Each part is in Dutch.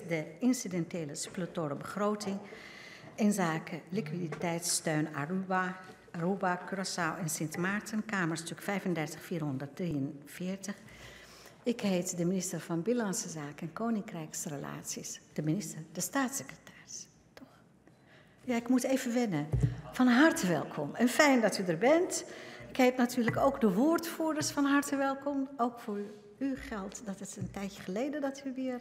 de incidentele suppletoire begroting in zaken liquiditeitssteun Aruba, Curaçao en Sint Maarten, Kamerstuk 35443. Ik heet de minister van Binnenlandse Zaken en Koninkrijksrelaties, de staatssecretaris. Toch? Ja, ik moet even wennen. Van harte welkom en fijn dat u er bent. Ik heet natuurlijk ook de woordvoerders van harte welkom. Ook voor u geldt dat het een tijdje geleden dat u weer,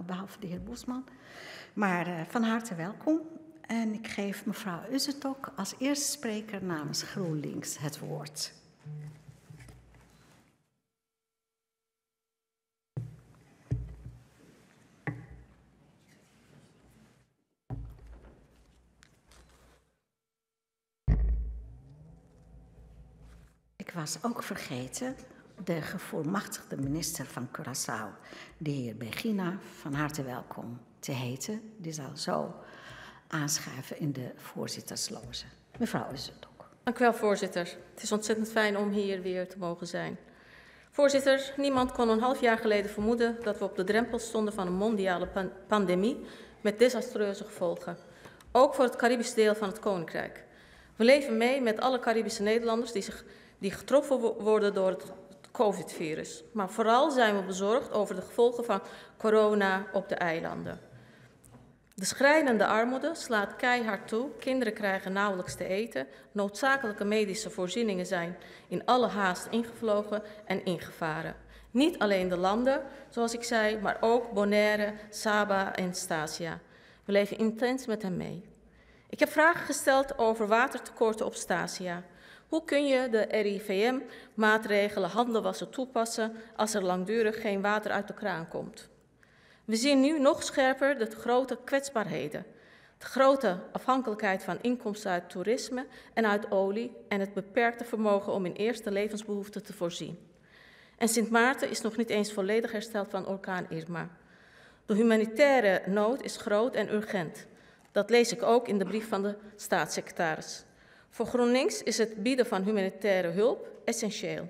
behalve de heer Bosman, maar van harte welkom. En ik geef mevrouw Ussetok als eerste spreker namens GroenLinks het woord. Ik was ook vergeten de gevolmachtigde minister van Curaçao, de heer Begina, van harte welkom te heten. Die zal zo aanschuiven in de voorzittersloge. Mevrouw Ussetok. Dank u wel, voorzitter. Het is ontzettend fijn om hier weer te mogen zijn. Voorzitter, niemand kon een half jaar geleden vermoeden dat we op de drempel stonden van een mondiale pandemie met desastreuze gevolgen. Ook voor het Caribisch deel van het Koninkrijk. We leven mee met alle Caribische Nederlanders die getroffen worden door het COVID-virus. Maar vooral zijn we bezorgd over de gevolgen van corona op de eilanden. De schrijnende armoede slaat keihard toe, kinderen krijgen nauwelijks te eten, noodzakelijke medische voorzieningen zijn in alle haast ingevlogen en ingevaren. Niet alleen de landen, zoals ik zei, maar ook Bonaire, Saba en Stasia. We leven intens met hen mee. Ik heb vragen gesteld over watertekorten op Stasia. Hoe kun je de RIVM-maatregelen handen wassen toepassen als er langdurig geen water uit de kraan komt? We zien nu nog scherper de grote kwetsbaarheden, de grote afhankelijkheid van inkomsten uit toerisme en uit olie en het beperkte vermogen om in eerste levensbehoeften te voorzien. En Sint Maarten is nog niet eens volledig hersteld van orkaan Irma. De humanitaire nood is groot en urgent. Dat lees ik ook in de brief van de staatssecretaris. Voor GroenLinks is het bieden van humanitaire hulp essentieel.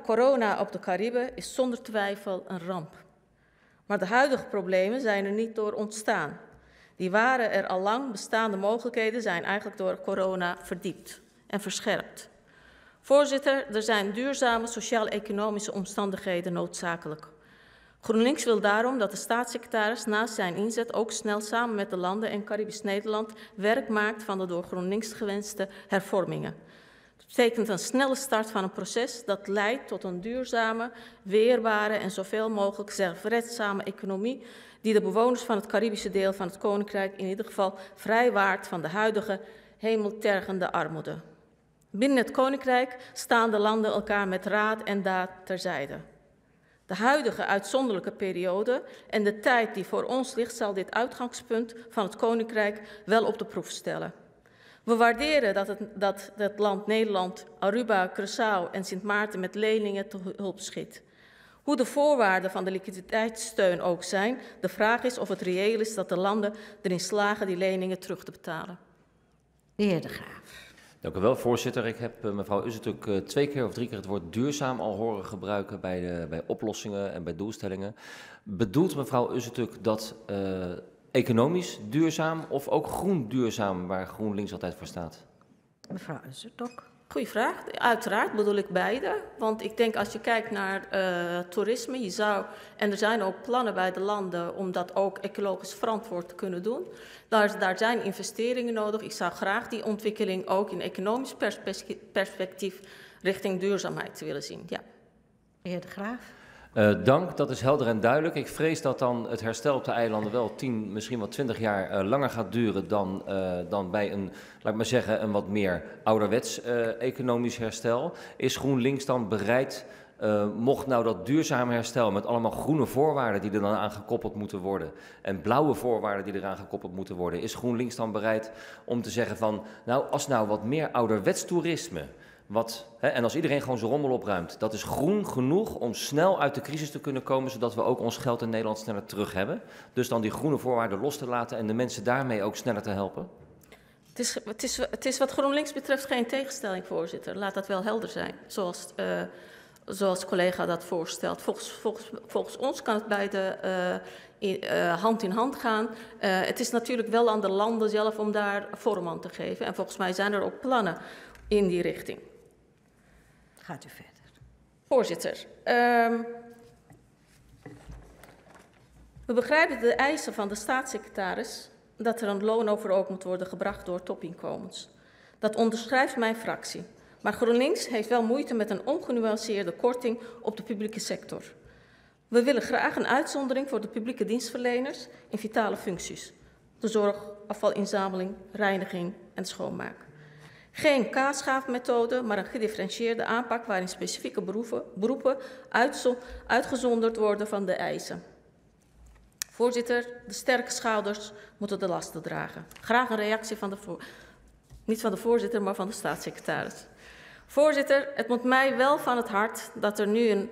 Corona op de Cariben is zonder twijfel een ramp. Maar de huidige problemen zijn er niet door ontstaan. Die waren er al lang, bestaande mogelijkheden zijn eigenlijk door corona verdiept en verscherpt. Voorzitter, er zijn duurzame sociaal-economische omstandigheden noodzakelijk. GroenLinks wil daarom dat de staatssecretaris naast zijn inzet ook snel samen met de landen en Caribisch Nederland werk maakt van de door GroenLinks gewenste hervormingen. Dat betekent een snelle start van een proces dat leidt tot een duurzame, weerbare en zoveel mogelijk zelfredzame economie die de bewoners van het Caribische deel van het Koninkrijk in ieder geval vrijwaart van de huidige hemeltergende armoede. Binnen het Koninkrijk staan de landen elkaar met raad en daad terzijde. De huidige uitzonderlijke periode en de tijd die voor ons ligt zal dit uitgangspunt van het Koninkrijk wel op de proef stellen. We waarderen dat het land Nederland, Aruba, Curaçao en Sint Maarten met leningen te hulp schiet. Hoe de voorwaarden van de liquiditeitssteun ook zijn, de vraag is of het reëel is dat de landen erin slagen die leningen terug te betalen. De heer De Graaf. Dank u wel, voorzitter. Ik heb mevrouw Ussetuk 2 keer of 3 keer het woord duurzaam al horen gebruiken bij oplossingen en bij doelstellingen. Bedoelt mevrouw Ussetuk dat economisch duurzaam of ook groen duurzaam, waar GroenLinks altijd voor staat? Mevrouw Ussetuk. Goeie vraag. Uiteraard bedoel ik beide. Want ik denk als je kijkt naar toerisme, en er zijn ook plannen bij de landen om dat ook ecologisch verantwoord te kunnen doen. Daar zijn investeringen nodig. Ik zou graag die ontwikkeling ook in economisch perspectief richting duurzaamheid willen zien. Ja. De heer De Graaf. Dank, dat is helder en duidelijk. Ik vrees dat dan het herstel op de eilanden wel 10, misschien wel 20 jaar langer gaat duren dan bij een, laat ik maar zeggen, een wat meer ouderwets economisch herstel. Is GroenLinks dan bereid, mocht nou dat duurzame herstel met allemaal groene voorwaarden die er dan aan gekoppeld moeten worden en blauwe voorwaarden die eraan gekoppeld moeten worden, is GroenLinks dan bereid om te zeggen van, nou, als nou wat meer ouderwets toerisme, en als iedereen gewoon zijn rommel opruimt, dat is groen genoeg om snel uit de crisis te kunnen komen, zodat we ook ons geld in Nederland sneller terug hebben. Dus dan die groene voorwaarden los te laten en de mensen daarmee ook sneller te helpen? Het is wat GroenLinks betreft geen tegenstelling, voorzitter. Laat dat wel helder zijn, zoals collega dat voorstelt. Volgens ons kan het beide hand in hand gaan. Het is natuurlijk wel aan de landen zelf om daar vorm aan te geven. En volgens mij zijn er ook plannen in die richting. Gaat u verder. Voorzitter, we begrijpen de eisen van de staatssecretaris dat er een loonoverhoop moet worden gebracht door topinkomens. Dat onderschrijft mijn fractie. Maar GroenLinks heeft wel moeite met een ongenuanceerde korting op de publieke sector. We willen graag een uitzondering voor de publieke dienstverleners in vitale functies. De zorg, afvalinzameling, reiniging en schoonmaak. Geen kaasschaafmethode, maar een gedifferentieerde aanpak waarin specifieke beroepen uitgezonderd worden van de eisen. Voorzitter, de sterke schouders moeten de lasten dragen. Graag een reactie van niet van de voorzitter, maar van de staatssecretaris. Voorzitter, het moet mij wel van het hart dat er nu een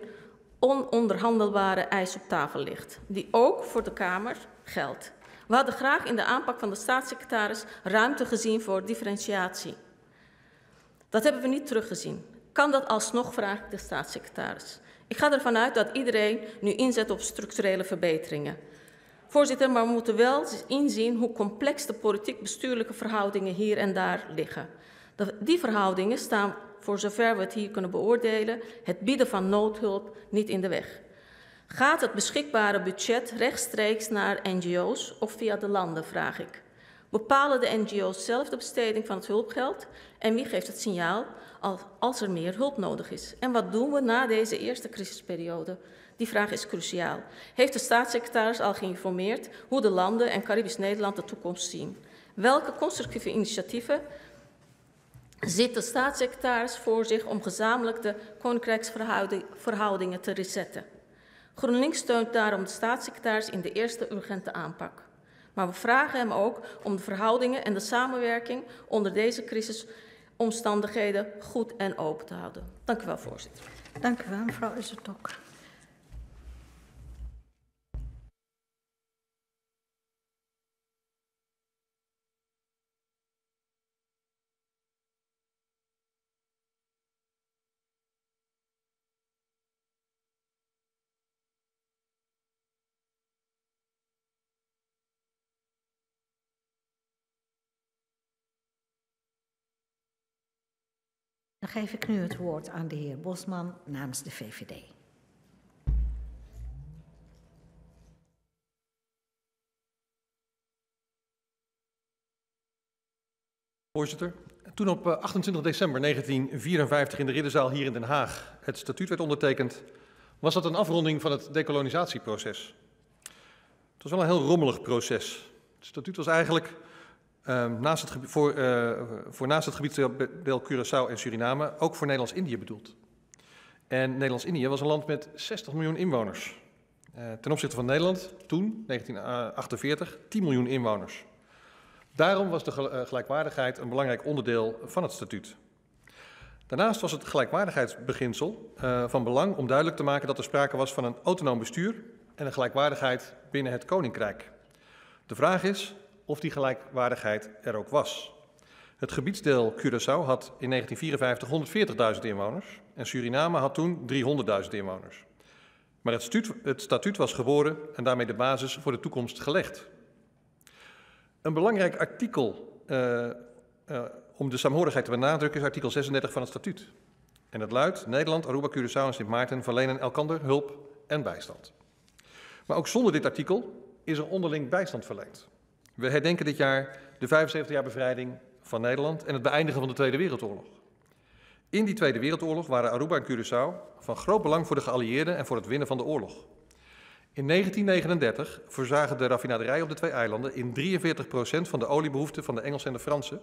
ononderhandelbare eis op tafel ligt, die ook voor de Kamer geldt. We hadden graag in de aanpak van de staatssecretaris ruimte gezien voor differentiatie. Dat hebben we niet teruggezien. Kan dat alsnog, vraag ik de staatssecretaris. Ik ga ervan uit dat iedereen nu inzet op structurele verbeteringen. Voorzitter, maar we moeten wel inzien hoe complex de politiek-bestuurlijke verhoudingen hier en daar liggen. Die verhoudingen staan, voor zover we het hier kunnen beoordelen, het bieden van noodhulp niet in de weg. Gaat het beschikbare budget rechtstreeks naar NGO's of via de landen, vraag ik. Bepalen de NGO's zelf de besteding van het hulpgeld? En wie geeft het signaal als er meer hulp nodig is? En wat doen we na deze eerste crisisperiode? Die vraag is cruciaal. Heeft de staatssecretaris al geïnformeerd hoe de landen en Caribisch Nederland de toekomst zien? Welke constructieve initiatieven zit de staatssecretaris voor zich om gezamenlijk de koninkrijksverhoudingen te resetten? GroenLinks steunt daarom de staatssecretaris in de eerste urgente aanpak. Maar we vragen hem ook om de verhoudingen en de samenwerking onder deze crisisomstandigheden goed en open te houden. Dank u wel, voorzitter. Dank u wel, mevrouw Ussertok. Dan geef ik nu het woord aan de heer Bosman namens de VVD. Voorzitter, toen op 28 december 1954 in de Ridderzaal hier in Den Haag het statuut werd ondertekend, was dat een afronding van het decolonisatieproces. Het was wel een heel rommelig proces. Het statuut was eigenlijk naast het gebiedsdeel Curaçao en Suriname ook voor Nederlands-Indië bedoeld. En Nederlands-Indië was een land met 60 miljoen inwoners. Ten opzichte van Nederland, toen, 1948, 10 miljoen inwoners. Daarom was de gelijkwaardigheid een belangrijk onderdeel van het statuut. Daarnaast was het gelijkwaardigheidsbeginsel van belang om duidelijk te maken dat er sprake was van een autonoom bestuur en een gelijkwaardigheid binnen het Koninkrijk. De vraag is of die gelijkwaardigheid er ook was. Het gebiedsdeel Curaçao had in 1954 140.000 inwoners en Suriname had toen 300.000 inwoners. Maar het statuut was geboren en daarmee de basis voor de toekomst gelegd. Een belangrijk artikel om de saamhorigheid te benadrukken is artikel 36 van het statuut. En dat luidt: Nederland, Aruba, Curaçao en Sint Maarten verlenen elkander hulp en bijstand. Maar ook zonder dit artikel is er onderling bijstand verleend. We herdenken dit jaar de 75 jaar bevrijding van Nederland en het beëindigen van de Tweede Wereldoorlog. In die Tweede Wereldoorlog waren Aruba en Curaçao van groot belang voor de geallieerden en voor het winnen van de oorlog. In 1939 voorzagen de raffinaderijen op de twee eilanden in 43% van de oliebehoeften van de Engelsen en de Fransen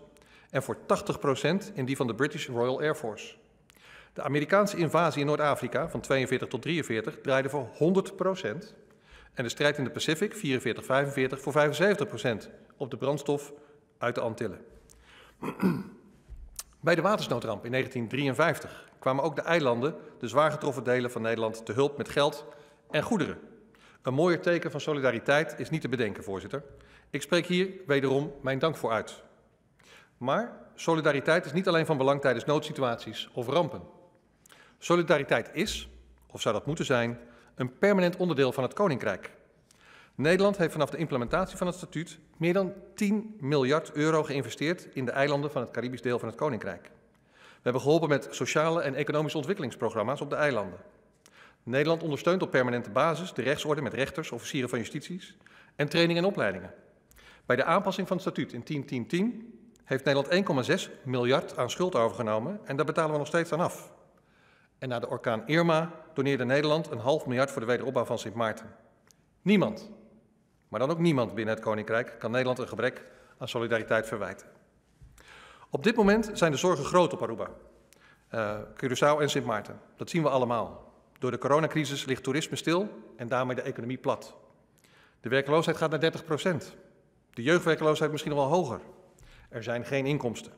en voor 80% in die van de British Royal Air Force. De Amerikaanse invasie in Noord-Afrika van 42 tot 43 draaide voor 100% en de strijd in de Pacific 44-45 voor 75% op de brandstof uit de Antillen. Bij de watersnoodramp in 1953 kwamen ook de eilanden, de zwaar getroffen delen van Nederland, te hulp met geld en goederen. Een mooier teken van solidariteit is niet te bedenken, voorzitter. Ik spreek hier wederom mijn dank voor uit. Maar solidariteit is niet alleen van belang tijdens noodsituaties of rampen. Solidariteit is, of zou dat moeten zijn, een permanent onderdeel van het Koninkrijk. Nederland heeft vanaf de implementatie van het statuut meer dan 10 miljard euro geïnvesteerd in de eilanden van het Caribisch deel van het Koninkrijk. We hebben geholpen met sociale en economische ontwikkelingsprogramma's op de eilanden. Nederland ondersteunt op permanente basis de rechtsorde met rechters, officieren van justities en training en opleidingen. Bij de aanpassing van het statuut in 10-10-10 heeft Nederland 1,6 miljard aan schuld overgenomen en daar betalen we nog steeds aan af. En na de orkaan Irma doneerde Nederland 0,5 miljard voor de wederopbouw van Sint Maarten. Niemand, maar dan ook niemand binnen het Koninkrijk kan Nederland een gebrek aan solidariteit verwijten. Op dit moment zijn de zorgen groot op Aruba, Curaçao en Sint Maarten. Dat zien we allemaal. Door de coronacrisis ligt toerisme stil en daarmee de economie plat. De werkloosheid gaat naar 30%. De jeugdwerkloosheid misschien nog wel hoger. Er zijn geen inkomsten.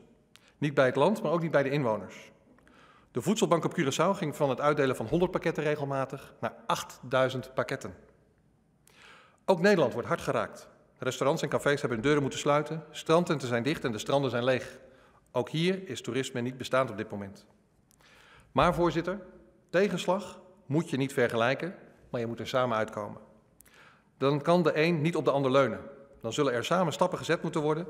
Niet bij het land, maar ook niet bij de inwoners. De voedselbank op Curaçao ging van het uitdelen van 100 pakketten regelmatig naar 8000 pakketten. Ook Nederland wordt hard geraakt. Restaurants en cafés hebben hun deuren moeten sluiten, strandtenten zijn dicht en de stranden zijn leeg. Ook hier is toerisme niet bestaand op dit moment. Maar voorzitter, tegenslag moet je niet vergelijken, maar je moet er samen uitkomen. Dan kan de een niet op de ander leunen. Dan zullen er samen stappen gezet moeten worden.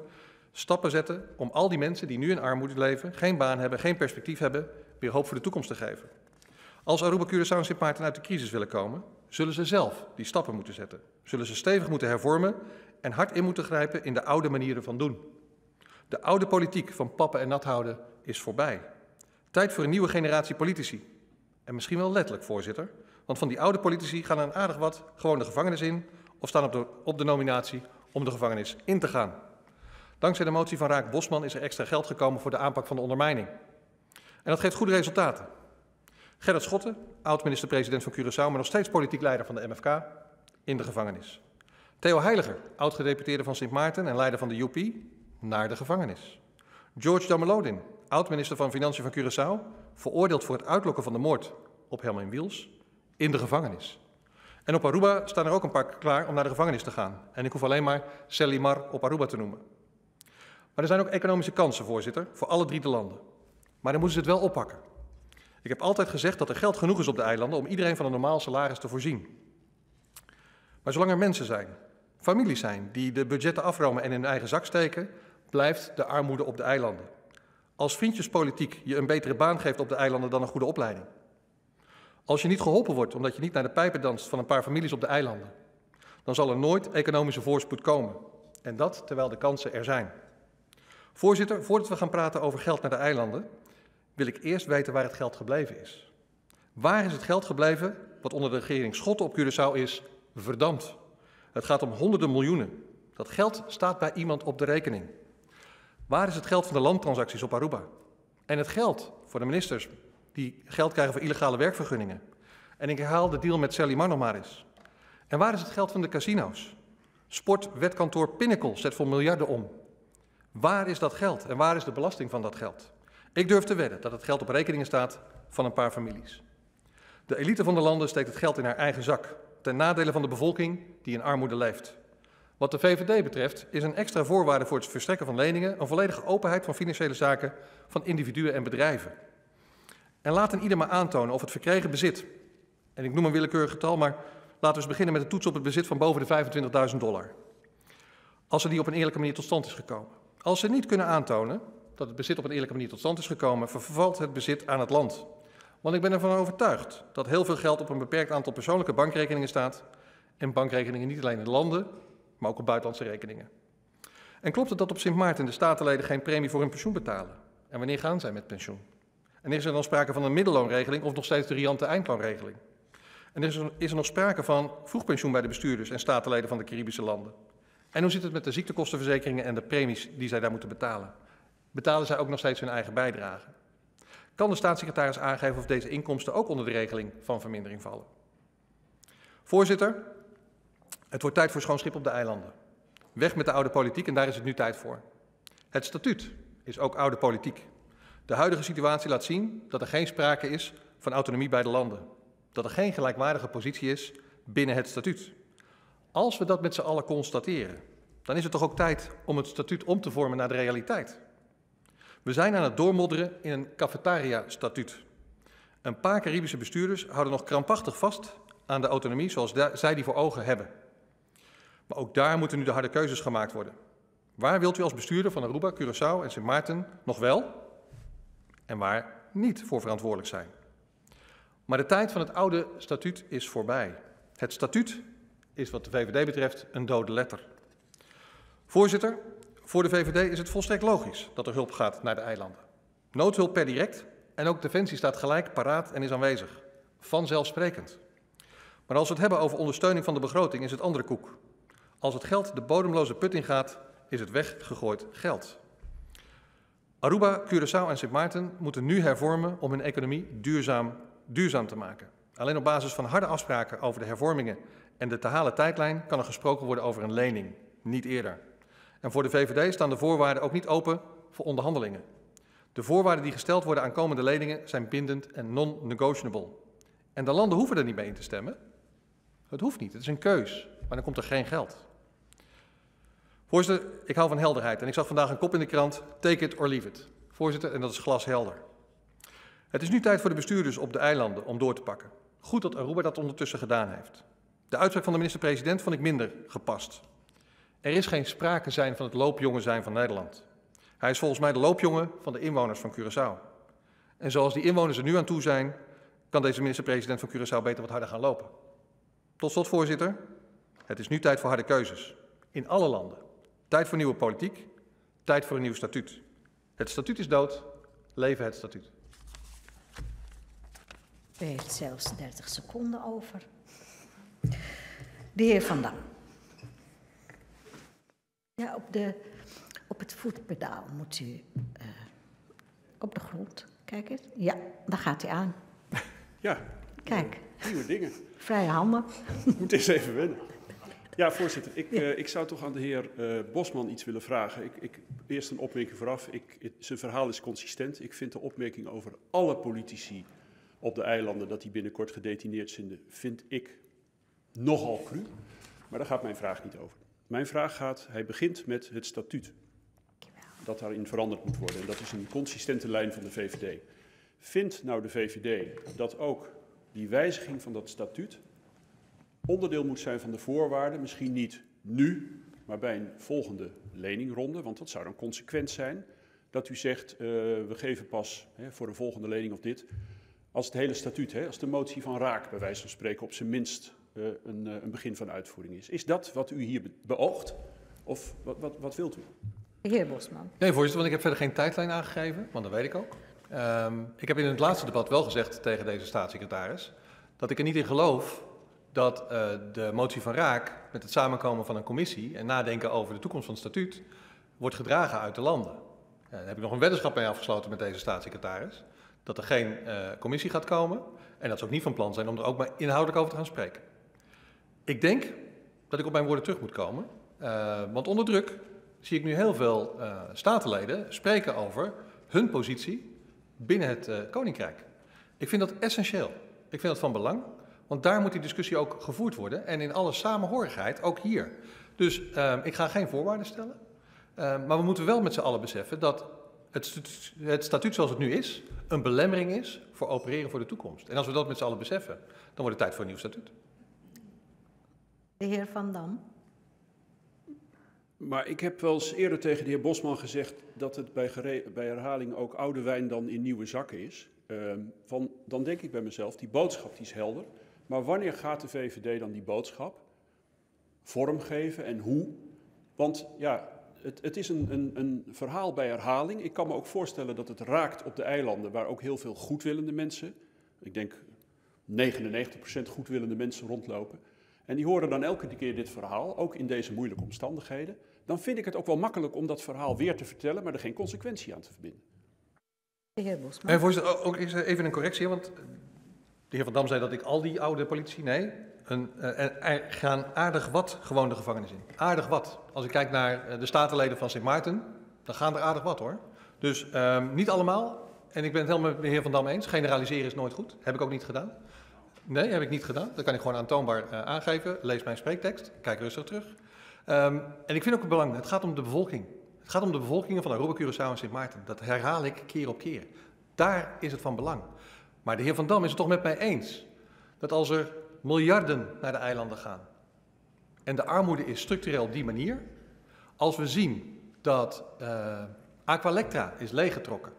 Stappen zetten om al die mensen die nu in armoede leven, geen baan hebben, geen perspectief hebben, weer hoop voor de toekomst te geven. Als Aruba, Curaçao en Sint Maarten uit de crisis willen komen, zullen ze zelf die stappen moeten zetten. Zullen ze stevig moeten hervormen en hard in moeten grijpen in de oude manieren van doen. De oude politiek van pappen en nat houden is voorbij. Tijd voor een nieuwe generatie politici. En misschien wel letterlijk, voorzitter, want van die oude politici gaan er aardig wat gewoon de gevangenis in of staan op de nominatie om de gevangenis in te gaan. Dankzij de motie van Raak Bosman is er extra geld gekomen voor de aanpak van de ondermijning. En dat geeft goede resultaten. Gerrit Schotten, oud-minister-president van Curaçao, maar nog steeds politiek leider van de MFK, in de gevangenis. Theo Heiliger, oud-gedeputeerde van Sint Maarten en leider van de UP, naar de gevangenis. George Damelodin, oud-minister van Financiën van Curaçao, veroordeeld voor het uitlokken van de moord op Herman Wiels, in de gevangenis. En op Aruba staan er ook een paar klaar om naar de gevangenis te gaan. En ik hoef alleen maar Selimar op Aruba te noemen. Maar er zijn ook economische kansen, voorzitter, voor alle 3 de landen. Maar dan moeten ze het wel oppakken. Ik heb altijd gezegd dat er geld genoeg is op de eilanden om iedereen van een normaal salaris te voorzien. Maar zolang er mensen zijn, families zijn, die de budgetten afromen en in hun eigen zak steken, blijft de armoede op de eilanden. Als vriendjespolitiek je een betere baan geeft op de eilanden dan een goede opleiding. Als je niet geholpen wordt omdat je niet naar de pijpen danst van een paar families op de eilanden, dan zal er nooit economische voorspoed komen. En dat terwijl de kansen er zijn. Voorzitter, voordat we gaan praten over geld naar de eilanden, wil ik eerst weten waar het geld gebleven is. Waar is het geld gebleven wat onder de regering Schotten op Curaçao is verdampt? Het gaat om honderden miljoenen. Dat geld staat bij iemand op de rekening. Waar is het geld van de landtransacties op Aruba? En het geld voor de ministers die geld krijgen voor illegale werkvergunningen? En ik herhaal de deal met Selimar nog maar eens. En waar is het geld van de casino's? Sportwetkantoor Pinnacle zet voor miljarden om. Waar is dat geld en waar is de belasting van dat geld? Ik durf te wedden dat het geld op rekeningen staat van een paar families. De elite van de landen steekt het geld in haar eigen zak, ten nadele van de bevolking die in armoede leeft. Wat de VVD betreft is een extra voorwaarde voor het verstrekken van leningen een volledige openheid van financiële zaken van individuen en bedrijven. En laat ieder maar aantonen of het verkregen bezit, en ik noem een willekeurig getal, maar laten we eens beginnen met de toets op het bezit van boven de $25.000. Als er die op een eerlijke manier tot stand is gekomen. Als ze niet kunnen aantonen dat het bezit op een eerlijke manier tot stand is gekomen, vervalt het bezit aan het land. Want ik ben ervan overtuigd dat heel veel geld op een beperkt aantal persoonlijke bankrekeningen staat. En bankrekeningen niet alleen in de landen, maar ook op buitenlandse rekeningen. En klopt het dat op Sint Maarten de statenleden geen premie voor hun pensioen betalen? En wanneer gaan zij met pensioen? En is er dan sprake van een middelloonregeling of nog steeds de riante eindloonregeling? En is er nog sprake van vroegpensioen bij de bestuurders en statenleden van de Caribische landen? En hoe zit het met de ziektekostenverzekeringen en de premies die zij daar moeten betalen? Betalen zij ook nog steeds hun eigen bijdrage? Kan de staatssecretaris aangeven of deze inkomsten ook onder de regeling van vermindering vallen? Voorzitter, het wordt tijd voor schoon schip op de eilanden. Weg met de oude politiek en daar is het nu tijd voor. Het statuut is ook oude politiek. De huidige situatie laat zien dat er geen sprake is van autonomie bij de landen. Dat er geen gelijkwaardige positie is binnen het statuut. Als we dat met z'n allen constateren, dan is het toch ook tijd om het statuut om te vormen naar de realiteit. We zijn aan het doormodderen in een cafetaria-statuut. Een paar Caribische bestuurders houden nog krampachtig vast aan de autonomie zoals zij die voor ogen hebben. Maar ook daar moeten nu de harde keuzes gemaakt worden. Waar wilt u als bestuurder van Aruba, Curaçao en Sint Maarten nog wel en waar niet voor verantwoordelijk zijn? Maar de tijd van het oude statuut is voorbij. Het statuut is wat de VVD betreft een dode letter. Voorzitter, voor de VVD is het volstrekt logisch dat er hulp gaat naar de eilanden. Noodhulp per direct en ook Defensie staat gelijk paraat en is aanwezig. Vanzelfsprekend. Maar als we het hebben over ondersteuning van de begroting is het andere koek. Als het geld de bodemloze put ingaat, is het weggegooid geld. Aruba, Curaçao en Sint Maarten moeten nu hervormen om hun economie duurzaam te maken. Alleen op basis van harde afspraken over de hervormingen en de te halen tijdlijn kan er gesproken worden over een lening, niet eerder. En voor de VVD staan de voorwaarden ook niet open voor onderhandelingen. De voorwaarden die gesteld worden aan komende leningen zijn bindend en non-negotiable. En de landen hoeven er niet mee in te stemmen. Het hoeft niet, het is een keus, maar dan komt er geen geld. Voorzitter, ik hou van helderheid en ik zag vandaag een kop in de krant, take it or leave it. Voorzitter, en dat is glashelder. Het is nu tijd voor de bestuurders op de eilanden om door te pakken. Goed dat Aruba dat ondertussen gedaan heeft. De uitspraak van de minister-president vond ik minder gepast. Er is geen sprake zijn van het loopjongen zijn van Nederland. Hij is volgens mij de loopjongen van de inwoners van Curaçao. En zoals die inwoners er nu aan toe zijn, kan deze minister-president van Curaçao beter wat harder gaan lopen. Tot slot, voorzitter. Het is nu tijd voor harde keuzes. In alle landen. Tijd voor nieuwe politiek. Tijd voor een nieuw statuut. Het statuut is dood. Leven het statuut. U heeft zelfs 30 seconden over. De heer Van Dam. Ja, op het voetpedaal moet u op de grond. Kijk eens. Ja, daar gaat hij aan. Ja. Kijk. Nieuwe dingen. Vrije handen. Ik moet eens even wennen. Ja, voorzitter. Ik zou toch aan de heer Bosman iets willen vragen. Eerst een opmerking vooraf. Zijn verhaal is consistent. Ik vind de opmerking over alle politici op de eilanden dat die binnenkort gedetineerd zijn, vind ik nogal cru. Maar daar gaat mijn vraag niet over. Mijn vraag gaat, hij begint met het statuut. Dat daarin veranderd moet worden. En dat is een consistente lijn van de VVD. Vindt nou de VVD dat ook die wijziging van dat statuut onderdeel moet zijn van de voorwaarden? Misschien niet nu, maar bij een volgende leningronde. Want dat zou dan consequent zijn dat u zegt, we geven pas voor de volgende lening of dit. Als het hele statuut, als de motie van Raak bij wijze van spreken op zijn minst een begin van uitvoering is. Is dat wat u hier beoogt? Of wat wilt u? De heer Bosman. Nee, voorzitter, want ik heb verder geen tijdlijn aangegeven, want dat weet ik ook. Ik heb in het laatste debat wel gezegd tegen deze staatssecretaris dat ik er niet in geloof dat de motie van Raak met het samenkomen van een commissie en nadenken over de toekomst van het statuut wordt gedragen uit de landen. Daar heb ik nog een weddenschap mee afgesloten met deze staatssecretaris. Dat er geen commissie gaat komen en dat ze ook niet van plan zijn om er ook maar inhoudelijk over te gaan spreken. Ik denk dat ik op mijn woorden terug moet komen, want onder druk zie ik nu heel veel statenleden spreken over hun positie binnen het Koninkrijk. Ik vind dat essentieel. Ik vind dat van belang, want daar moet die discussie ook gevoerd worden en in alle samenhorigheid, ook hier. Dus ik ga geen voorwaarden stellen, maar we moeten wel met z'n allen beseffen dat het statuut zoals het nu is een belemmering is voor opereren voor de toekomst. En als we dat met z'n allen beseffen, dan wordt het tijd voor een nieuw statuut. De heer Van Dam. Maar ik heb wel eens eerder tegen de heer Bosman gezegd dat het bij herhaling ook oude wijn dan in nieuwe zakken is. Dan denk ik bij mezelf, die boodschap die is helder. Maar wanneer gaat de VVD dan die boodschap vormgeven en hoe? Want ja, het is een verhaal bij herhaling. Ik kan me ook voorstellen dat het raakt op de eilanden waar ook heel veel goedwillende mensen, ik denk 99% goedwillende mensen rondlopen. En die horen dan elke keer dit verhaal, ook in deze moeilijke omstandigheden. Dan vind ik het ook wel makkelijk om dat verhaal weer te vertellen, maar er geen consequentie aan te verbinden. De heer Bosman. Voorzitter, ook even een correctie, want de heer Van Dam zei dat ik al die oude politici, nee, er gaan aardig wat gewoon de gevangenis in. Aardig wat. Als ik kijk naar de statenleden van Sint Maarten, dan gaan er aardig wat hoor. Dus niet allemaal, en ik ben het helemaal met de heer Van Dam eens, generaliseren is nooit goed, heb ik ook niet gedaan. Nee, heb ik niet gedaan. Dat kan ik gewoon aantoonbaar aangeven. Lees mijn spreektekst, kijk rustig terug. En ik vind ook het belangrijk, het gaat om de bevolking. Het gaat om de bevolkingen van Aruba, Curaçao en Sint Maarten. Dat herhaal ik keer op keer. Daar is het van belang. Maar de heer Van Dam is het toch met mij eens dat als er miljarden naar de eilanden gaan, En de armoede is structureel op die manier. Als we zien dat Aqualectra is leeggetrokken,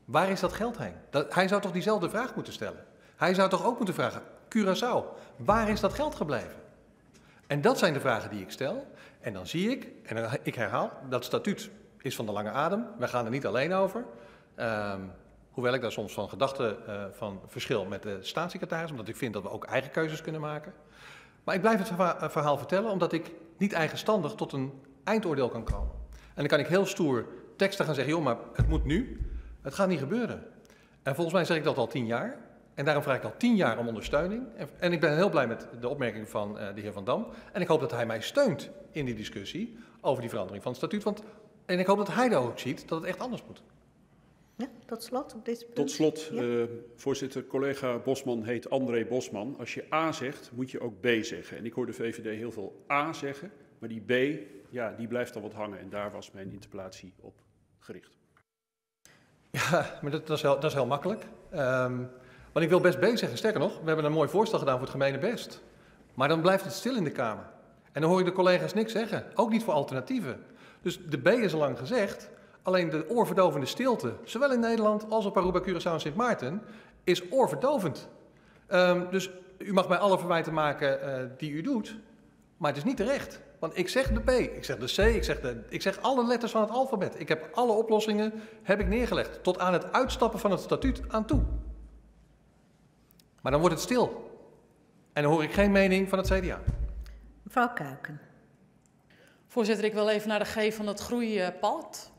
waar is dat geld heen? Hij zou toch diezelfde vraag moeten stellen? Hij zou toch ook moeten vragen, Curaçao, waar is dat geld gebleven? En dat zijn de vragen die ik stel. En dan zie ik, en ik herhaal, dat statuut is van de lange adem. We gaan er niet alleen over. Hoewel ik daar soms van gedachten van verschil met de staatssecretaris, omdat ik vind dat we ook eigen keuzes kunnen maken. Maar ik blijf het verhaal vertellen, omdat ik niet eigenstandig tot een eindoordeel kan komen. En dan kan ik heel stoer teksten gaan zeggen, joh, maar het moet nu. Het gaat niet gebeuren. En volgens mij zeg ik dat al 10 jaar. En daarom vraag ik al 10 jaar om ondersteuning. En ik ben heel blij met de opmerking van de heer Van Dam. En ik hoop dat hij mij steunt in die discussie over die verandering van het statuut. En ik hoop dat hij daar ook ziet dat het echt anders moet. Ja, tot slot op deze punt. Tot slot, Ja. voorzitter, collega Bosman heet André Bosman. Als je A zegt, moet je ook B zeggen. En ik hoor de VVD heel veel A zeggen, maar die B, ja, die blijft dan wat hangen. En daar was mijn interpellatie op gericht. Ja, maar dat is heel makkelijk. Want ik wil best B zeggen. Sterker nog, we hebben een mooi voorstel gedaan voor het gemene best. Maar dan blijft het stil in de Kamer. En dan hoor ik de collega's niks zeggen. Ook niet voor alternatieven. Dus de B is al lang gezegd. Alleen de oorverdovende stilte, zowel in Nederland als op Aruba, Curaçao en Sint Maarten, is oorverdovend. Dus u mag mij alle verwijten maken die u doet, maar het is niet terecht. Want ik zeg de B, ik zeg de C, ik zeg alle letters van het alfabet. Ik heb alle oplossingen neergelegd, tot aan het uitstappen van het statuut aan toe. Maar dan wordt het stil. En dan hoor ik geen mening van het CDA. Mevrouw Kuiken. Voorzitter, ik wil even naar de G van het groeipad.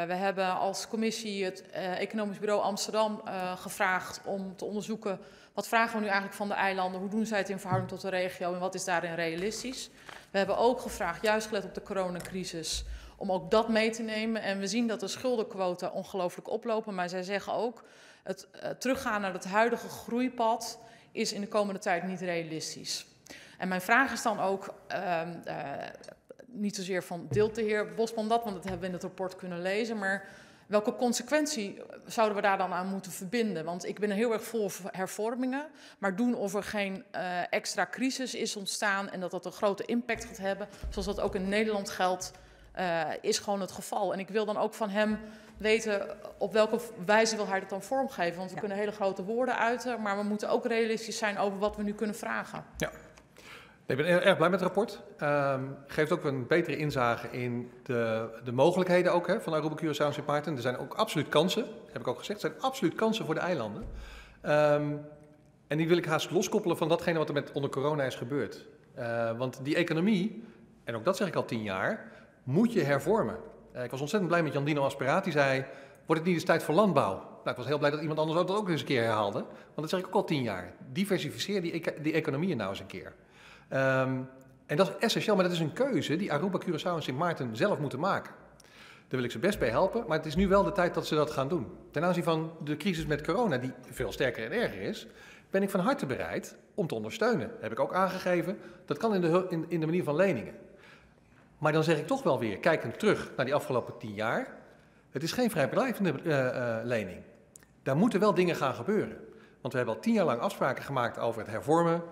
We hebben als commissie het Economisch Bureau Amsterdam gevraagd om te onderzoeken wat vragen we nu eigenlijk van de eilanden, hoe doen zij het in verhouding tot de regio en wat is daarin realistisch. We hebben ook gevraagd, juist gelet op de coronacrisis, om ook dat mee te nemen. En we zien dat de schuldenquota ongelooflijk oplopen, maar zij zeggen ook het teruggaan naar het huidige groeipad is in de komende tijd niet realistisch. En mijn vraag is dan ook, niet zozeer van deelt de heer Bosman dat, want dat hebben we in het rapport kunnen lezen, maar welke consequentie zouden we daar dan aan moeten verbinden? Want ik ben er heel erg voor hervormingen, maar doen of er geen extra crisis is ontstaan en dat dat een grote impact gaat hebben, zoals dat ook in Nederland geldt, is gewoon het geval. En ik wil dan ook van hem weten op welke wijze wil hij dat dan vormgeven. Want we kunnen hele grote woorden uiten, maar we moeten ook realistisch zijn over wat we nu kunnen vragen. Ja. Ik ben erg blij met het rapport. Geeft ook een betere inzage in de mogelijkheden ook, van Aruba, Curaçao en Sint Maarten. Er zijn ook absoluut kansen, heb ik ook gezegd. Er zijn absoluut kansen voor de eilanden. En die wil ik haast loskoppelen van datgene wat er onder corona is gebeurd. Want die economie, en ook dat zeg ik al 10 jaar, moet je hervormen. Ik was ontzettend blij met Jan Dino Asperaat, die zei, wordt het niet eens tijd voor landbouw? Nou, ik was heel blij dat iemand anders dat ook eens een keer herhaalde. Want dat zeg ik ook al 10 jaar. Diversificeer die economieën nou eens een keer. En dat is essentieel, maar dat is een keuze die Aruba, Curaçao en Sint Maarten zelf moeten maken. Daar wil ik ze best bij helpen, maar het is nu wel de tijd dat ze dat gaan doen. Ten aanzien van de crisis met corona, die veel sterker en erger is, ben ik van harte bereid om te ondersteunen. Dat heb ik ook aangegeven. Dat kan in de manier van leningen. Maar dan zeg ik toch wel weer, kijkend terug naar die afgelopen 10 jaar, het is geen vrijblijvende lening. Daar moeten wel dingen gaan gebeuren. Want we hebben al 10 jaar lang afspraken gemaakt over het hervormen,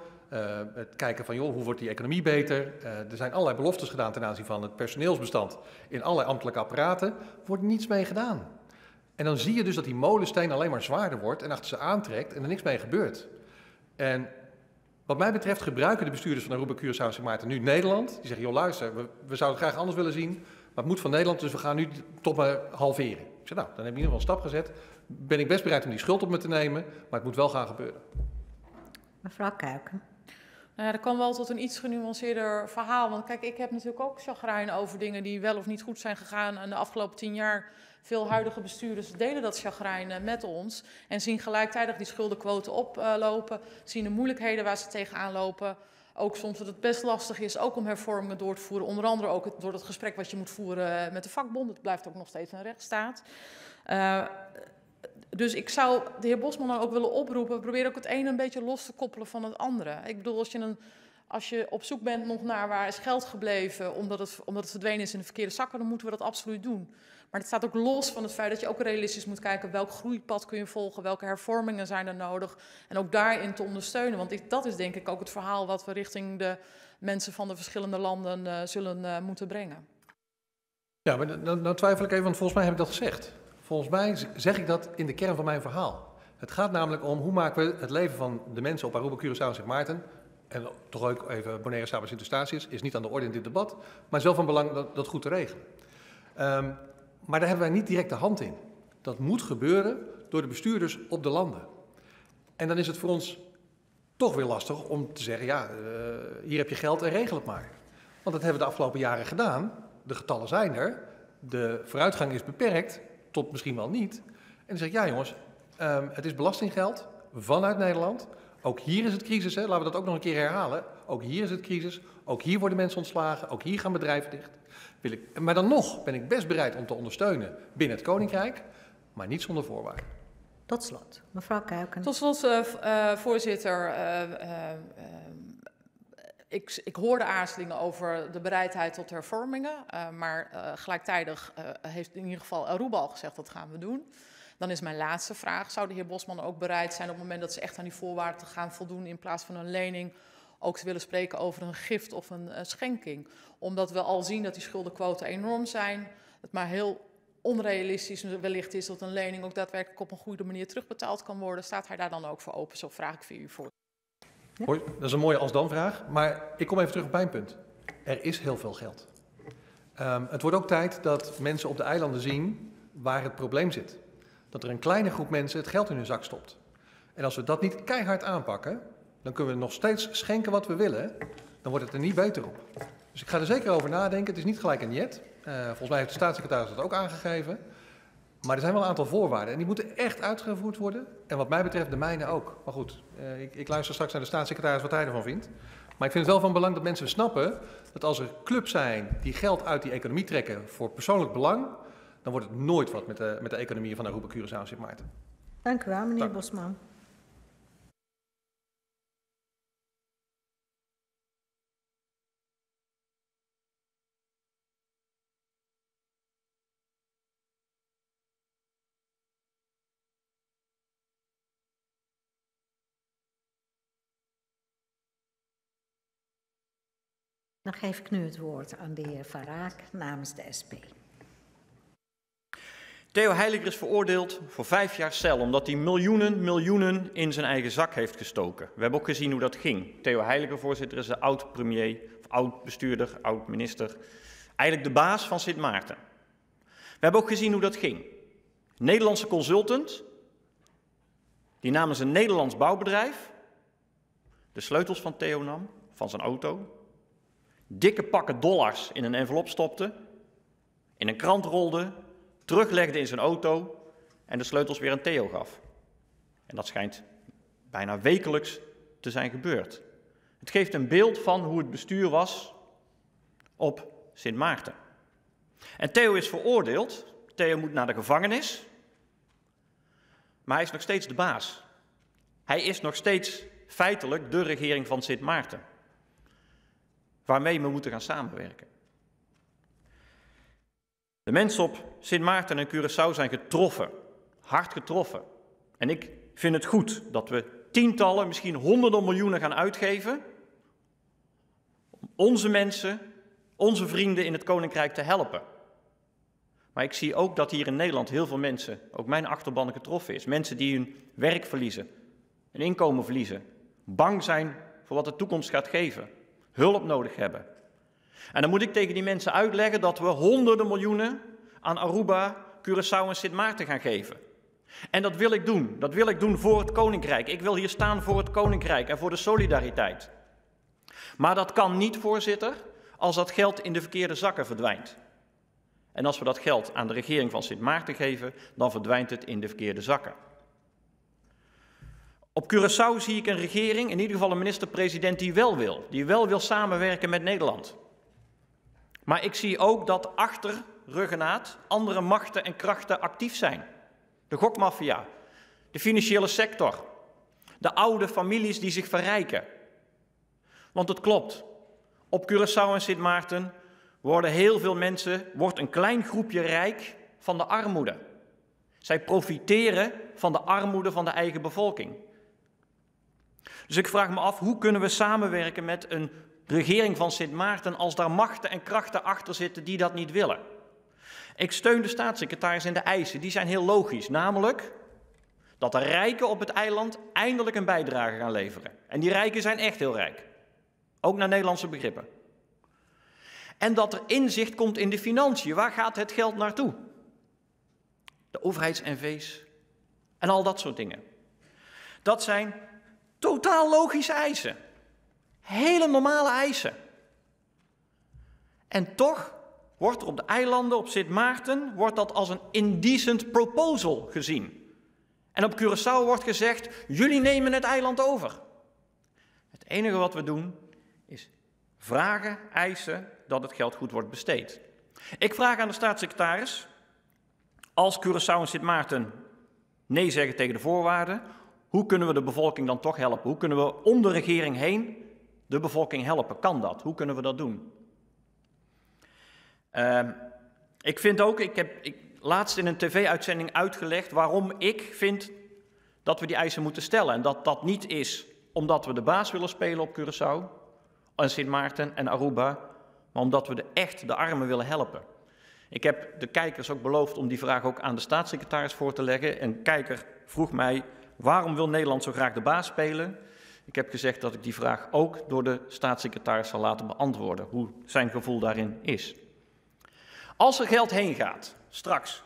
het kijken van, joh, hoe wordt die economie beter? Er zijn allerlei beloftes gedaan ten aanzien van het personeelsbestand in allerlei ambtelijke apparaten. Er wordt niets mee gedaan. En dan zie je dus dat die molensteen alleen maar zwaarder wordt en achter ze aantrekt en er niks mee gebeurt. En wat mij betreft gebruiken de bestuurders van Aruba, Curaçao en Sint Maarten nu Nederland. Die zeggen, joh, luister, we zouden het graag anders willen zien, maar het moet van Nederland, dus we gaan nu toch maar halveren. Ik zeg, nou, dan heb ik in ieder geval een stap gezet. Ben ik best bereid om die schuld op me te nemen, maar het moet wel gaan gebeuren. Mevrouw Kuiken. Nou ja, dat kan wel tot een iets genuanceerder verhaal. Want kijk, ik heb natuurlijk ook chagrijn over dingen die wel of niet goed zijn gegaan. En de afgelopen 10 jaar, veel huidige bestuurders delen dat chagrijn met ons. En zien gelijktijdig die schuldenquote oplopen. Zien de moeilijkheden waar ze tegenaan lopen. Ook soms dat het best lastig is, ook om hervormingen door te voeren. Onder andere ook door het gesprek wat je moet voeren met de vakbond. Het blijft ook nog steeds een rechtsstaat. Dus ik zou de heer Bosman dan ook willen oproepen, probeer ook het ene een beetje los te koppelen van het andere. Ik bedoel, als je op zoek bent nog naar waar is geld gebleven, omdat het verdwenen is in de verkeerde zakken, dan moeten we dat absoluut doen. Maar het staat ook los van het feit dat je ook realistisch moet kijken welk groeipad kun je volgen, welke hervormingen zijn er nodig en ook daarin te ondersteunen. Want dat is denk ik ook het verhaal wat we richting de mensen van de verschillende landen zullen moeten brengen. Ja, maar nou twijfel ik even, want volgens mij heb ik dat gezegd. Volgens mij zeg ik dat in de kern van mijn verhaal. Het gaat namelijk om hoe maken we het leven van de mensen op Aruba, Curaçao en Sint Maarten, en toch ook even Bonaire, Saba, Sint Eustatius, is niet aan de orde in dit debat, maar is wel van belang dat goed te regelen. Maar daar hebben wij niet direct de hand in. Dat moet gebeuren door de bestuurders op de landen. En dan is het voor ons toch weer lastig om te zeggen, ja, hier heb je geld en regel het maar. Want dat hebben we de afgelopen jaren gedaan. De getallen zijn er. De vooruitgang is beperkt, tot misschien wel niet. En dan zeg ik, ja jongens, het is belastinggeld vanuit Nederland. Ook hier is het crisis, hè? Laten we dat ook nog een keer herhalen. Ook hier is het crisis, ook hier worden mensen ontslagen, ook hier gaan bedrijven dicht. Maar dan nog ben ik best bereid om te ondersteunen binnen het Koninkrijk, maar niet zonder voorwaarden. Tot slot, mevrouw Kuiken. Tot slot, voorzitter, ik hoor de aarzelingen over de bereidheid tot hervormingen, maar gelijktijdig heeft in ieder geval Aruba al gezegd dat gaan we doen. Dan is mijn laatste vraag, zou de heer Bosman ook bereid zijn op het moment dat ze echt aan die voorwaarden te gaan voldoen in plaats van een lening ook te willen spreken over een gift of een schenking? Omdat we al zien dat die schuldenquoten enorm zijn, het maar heel onrealistisch wellicht is dat een lening ook daadwerkelijk op een goede manier terugbetaald kan worden. Staat hij daar dan ook voor open? Zo vraag ik voor u voor. Ja. Dat is een mooie als-dan-vraag, maar ik kom even terug op mijn punt. Er is heel veel geld. Het wordt ook tijd dat mensen op de eilanden zien waar het probleem zit. Dat er een kleine groep mensen het geld in hun zak stopt. En als we dat niet keihard aanpakken, dan kunnen we nog steeds schenken wat we willen. Dan wordt het er niet beter op. Dus ik ga er zeker over nadenken. Het is niet gelijk een jet. Volgens mij heeft de staatssecretaris dat ook aangegeven. Maar er zijn wel een aantal voorwaarden. En die moeten echt uitgevoerd worden. En wat mij betreft de mijne ook. Maar goed, ik luister straks naar de staatssecretaris wat hij ervan vindt. Maar ik vind het wel van belang dat mensen snappen dat als er clubs zijn die geld uit die economie trekken voor persoonlijk belang, dan wordt het nooit wat met de economie van Aruba, Curaçao en Sint Maarten. Dank u wel, meneer Bosman. Dan geef ik nu het woord aan de heer Van Raak namens de SP. Theo Heiliger is veroordeeld voor 5 jaar cel omdat hij miljoenen in zijn eigen zak heeft gestoken. We hebben ook gezien hoe dat ging. Theo Heiliger, voorzitter, is de oud-premier, oud-bestuurder, oud-minister, eigenlijk de baas van Sint Maarten. We hebben ook gezien hoe dat ging. Een Nederlandse consultant, die namens een Nederlands bouwbedrijf de sleutels van Theo nam, van zijn auto, dikke pakken dollars in een envelop stopte, in een krant rolde, teruglegde in zijn auto en de sleutels weer aan Theo gaf. En dat schijnt bijna wekelijks te zijn gebeurd. Het geeft een beeld van hoe het bestuur was op Sint Maarten. En Theo is veroordeeld. Theo moet naar de gevangenis. Maar hij is nog steeds de baas. Hij is nog steeds feitelijk de regering van Sint Maarten, waarmee we moeten gaan samenwerken. De mensen op Sint Maarten en Curaçao zijn getroffen, hard getroffen. En ik vind het goed dat we tientallen, misschien honderden miljoenen gaan uitgeven om onze mensen, onze vrienden in het Koninkrijk te helpen. Maar ik zie ook dat hier in Nederland heel veel mensen, ook mijn achterban, getroffen is. Mensen die hun werk verliezen, hun inkomen verliezen, bang zijn voor wat de toekomst gaat geven, hulp nodig hebben. En dan moet ik tegen die mensen uitleggen dat we honderden miljoenen aan Aruba, Curaçao en Sint Maarten gaan geven. En dat wil ik doen. Dat wil ik doen voor het Koninkrijk. Ik wil hier staan voor het Koninkrijk en voor de solidariteit. Maar dat kan niet, voorzitter, als dat geld in de verkeerde zakken verdwijnt. En als we dat geld aan de regering van Sint Maarten geven, dan verdwijnt het in de verkeerde zakken. Op Curaçao zie ik een regering, in ieder geval een minister-president, die wel wil samenwerken met Nederland. Maar ik zie ook dat achter Ruggenaat andere machten en krachten actief zijn. De gokmafia, de financiële sector, de oude families die zich verrijken. Want het klopt, op Curaçao en Sint Maarten wordt een klein groepje rijk van de armoede. Zij profiteren van de armoede van de eigen bevolking. Dus ik vraag me af, hoe kunnen we samenwerken met een regering van Sint Maarten als daar machten en krachten achter zitten die dat niet willen. Ik steun de staatssecretaris in de eisen, die zijn heel logisch, namelijk dat de rijken op het eiland eindelijk een bijdrage gaan leveren. En die rijken zijn echt heel rijk, ook naar Nederlandse begrippen. En dat er inzicht komt in de financiën, waar gaat het geld naartoe? De overheids-NV's en al dat soort dingen. Dat zijn totaal logische eisen. Hele normale eisen. En toch wordt er op de eilanden, op Sint Maarten, wordt dat als een indecent proposal gezien. En op Curaçao wordt gezegd, jullie nemen het eiland over. Het enige wat we doen is vragen, eisen dat het geld goed wordt besteed. Ik vraag aan de staatssecretaris, als Curaçao en Sint Maarten nee zeggen tegen de voorwaarden, hoe kunnen we de bevolking dan toch helpen? Hoe kunnen we om de regering heen de bevolking helpen? Kan dat? Hoe kunnen we dat doen? Ik vind ook, ik heb laatst in een tv-uitzending uitgelegd waarom ik vind dat we die eisen moeten stellen. En dat dat niet is omdat we de baas willen spelen op Curaçao en Sint Maarten en Aruba, maar omdat we echt de armen willen helpen. Ik heb de kijkers ook beloofd om die vraag ook aan de staatssecretaris voor te leggen. Een kijker vroeg mij, waarom wil Nederland zo graag de baas spelen? Ik heb gezegd dat ik die vraag ook door de staatssecretaris zal laten beantwoorden, hoe zijn gevoel daarin is. Als er geld heen gaat, straks,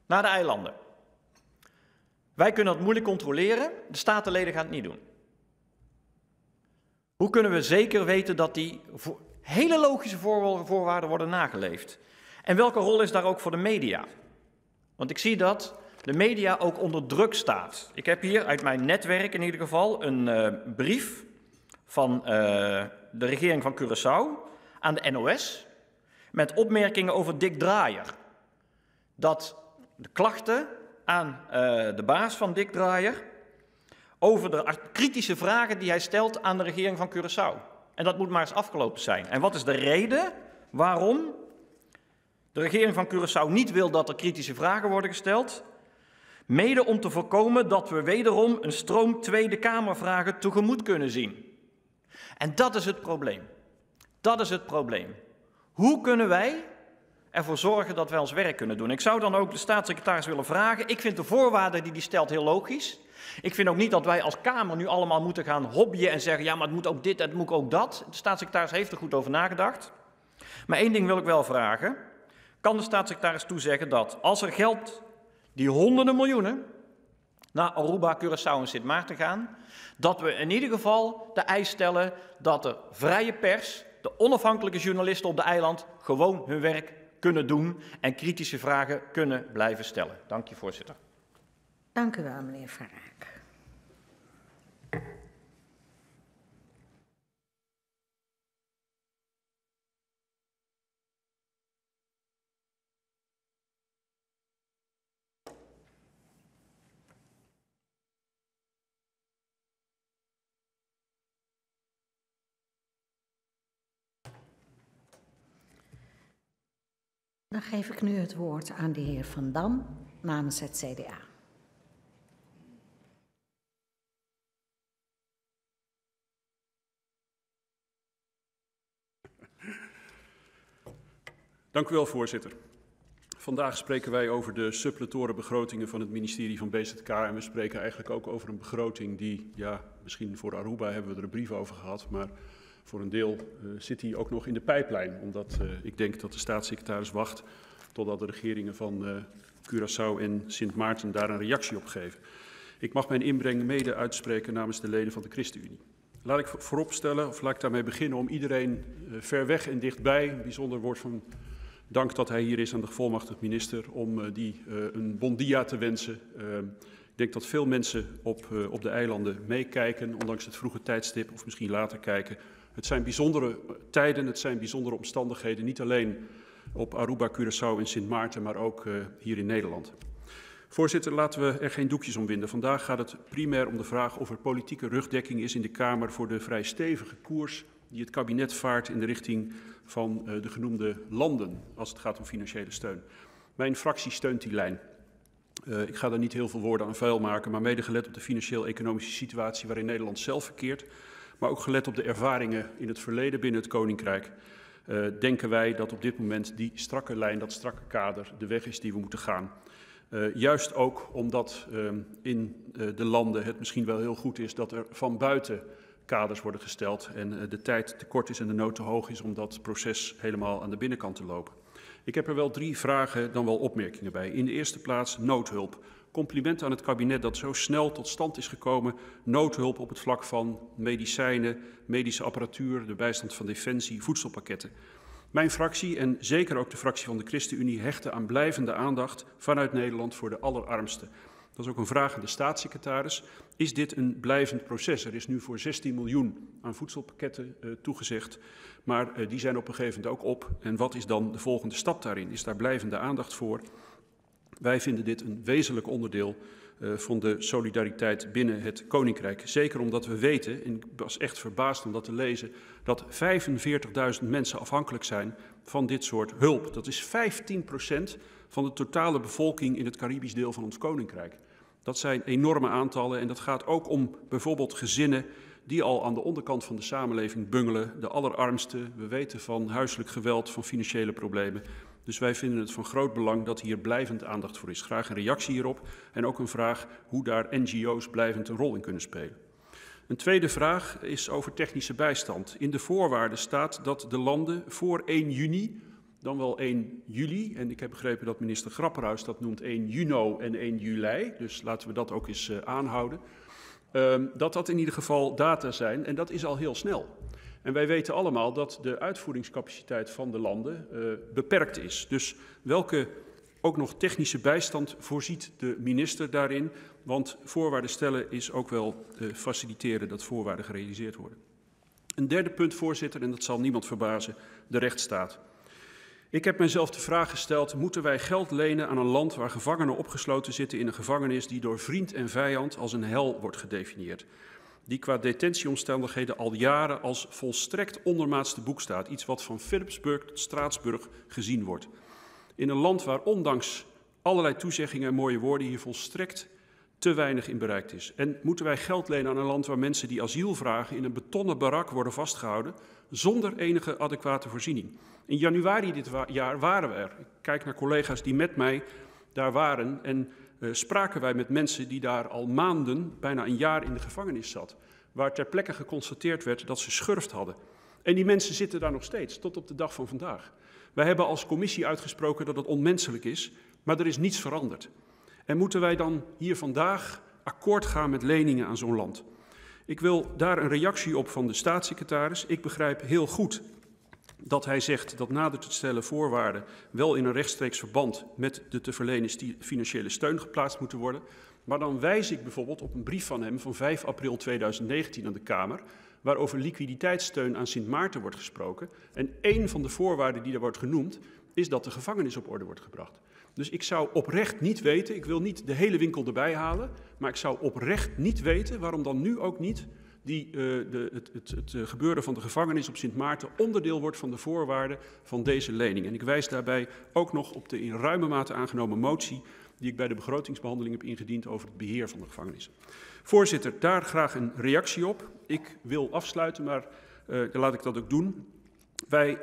naar de eilanden. Wij kunnen dat moeilijk controleren, de statenleden gaan het niet doen. Hoe kunnen we zeker weten dat die hele logische voorwaarden worden nageleefd? En welke rol is daar ook voor de media? Want ik zie dat de media ook onder druk staat. Ik heb hier uit mijn netwerk in ieder geval een brief van de regering van Curaçao aan de NOS met opmerkingen over Dick Draaier. Dat de klachten aan de baas van Dick Draaier over de kritische vragen die hij stelt aan de regering van Curaçao. En dat moet maar eens afgelopen zijn. En wat is de reden waarom de regering van Curaçao niet wil dat er kritische vragen worden gesteld? Mede om te voorkomen dat we wederom een stroom Tweede Kamervragen tegemoet kunnen zien. En dat is het probleem. Dat is het probleem. Hoe kunnen wij ervoor zorgen dat wij ons werk kunnen doen? Ik zou dan ook de staatssecretaris willen vragen. Ik vind de voorwaarden die hij stelt heel logisch. Ik vind ook niet dat wij als Kamer nu allemaal moeten gaan hobbyen en zeggen, ja, maar het moet ook dit, het moet ook dat. De staatssecretaris heeft er goed over nagedacht. Maar één ding wil ik wel vragen. Kan de staatssecretaris toezeggen dat als er geld, die honderden miljoenen, naar Aruba, Curaçao en Sint Maarten gaan, dat we in ieder geval de eis stellen dat de vrije pers, de onafhankelijke journalisten op de eiland, gewoon hun werk kunnen doen en kritische vragen kunnen blijven stellen. Dank je, voorzitter. Dank u wel, meneer Van Raak. Dan geef ik nu het woord aan de heer Van Dam namens het CDA. Dank u wel, voorzitter. Vandaag spreken wij over de suppletoren begrotingen van het ministerie van BZK. En we spreken eigenlijk ook over een begroting die, ja, misschien voor Aruba hebben we er een brief over gehad, maar voor een deel zit die ook nog in de pijplijn. Omdat ik denk dat de staatssecretaris wacht totdat de regeringen van Curaçao en Sint Maarten daar een reactie op geven. Ik mag mijn inbreng mede uitspreken namens de leden van de ChristenUnie. Laat ik vooropstellen, of laat ik daarmee beginnen, om iedereen ver weg en dichtbij, een bijzonder woord van dank dat hij hier is aan de gevolmachtigd minister, om die een bon dia te wensen. Ik denk dat veel mensen op de eilanden meekijken, ondanks het vroege tijdstip, of misschien later kijken. Het zijn bijzondere tijden, het zijn bijzondere omstandigheden, niet alleen op Aruba, Curaçao en Sint Maarten, maar ook hier in Nederland. Voorzitter, laten we er geen doekjes om winden. Vandaag gaat het primair om de vraag of er politieke rugdekking is in de Kamer voor de vrij stevige koers die het kabinet vaart in de richting van de genoemde landen als het gaat om financiële steun. Mijn fractie steunt die lijn. Ik ga daar niet heel veel woorden aan vuil maken, maar mede gelet op de financieel-economische situatie waarin Nederland zelf verkeert, maar ook gelet op de ervaringen in het verleden binnen het Koninkrijk, denken wij dat op dit moment die strakke lijn, dat strakke kader, de weg is die we moeten gaan. Juist ook omdat in de landen het misschien wel heel goed is dat er van buiten kaders worden gesteld en de tijd te kort is en de nood te hoog is om dat proces helemaal aan de binnenkant te lopen. Ik heb er wel 3 vragen, dan wel opmerkingen bij. In de eerste plaats noodhulp. Compliment aan het kabinet dat zo snel tot stand is gekomen. Noodhulp op het vlak van medicijnen, medische apparatuur, de bijstand van Defensie, voedselpakketten. Mijn fractie en zeker ook de fractie van de ChristenUnie hechten aan blijvende aandacht vanuit Nederland voor de allerarmsten. Dat is ook een vraag aan de staatssecretaris. Is dit een blijvend proces? Er is nu voor 16 miljoen aan voedselpakketten toegezegd, maar die zijn op een gegeven moment ook op. En wat is dan de volgende stap daarin? Is daar blijvende aandacht voor? Wij vinden dit een wezenlijk onderdeel van de solidariteit binnen het Koninkrijk. Zeker omdat we weten, en ik was echt verbaasd om dat te lezen, dat 45.000 mensen afhankelijk zijn van dit soort hulp. Dat is 15% van de totale bevolking in het Caribisch deel van ons Koninkrijk. Dat zijn enorme aantallen en dat gaat ook om bijvoorbeeld gezinnen die al aan de onderkant van de samenleving bungelen, de allerarmsten. We weten van huiselijk geweld, van financiële problemen. Dus wij vinden het van groot belang dat hier blijvend aandacht voor is. Graag een reactie hierop en ook een vraag hoe daar NGO's blijvend een rol in kunnen spelen. Een tweede vraag is over technische bijstand. In de voorwaarden staat dat de landen voor 1 juni, dan wel 1 juli, en ik heb begrepen dat minister Grapperhaus dat noemt 1 juni en 1 juli, dus laten we dat ook eens aanhouden, dat in ieder geval data zijn en dat is al heel snel. En wij weten allemaal dat de uitvoeringscapaciteit van de landen beperkt is. Dus welke ook nog technische bijstand voorziet de minister daarin? Want voorwaarden stellen is ook wel faciliteren dat voorwaarden gerealiseerd worden. Een derde punt, voorzitter, en dat zal niemand verbazen, de rechtsstaat. Ik heb mijzelf de vraag gesteld, moeten wij geld lenen aan een land waar gevangenen opgesloten zitten in een gevangenis die door vriend en vijand als een hel wordt gedefinieerd? Die qua detentieomstandigheden al jaren als volstrekt ondermaats te boek staat. Iets wat van Philipsburg tot Straatsburg gezien wordt. In een land waar ondanks allerlei toezeggingen en mooie woorden hier volstrekt te weinig in bereikt is. En moeten wij geld lenen aan een land waar mensen die asiel vragen in een betonnen barak worden vastgehouden zonder enige adequate voorziening. In januari dit jaar waren we er. Ik kijk naar collega's die met mij daar waren en spraken wij met mensen die daar al maanden, bijna een jaar in de gevangenis zat. Waar ter plekke geconstateerd werd dat ze schurft hadden. En die mensen zitten daar nog steeds, tot op de dag van vandaag. Wij hebben als commissie uitgesproken dat het onmenselijk is, maar er is niets veranderd. En moeten wij dan hier vandaag akkoord gaan met leningen aan zo'n land? Ik wil daar een reactie op van de staatssecretaris. Ik begrijp heel goed dat hij zegt dat nader te stellen voorwaarden wel in een rechtstreeks verband met de te verlenen financiële steun geplaatst moeten worden. Maar dan wijs ik bijvoorbeeld op een brief van hem van 5 april 2019 aan de Kamer, waarover liquiditeitssteun aan Sint Maarten wordt gesproken. En één van de voorwaarden die daar wordt genoemd, is dat de gevangenis op orde wordt gebracht. Dus ik zou oprecht niet weten, ik wil niet de hele winkel erbij halen, maar ik zou oprecht niet weten waarom dan nu ook niet het gebeuren van de gevangenis op Sint Maarten onderdeel wordt van de voorwaarden van deze lening. En ik wijs daarbij ook nog op de in ruime mate aangenomen motie die ik bij de begrotingsbehandeling heb ingediend over het beheer van de gevangenis. Voorzitter, daar graag een reactie op. Ik wil afsluiten, maar dan laat ik dat ook doen. Wij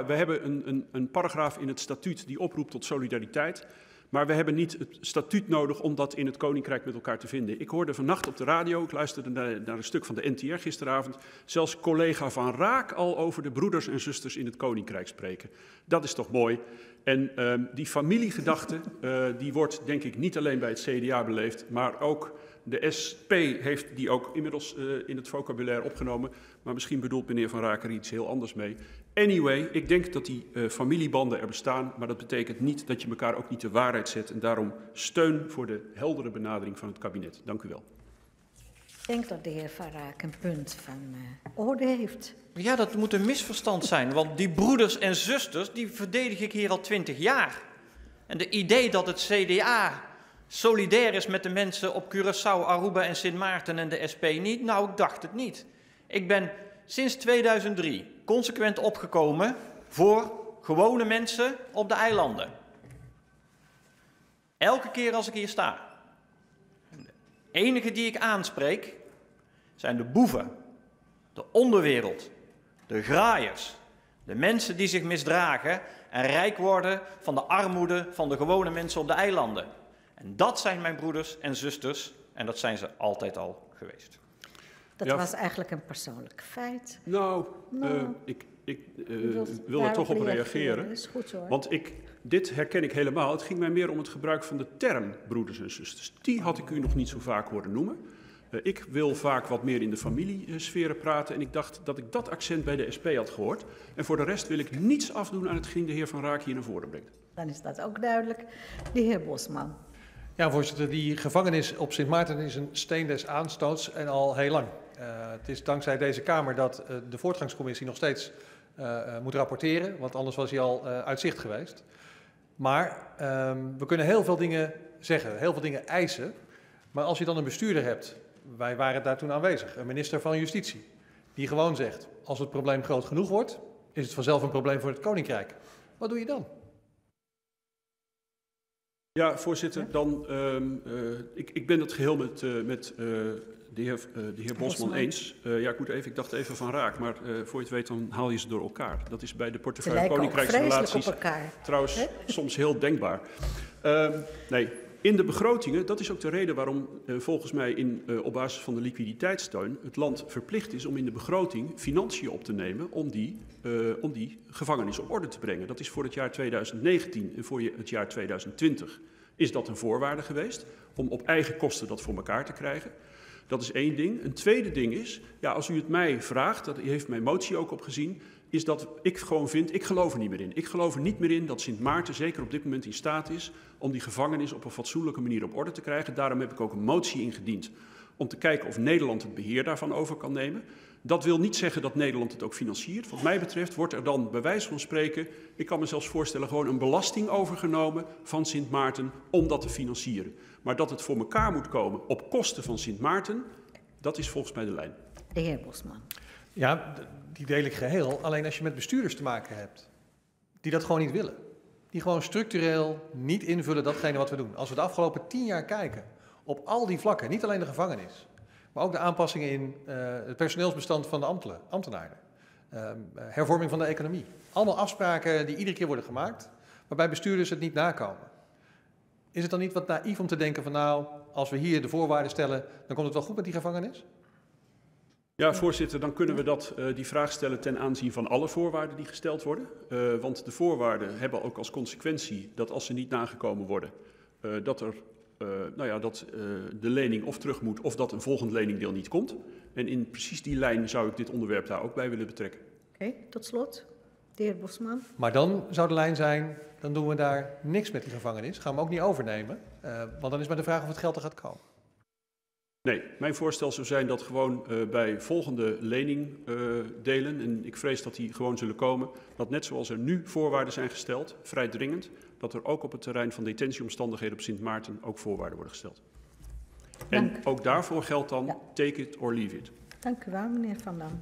hebben een paragraaf in het statuut die oproept tot solidariteit. Maar we hebben niet het statuut nodig om dat in het Koninkrijk met elkaar te vinden. Ik hoorde vannacht op de radio, ik luisterde naar een stuk van de NTR gisteravond, zelfs collega Van Raak al over de broeders en zusters in het Koninkrijk spreken. Dat is toch mooi. En die familiegedachte, die wordt denk ik niet alleen bij het CDA beleefd, maar ook de SP heeft die ook inmiddels in het vocabulaire opgenomen. Maar misschien bedoelt meneer Van Raak er iets heel anders mee. Anyway, ik denk dat die familiebanden er bestaan, maar dat betekent niet dat je elkaar ook niet de waarheid zet. En daarom steun voor de heldere benadering van het kabinet. Dank u wel. Ik denk dat de heer Van Raak een punt van orde heeft. Ja, dat moet een misverstand zijn, want die broeders en zusters, die verdedig ik hier al 20 jaar. En de idee dat het CDA solidair is met de mensen op Curaçao, Aruba en Sint Maarten en de SP niet, nou, ik dacht het niet. Ik ben sinds 2003 consequent opgekomen voor gewone mensen op de eilanden. Elke keer als ik hier sta. De enige die ik aanspreek zijn de boeven. de onderwereld, de graaiers, de mensen die zich misdragen en rijk worden van de armoede van de gewone mensen op de eilanden. En dat zijn mijn broeders en zusters en dat zijn ze altijd al geweest. Dat was eigenlijk een persoonlijk feit. Ik wil er toch op reageren. Dat is goed hoor. Want dit herken ik helemaal. Het ging mij meer om het gebruik van de term broeders en zusters. Die had ik u nog niet zo vaak horen noemen. Ik wil vaak wat meer in de familiesferen praten en ik dacht dat ik dat accent bij de SP had gehoord. En voor de rest wil ik niets afdoen aan hetgeen de heer Van Raak hier naar voren brengt. Dan is dat ook duidelijk. De heer Bosman. Ja, voorzitter, die gevangenis op Sint Maarten is een steen des aanstoots en al heel lang. Het is dankzij deze Kamer dat de voortgangscommissie nog steeds moet rapporteren, want anders was hij al uit zicht geweest. Maar we kunnen heel veel dingen zeggen, heel veel dingen eisen. Maar als je dan een bestuurder hebt, wij waren daar toen aanwezig, een minister van Justitie, die gewoon zegt, als het probleem groot genoeg wordt, is het vanzelf een probleem voor het Koninkrijk. Wat doe je dan? Ja, voorzitter, dan, ik ben het geheel met de heer Bosman eens. Ik dacht even Van Raak, maar voor je het weet dan haal je ze door elkaar. Dat is bij de portefeuille Koninkrijksrelaties trouwens soms heel denkbaar. In de begrotingen, dat is ook de reden waarom volgens mij op basis van de liquiditeitssteun het land verplicht is om in de begroting financiën op te nemen om die gevangenis op orde te brengen. Dat is voor het jaar 2019 en voor het jaar 2020 is dat een voorwaarde geweest om op eigen kosten dat voor elkaar te krijgen. Dat is één ding. Een tweede ding is, ja, als u het mij vraagt, dat heeft mijn motie ook opgezien, is dat ik gewoon vind, ik geloof er niet meer in. Ik geloof er niet meer in dat Sint Maarten zeker op dit moment in staat is om die gevangenis op een fatsoenlijke manier op orde te krijgen. Daarom heb ik ook een motie ingediend om te kijken of Nederland het beheer daarvan over kan nemen. Dat wil niet zeggen dat Nederland het ook financiert. Wat mij betreft wordt er dan bij wijze van spreken, ik kan me zelfs voorstellen, gewoon een belasting overgenomen van Sint Maarten om dat te financieren. Maar dat het voor elkaar moet komen op kosten van Sint Maarten, dat is volgens mij de lijn. De heer Bosman. Ja, die deel ik geheel. Alleen als je met bestuurders te maken hebt die dat gewoon niet willen. Die gewoon structureel niet invullen datgene wat we doen. Als we de afgelopen 10 jaar kijken op al die vlakken, niet alleen de gevangenis, maar ook de aanpassingen in het personeelsbestand van de ambtenaren. Hervorming van de economie. Allemaal afspraken die iedere keer worden gemaakt, waarbij bestuurders het niet nakomen. Is het dan niet wat naïef om te denken van nou, als we hier de voorwaarden stellen, dan komt het wel goed met die gevangenis? Ja, voorzitter, dan kunnen we die vraag stellen ten aanzien van alle voorwaarden die gesteld worden. Want de voorwaarden hebben ook als consequentie dat als ze niet nagekomen worden, dat de lening of terug moet of dat een volgend leningdeel niet komt. En in precies die lijn zou ik dit onderwerp daar ook bij willen betrekken. Oké, tot slot, de heer Bosman. Maar dan zou de lijn zijn, dan doen we daar niks met die gevangenis. Gaan we ook niet overnemen, want dan is maar de vraag of het geld er gaat komen. Nee, mijn voorstel zou zijn dat gewoon bij volgende leningdelen, en ik vrees dat die gewoon zullen komen, dat net zoals er nu voorwaarden zijn gesteld, vrij dringend, dat er ook op het terrein van detentieomstandigheden op Sint Maarten ook voorwaarden worden gesteld. En ook daarvoor geldt dan, take it or leave it. Dank u wel, meneer Van Dam.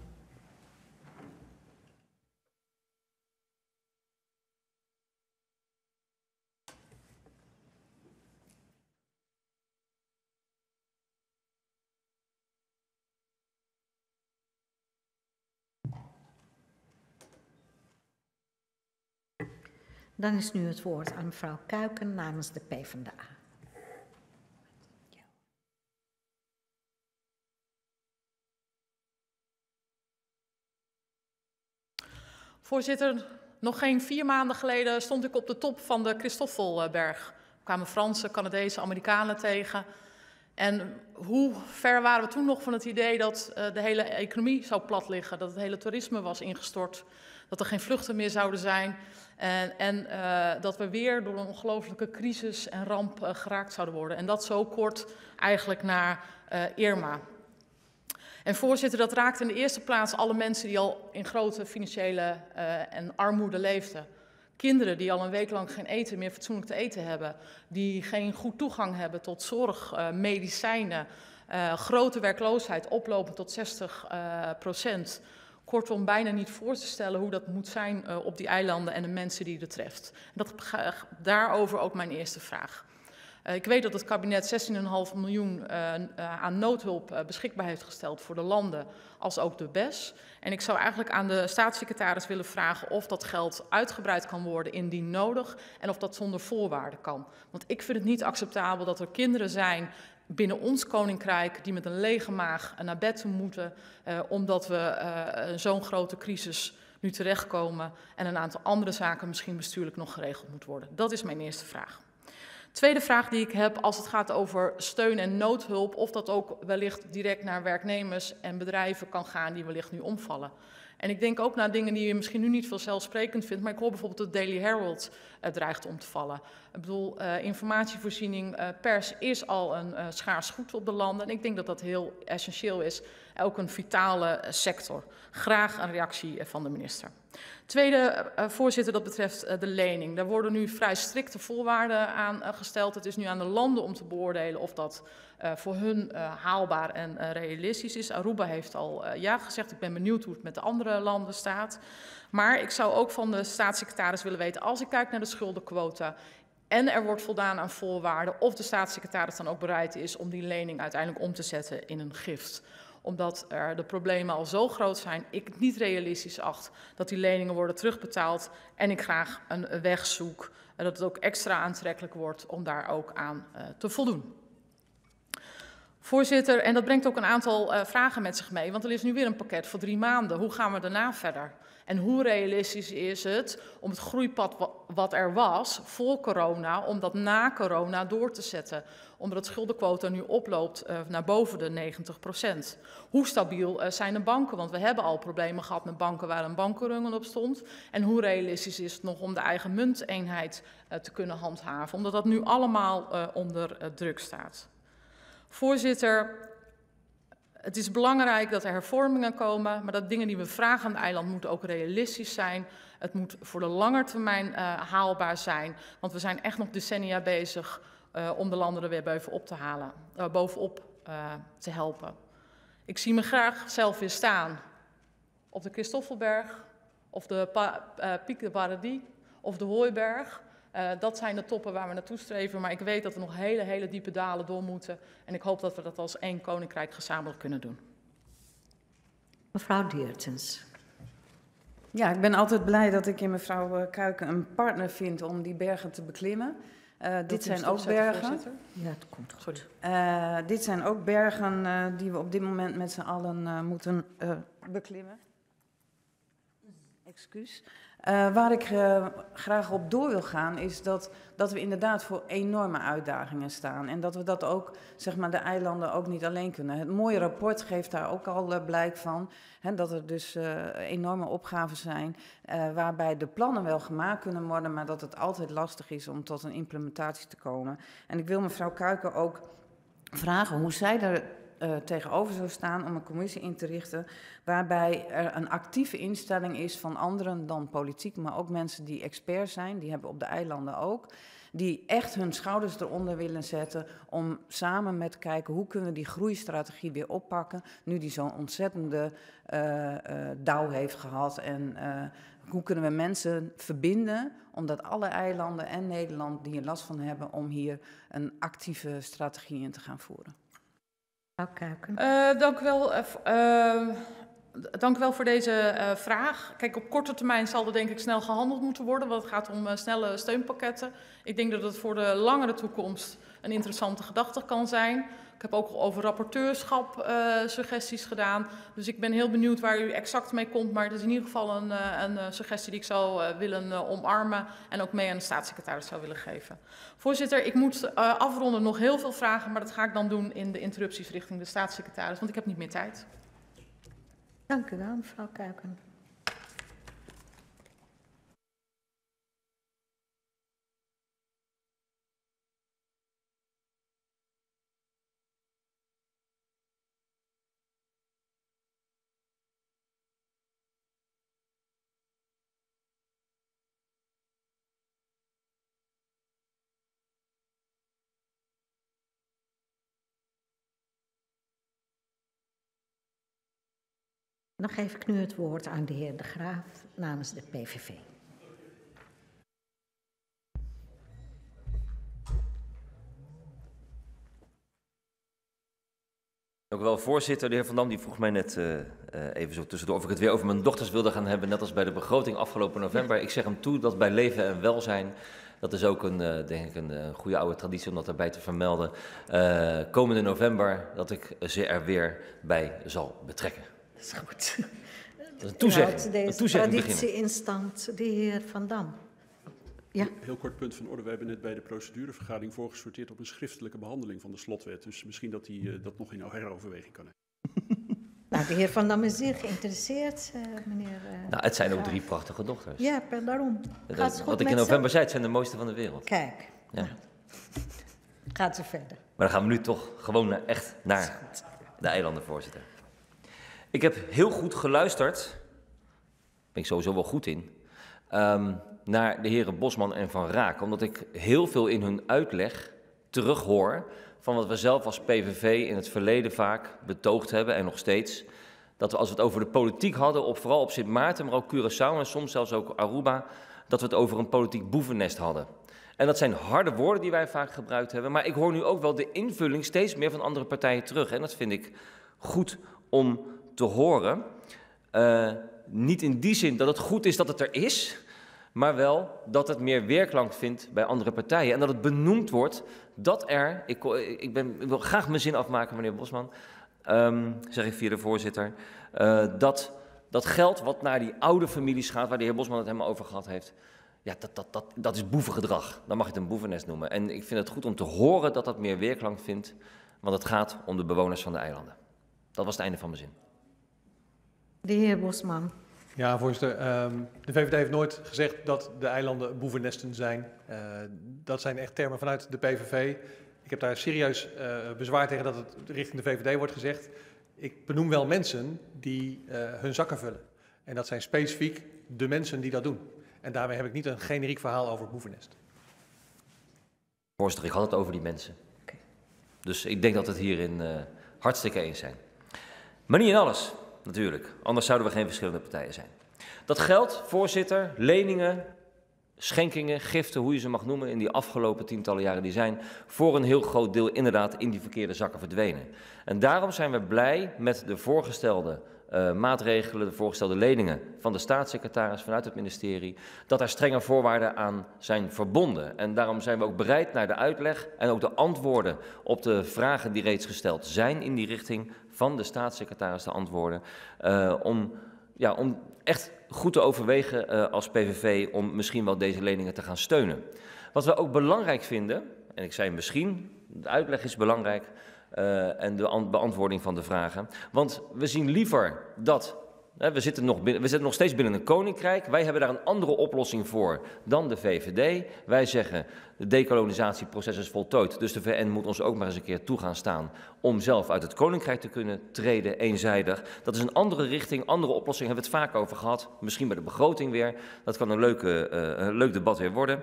Dan is nu het woord aan mevrouw Kuiken namens de PvdA. Voorzitter, nog geen 4 maanden geleden stond ik op de top van de Christoffelberg. Er kwamen Fransen, Canadezen, Amerikanen tegen. En hoe ver waren we toen nog van het idee dat de hele economie zou plat liggen, dat het hele toerisme was ingestort, dat er geen vluchten meer zouden zijn en dat we weer door een ongelofelijke crisis en ramp geraakt zouden worden. En dat zo kort eigenlijk na Irma. En voorzitter, dat raakt in de eerste plaats alle mensen die al in grote financiële en armoede leefden. Kinderen die al een week lang geen eten meer fatsoenlijk te eten hebben. Die geen goed toegang hebben tot zorg, medicijnen. Grote werkloosheid oplopend tot 60%. Kortom, bijna niet voor te stellen hoe dat moet zijn op die eilanden en de mensen die het treft. En daarover ook mijn eerste vraag. Ik weet dat het kabinet 16,5 miljoen aan noodhulp beschikbaar heeft gesteld voor de landen als ook de BES. En ik zou eigenlijk aan de staatssecretaris willen vragen of dat geld uitgebreid kan worden indien nodig en of dat zonder voorwaarden kan. Want ik vind het niet acceptabel dat er kinderen zijn binnen ons koninkrijk die met een lege maag naar bed moeten omdat we zo'n grote crisis nu terechtkomen en een aantal andere zaken misschien bestuurlijk nog geregeld moet worden. Dat is mijn eerste vraag. Tweede vraag die ik heb als het gaat over steun en noodhulp, of dat ook wellicht direct naar werknemers en bedrijven kan gaan die wellicht nu omvallen. En ik denk ook naar dingen die je misschien nu niet vanzelfsprekend vindt, maar ik hoor bijvoorbeeld dat de Daily Herald dreigt om te vallen. Ik bedoel, informatievoorziening, pers is al een schaars goed op de landen en ik denk dat dat heel essentieel is, ook een vitale sector. Graag een reactie van de minister. Tweede, voorzitter, dat betreft de lening. Daar worden nu vrij strikte voorwaarden aan gesteld. Het is nu aan de landen om te beoordelen of dat voor hun haalbaar en realistisch is. Aruba heeft al ja gezegd. Ik ben benieuwd hoe het met de andere landen staat. Maar ik zou ook van de staatssecretaris willen weten, als ik kijk naar de schuldenquota en er wordt voldaan aan voorwaarden, of de staatssecretaris dan ook bereid is om die lening uiteindelijk om te zetten in een gift. Omdat er de problemen al zo groot zijn, ik het niet realistisch acht dat die leningen worden terugbetaald en ik graag een weg zoek en dat het ook extra aantrekkelijk wordt om daar ook aan te voldoen. Voorzitter, en dat brengt ook een aantal vragen met zich mee, want er is nu weer een pakket voor 3 maanden. Hoe gaan we daarna verder? En hoe realistisch is het om het groeipad wat er was voor corona, om dat na corona door te zetten? Omdat het schuldenquota nu oploopt naar boven de 90%. Hoe stabiel zijn de banken? Want we hebben al problemen gehad met banken waar een bankenrungel op stond. En hoe realistisch is het nog om de eigen munteenheid te kunnen handhaven? Omdat dat nu allemaal onder druk staat. Voorzitter, het is belangrijk dat er hervormingen komen, maar dat dingen die we vragen aan het eiland moeten ook realistisch zijn. Het moet voor de lange termijn haalbaar zijn, want we zijn echt nog decennia bezig om de landen er weer bovenop te helpen. Ik zie me graag zelf weer staan op de Christoffelberg, of de Pic de Paradis, of de Hooiberg. Dat zijn de toppen waar we naartoe streven, maar ik weet dat we nog hele diepe dalen door moeten. En ik hoop dat we dat als één koninkrijk gezamenlijk kunnen doen. Mevrouw Diertens. Ja, ik ben altijd blij dat ik in mevrouw Kuiken een partner vind om die bergen te beklimmen. Dit zijn ook bergen. Ja, dat komt goed. Dit zijn ook bergen die we op dit moment met z'n allen moeten beklimmen. Excuus. Waar ik graag op door wil gaan is dat we inderdaad voor enorme uitdagingen staan. En dat we dat ook, zeg maar, de eilanden ook niet alleen kunnen. Het mooie rapport geeft daar ook al blijk van. Hè, dat er dus enorme opgaven zijn waarbij de plannen wel gemaakt kunnen worden, maar dat het altijd lastig is om tot een implementatie te komen. En ik wil mevrouw Kuiken ook vragen hoe zij er tegenover zou staan om een commissie in te richten waarbij er een actieve instelling is van anderen dan politiek, maar ook mensen die expert zijn, die hebben op de eilanden ook, die echt hun schouders eronder willen zetten om samen met kijken hoe kunnen we die groeistrategie weer oppakken, nu die zo'n ontzettende dauw heeft gehad en hoe kunnen we mensen verbinden, omdat alle eilanden en Nederland die er last van hebben, om hier een actieve strategie in te gaan voeren. Dank u wel voor deze vraag. Kijk, op korte termijn zal er denk ik snel gehandeld moeten worden, want het gaat om snelle steunpakketten. Ik denk dat het voor de langere toekomst een interessante gedachte kan zijn. Ik heb ook over rapporteurschap suggesties gedaan. Dus ik ben heel benieuwd waar u exact mee komt. Maar het is in ieder geval een suggestie die ik zou willen omarmen en ook mee aan de staatssecretaris zou willen geven. Voorzitter, ik moet afronden, nog heel veel vragen, maar dat ga ik dan doen in de interrupties richting de staatssecretaris, want ik heb niet meer tijd. Dank u wel, mevrouw Kuiken. Dan geef ik nu het woord aan de heer De Graaf namens de PVV. Dank u wel, voorzitter. De heer Van Dam die vroeg mij net even zo tussendoor of ik het weer over mijn dochters wilde gaan hebben, net als bij de begroting afgelopen november. Ik zeg hem toe dat bij leven en welzijn, dat is ook denk ik een goede oude traditie om dat daarbij te vermelden, komende november dat ik ze er weer bij zal betrekken. Dat is goed. Dat is een toezegging. Houdt deze traditie in stand, de heer Van Dam. Ja. Heel kort punt van orde. We hebben net bij de procedurevergadering voorgesorteerd op een schriftelijke behandeling van de slotwet. Dus misschien dat hij dat nog in heroverweging kan hebben. Nou, de heer Van Dam is zeer geïnteresseerd, meneer. Nou, het zijn ook 3 prachtige dochters. Ja, daarom. Gaat het goed Wat ik in november zei, het zijn de mooiste van de wereld. Kijk, Ja. nou, gaat ze verder. Maar dan gaan we nu toch gewoon echt naar de eilanden, voorzitter. Ik heb heel goed geluisterd, daar ben ik sowieso wel goed in, naar de heren Bosman en Van Raak. Omdat ik heel veel in hun uitleg terughoor van wat we zelf als PVV in het verleden vaak betoogd hebben en nog steeds. Dat we als we het over de politiek hadden, vooral op Sint Maarten, maar ook Curaçao en soms zelfs ook Aruba, dat we het over een politiek boevennest hadden. En dat zijn harde woorden die wij vaak gebruikt hebben. Maar ik hoor nu ook wel de invulling steeds meer van andere partijen terug. En dat vind ik goed om te horen. Niet in die zin dat het goed is dat het er is, maar wel dat het meer weerklank vindt bij andere partijen. En dat het benoemd wordt dat er, ik wil graag mijn zin afmaken, meneer Bosman, zeg ik via de voorzitter, dat geld wat naar die oude families gaat, waar de heer Bosman het helemaal over gehad heeft, ja, dat is boevengedrag. Dan mag je het een boevennest noemen. En ik vind het goed om te horen dat dat meer weerklank vindt, want het gaat om de bewoners van de eilanden. Dat was het einde van mijn zin. De heer Bosman. Ja, voorzitter. De VVD heeft nooit gezegd dat de eilanden boevennesten zijn. Dat zijn echt termen vanuit de PVV. Ik heb daar serieus bezwaar tegen dat het richting de VVD wordt gezegd. Ik benoem wel mensen die hun zakken vullen. En dat zijn specifiek de mensen die dat doen. En daarmee heb ik niet een generiek verhaal over boevennest. Voorzitter, ik had het over die mensen. Okay. Dus ik denk dat we het hierin hartstikke eens zijn. Maar niet in alles, natuurlijk. Anders zouden we geen verschillende partijen zijn. Dat geld, voorzitter, leningen, schenkingen, giften, hoe je ze mag noemen, in die afgelopen tientallen jaren, die zijn voor een heel groot deel inderdaad in die verkeerde zakken verdwenen. En daarom zijn we blij met de voorgestelde maatregelen, de voorgestelde leningen van de staatssecretaris vanuit het ministerie, dat daar strenge voorwaarden aan zijn verbonden. En daarom zijn we ook bereid naar de uitleg en ook de antwoorden op de vragen die reeds gesteld zijn in die richting van de staatssecretaris te antwoorden, om echt goed te overwegen als PVV om misschien wel deze leningen te gaan steunen. Wat we ook belangrijk vinden, en ik zei misschien, de uitleg is belangrijk en de beantwoording van de vragen, want we zien liever dat, we zitten nog steeds binnen een koninkrijk, wij hebben daar een andere oplossing voor dan de VVD. Wij zeggen, het decolonisatieproces is voltooid, dus de VN moet ons ook maar eens een keer toe gaan staan om zelf uit het koninkrijk te kunnen treden, eenzijdig. Dat is een andere richting, andere oplossing, hebben we het vaak over gehad, misschien bij de begroting weer. Dat kan een leuk debat weer worden.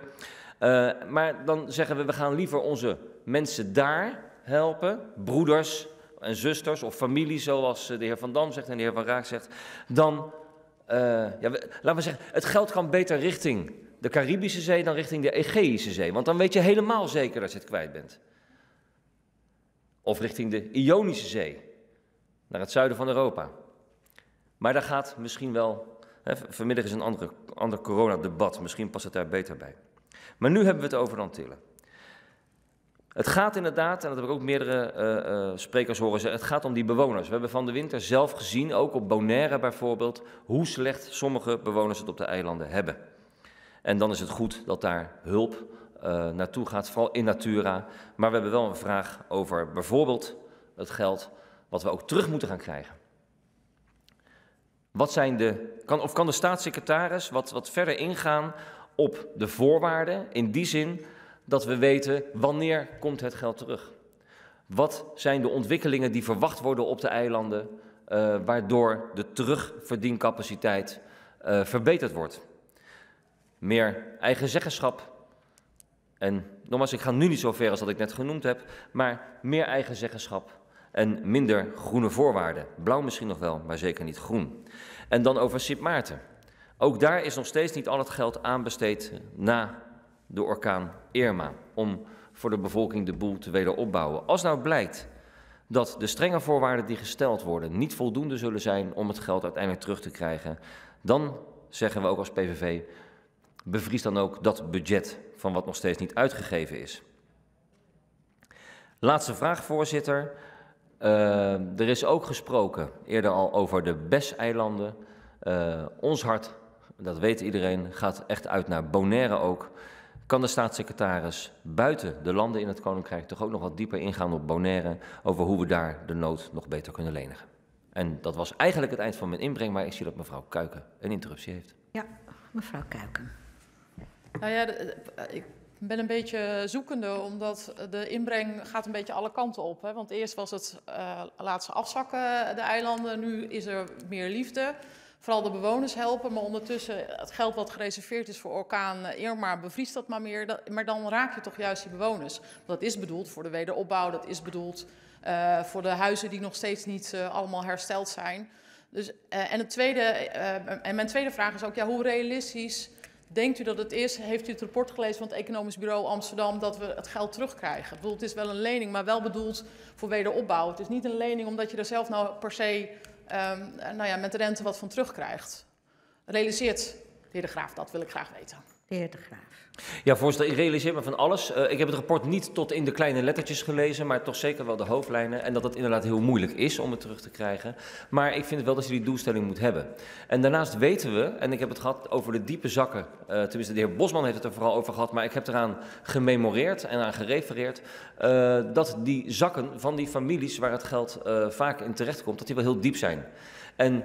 Maar dan zeggen we gaan liever onze mensen daar helpen, broeders en zusters of familie, zoals de heer Van Dam zegt en de heer Van Raak zegt, dan, laten we zeggen, het geld kan beter richting de Caribische Zee dan richting de Egeïsche Zee. Want dan weet je helemaal zeker dat je het kwijt bent. Of richting de Ionische Zee, naar het zuiden van Europa. Maar daar gaat misschien wel, vanmiddag is een ander coronadebat, misschien past het daar beter bij. Maar nu hebben we het over de Antillen. Het gaat inderdaad, en dat heb ik ook meerdere sprekers horen zeggen, het gaat om die bewoners. We hebben van de winter zelf gezien, ook op Bonaire bijvoorbeeld, hoe slecht sommige bewoners het op de eilanden hebben. En dan is het goed dat daar hulp naartoe gaat, vooral in Natura. Maar we hebben wel een vraag over bijvoorbeeld het geld wat we ook terug moeten gaan krijgen. Kan de staatssecretaris wat verder ingaan op de voorwaarden in die zin dat we weten wanneer komt het geld terug? Wat zijn de ontwikkelingen die verwacht worden op de eilanden, waardoor de terugverdiencapaciteit verbeterd wordt? Meer eigen zeggenschap. En nogmaals, ik ga nu niet zo ver als dat ik net genoemd heb, maar meer eigen zeggenschap en minder groene voorwaarden. Blauw misschien nog wel, maar zeker niet groen. En dan over Sint Maarten. Ook daar is nog steeds niet al het geld aanbesteed na de orkaan Irma, om voor de bevolking de boel te wederopbouwen. Als nou blijkt dat de strenge voorwaarden die gesteld worden niet voldoende zullen zijn om het geld uiteindelijk terug te krijgen, dan zeggen we ook als PVV, bevries dan ook dat budget van wat nog steeds niet uitgegeven is. Laatste vraag, voorzitter. Er is ook gesproken eerder al over de BES-eilanden. Ons hart, dat weet iedereen, gaat echt uit naar Bonaire ook. Kan de staatssecretaris buiten de landen in het Koninkrijk toch ook nog wat dieper ingaan op Bonaire over hoe we daar de nood nog beter kunnen lenigen? En dat was eigenlijk het eind van mijn inbreng, maar ik zie dat mevrouw Kuiken een interruptie heeft. Ja, mevrouw Kuiken. Nou ja, ik ben een beetje zoekende, omdat de inbreng gaat een beetje alle kanten op. Hè? Want eerst was het laat ze afzakken, de eilanden. Nu is er meer liefde. Vooral de bewoners helpen, maar ondertussen het geld wat gereserveerd is voor orkaan Irma, bevriest dat maar meer. Maar dan raak je toch juist die bewoners. Dat is bedoeld voor de wederopbouw, dat is bedoeld voor de huizen die nog steeds niet allemaal hersteld zijn. Dus, en mijn tweede vraag is ook, ja, hoe realistisch denkt u dat het is? Heeft u het rapport gelezen van het Economisch Bureau Amsterdam dat we het geld terugkrijgen? Ik bedoel, het is wel een lening, maar wel bedoeld voor wederopbouw. Het is niet een lening omdat je er zelf nou per se met de rente wat van terugkrijgt. Realiseert de heer De Graaf, dat wil ik graag weten. De heer De Graaf. Ja, voorzitter, ik realiseer me van alles. Ik heb het rapport niet tot in de kleine lettertjes gelezen, maar toch zeker wel de hoofdlijnen. En dat het inderdaad heel moeilijk is om het terug te krijgen. Maar ik vind wel dat je die doelstelling moet hebben. En daarnaast weten we, en ik heb het gehad over de diepe zakken. Tenminste, de heer Bosman heeft het er vooral over gehad, maar ik heb eraan gememoreerd en aan gerefereerd. Dat die zakken van die families waar het geld vaak in terecht komt, dat die wel heel diep zijn. En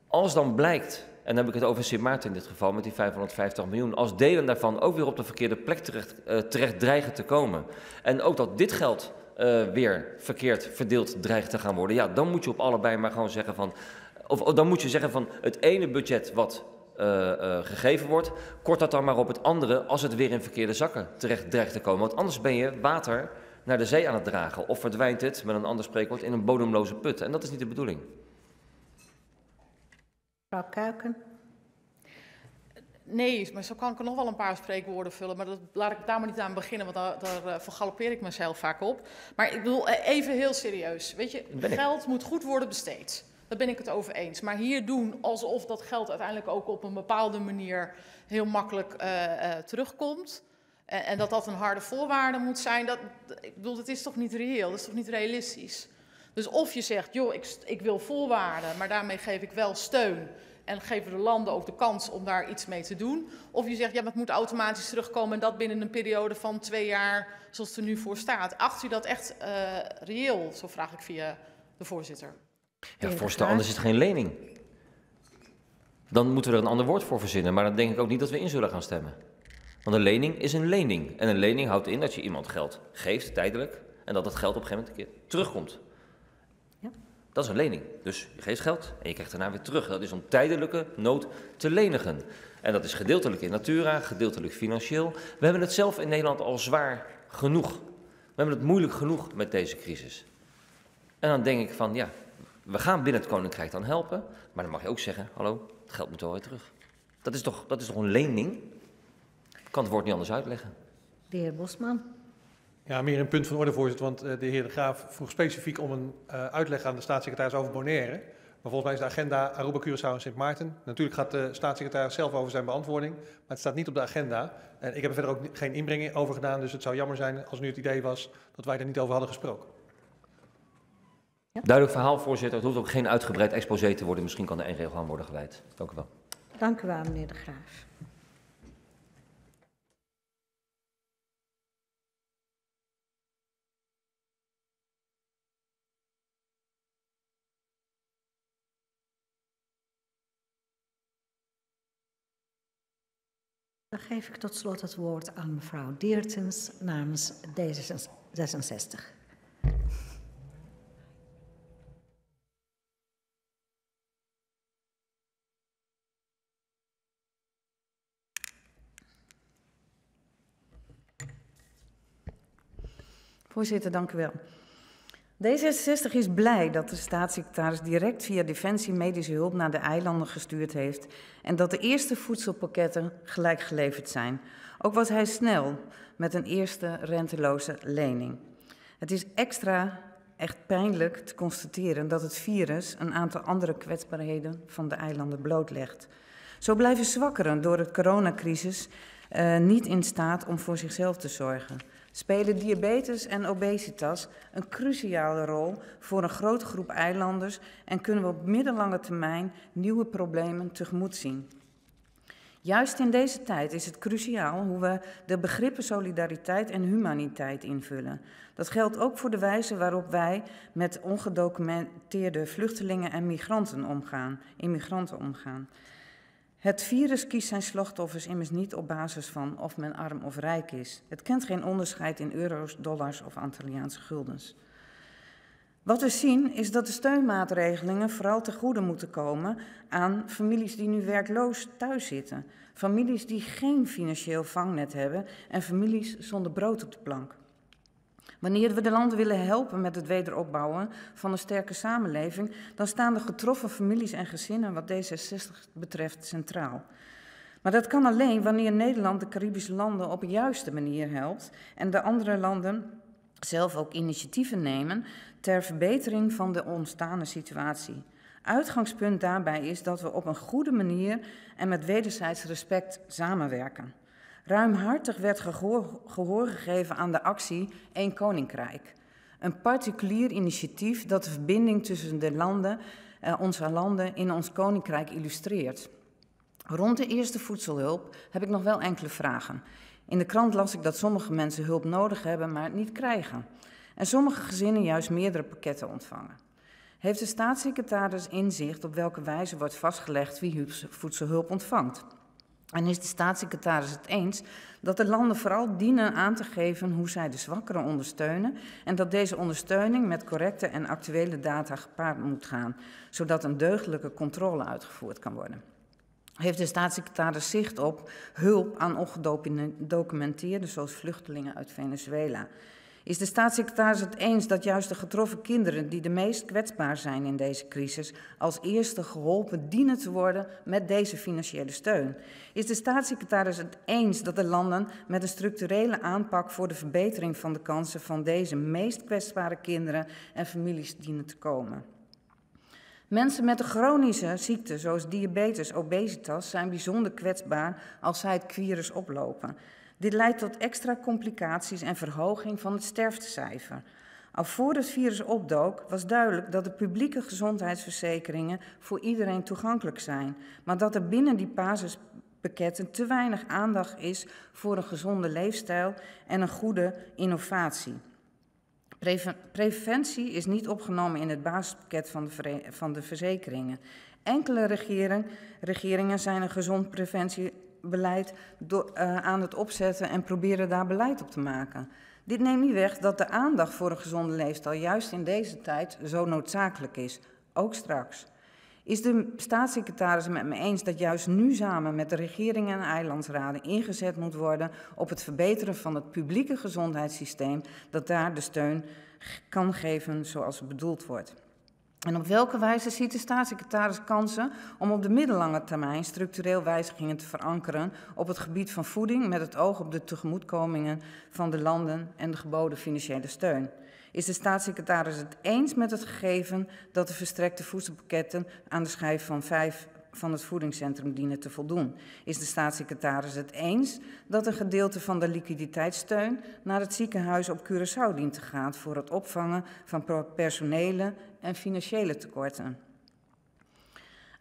als dan blijkt, en dan heb ik het over Sint Maarten in dit geval, met die 550 miljoen. Als delen daarvan ook weer op de verkeerde plek terecht dreigen te komen. En ook dat dit geld weer verkeerd verdeeld dreigt te gaan worden. Ja, dan moet je op allebei maar gewoon zeggen van, of dan moet je zeggen van het ene budget wat gegeven wordt, kort dat dan maar op het andere als het weer in verkeerde zakken terecht dreigt te komen. Want anders ben je water naar de zee aan het dragen. Of verdwijnt het, met een ander spreekwoord, in een bodemloze put. En dat is niet de bedoeling. Mevrouw Kuiken. Nee, maar zo kan ik er nog wel een paar spreekwoorden vullen. Maar laat ik daar maar niet aan beginnen, want daar vergalopeer ik mezelf vaak op. Maar ik bedoel, even heel serieus. Weet je, geld moet goed worden besteed. Daar ben ik het over eens. Maar hier doen alsof dat geld uiteindelijk ook op een bepaalde manier heel makkelijk terugkomt. En dat een harde voorwaarde moet zijn. Ik bedoel, dat is toch niet reëel, dat is toch niet realistisch. Dus of je zegt, joh, ik wil voorwaarden, maar daarmee geef ik wel steun. En geven de landen ook de kans om daar iets mee te doen. Of je zegt, ja, maar het moet automatisch terugkomen en dat binnen een periode van 2 jaar, zoals het er nu voor staat. Acht u dat echt reëel? Zo vraag ik via de voorzitter. Ja, voorzitter, anders is het geen lening. Dan moeten we er een ander woord voor verzinnen, maar dan denk ik ook niet dat we in zullen gaan stemmen. Want een lening is een lening. En een lening houdt in dat je iemand geld geeft, tijdelijk, en dat het geld op een gegeven moment een keer terugkomt. Dat is een lening. Dus je geeft geld en je krijgt daarna weer terug. Dat is om tijdelijke nood te lenigen. En dat is gedeeltelijk in natura, gedeeltelijk financieel. We hebben het zelf in Nederland al zwaar genoeg. We hebben het moeilijk genoeg met deze crisis. En dan denk ik van, ja, we gaan binnen het Koninkrijk dan helpen. Maar dan mag je ook zeggen, hallo, het geld moet wel weer terug. Dat is toch een lening? Ik kan het woord niet anders uitleggen. De heer Bosman. Ja, meer een punt van orde, voorzitter, want de heer De Graaf vroeg specifiek om een uitleg aan de staatssecretaris over Bonaire. Maar volgens mij is de agenda Aruba, Curaçao en Sint Maarten. Natuurlijk gaat de staatssecretaris zelf over zijn beantwoording, maar het staat niet op de agenda. En ik heb er verder ook geen inbreng over gedaan, dus het zou jammer zijn als nu het idee was dat wij er niet over hadden gesproken. Ja. Duidelijk verhaal, voorzitter. Het hoeft ook geen uitgebreid exposé te worden. Misschien kan er één regel aan worden gewijd. Dank u wel. Dank u wel, meneer De Graaf. Dan geef ik tot slot het woord aan mevrouw Diertens namens D66. Voorzitter, dank u wel. D66 is blij dat de staatssecretaris direct via Defensie medische hulp naar de eilanden gestuurd heeft en dat de eerste voedselpakketten gelijk geleverd zijn. Ook was hij snel met een eerste renteloze lening. Het is extra echt pijnlijk te constateren dat het virus een aantal andere kwetsbaarheden van de eilanden blootlegt. Zo blijven zwakkeren door de coronacrisis niet in staat om voor zichzelf te zorgen. Spelen diabetes en obesitas een cruciale rol voor een grote groep eilanders en kunnen we op middellange termijn nieuwe problemen tegemoet zien. Juist in deze tijd is het cruciaal hoe we de begrippen solidariteit en humaniteit invullen. Dat geldt ook voor de wijze waarop wij met ongedocumenteerde vluchtelingen en immigranten omgaan. Het virus kiest zijn slachtoffers immers niet op basis van of men arm of rijk is. Het kent geen onderscheid in euro's, dollars of Antilliaanse guldens. Wat we zien is dat de steunmaatregelingen vooral ten goede moeten komen aan families die nu werkloos thuis zitten. Families die geen financieel vangnet hebben en families zonder brood op de plank. Wanneer we de landen willen helpen met het wederopbouwen van een sterke samenleving, dan staan de getroffen families en gezinnen wat D66 betreft centraal. Maar dat kan alleen wanneer Nederland de Caribische landen op de juiste manier helpt en de andere landen zelf ook initiatieven nemen ter verbetering van de ontstane situatie. Uitgangspunt daarbij is dat we op een goede manier en met wederzijds respect samenwerken. Ruimhartig werd gehoor gegeven aan de actie Eén Koninkrijk. Een particulier initiatief dat de verbinding tussen de landen, onze landen in ons koninkrijk illustreert. Rond de eerste voedselhulp heb ik nog wel enkele vragen. In de krant las ik dat sommige mensen hulp nodig hebben, maar het niet krijgen. En sommige gezinnen juist meerdere pakketten ontvangen. Heeft de staatssecretaris inzicht op welke wijze wordt vastgelegd wie voedselhulp ontvangt? En is de staatssecretaris het eens dat de landen vooral dienen aan te geven hoe zij de zwakkeren ondersteunen en dat deze ondersteuning met correcte en actuele data gepaard moet gaan, zodat een deugdelijke controle uitgevoerd kan worden? Heeft de staatssecretaris zicht op hulp aan ongedocumenteerden, zoals vluchtelingen uit Venezuela? Is de staatssecretaris het eens dat juist de getroffen kinderen die de meest kwetsbaar zijn in deze crisis als eerste geholpen dienen te worden met deze financiële steun? Is de staatssecretaris het eens dat de landen met een structurele aanpak voor de verbetering van de kansen van deze meest kwetsbare kinderen en families dienen te komen? Mensen met een chronische ziekte, zoals diabetes, obesitas, zijn bijzonder kwetsbaar als zij het virus oplopen. Dit leidt tot extra complicaties en verhoging van het sterftecijfer. Al voor het virus opdook was duidelijk dat de publieke gezondheidsverzekeringen voor iedereen toegankelijk zijn, maar dat er binnen die basispakketten te weinig aandacht is voor een gezonde leefstijl en een goede innovatie. Preventie is niet opgenomen in het basispakket van de verzekeringen. Enkele regeringen zijn een gezond preventiebeleid aan het opzetten en proberen daar beleid op te maken. Dit neemt niet weg dat de aandacht voor een gezonde leefstijl juist in deze tijd zo noodzakelijk is, ook straks. Is de staatssecretaris het met me eens dat juist nu samen met de regeringen en eilandsraden ingezet moet worden op het verbeteren van het publieke gezondheidssysteem, dat daar de steun kan geven zoals het bedoeld wordt? En op welke wijze ziet de staatssecretaris kansen om op de middellange termijn structureel wijzigingen te verankeren op het gebied van voeding met het oog op de tegemoetkomingen van de landen en de geboden financiële steun? Is de staatssecretaris het eens met het gegeven dat de verstrekte voedselpakketten aan de schijf van 5 van het voedingscentrum dienen te voldoen? Is de staatssecretaris het eens dat een gedeelte van de liquiditeitssteun naar het ziekenhuis op Curaçao dient te gaan voor het opvangen van personele en financiële tekorten?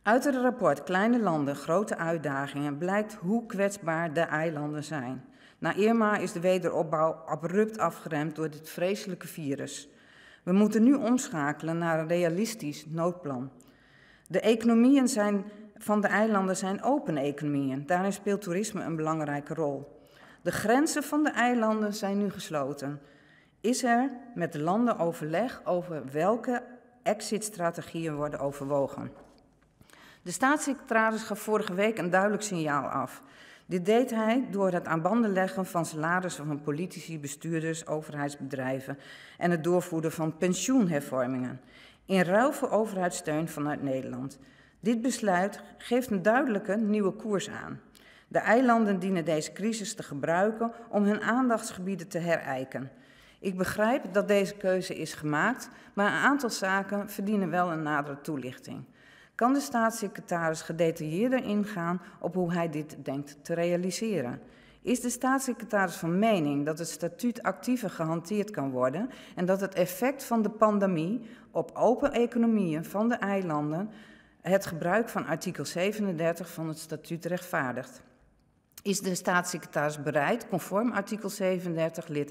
Uit het rapport Kleine landen, grote uitdagingen blijkt hoe kwetsbaar de eilanden zijn. Na Irma is de wederopbouw abrupt afgeremd door dit vreselijke virus. We moeten nu omschakelen naar een realistisch noodplan. De economieën van de eilanden zijn open economieën. Daarin speelt toerisme een belangrijke rol. De grenzen van de eilanden zijn nu gesloten. Is er met de landen overleg over welke exit-strategieën worden overwogen? De staatssecretaris gaf vorige week een duidelijk signaal af. Dit deed hij door het aan banden leggen van salarissen van politici, bestuurders, overheidsbedrijven en het doorvoeren van pensioenhervormingen, in ruil voor overheidssteun vanuit Nederland. Dit besluit geeft een duidelijke nieuwe koers aan. De eilanden dienen deze crisis te gebruiken om hun aandachtsgebieden te herijken. Ik begrijp dat deze keuze is gemaakt, maar een aantal zaken verdienen wel een nadere toelichting. Kan de staatssecretaris gedetailleerder ingaan op hoe hij dit denkt te realiseren? Is de staatssecretaris van mening dat het statuut actiever gehanteerd kan worden en dat het effect van de pandemie op open economieën van de eilanden het gebruik van artikel 37 van het statuut rechtvaardigt? Is de staatssecretaris bereid, conform artikel 37 lid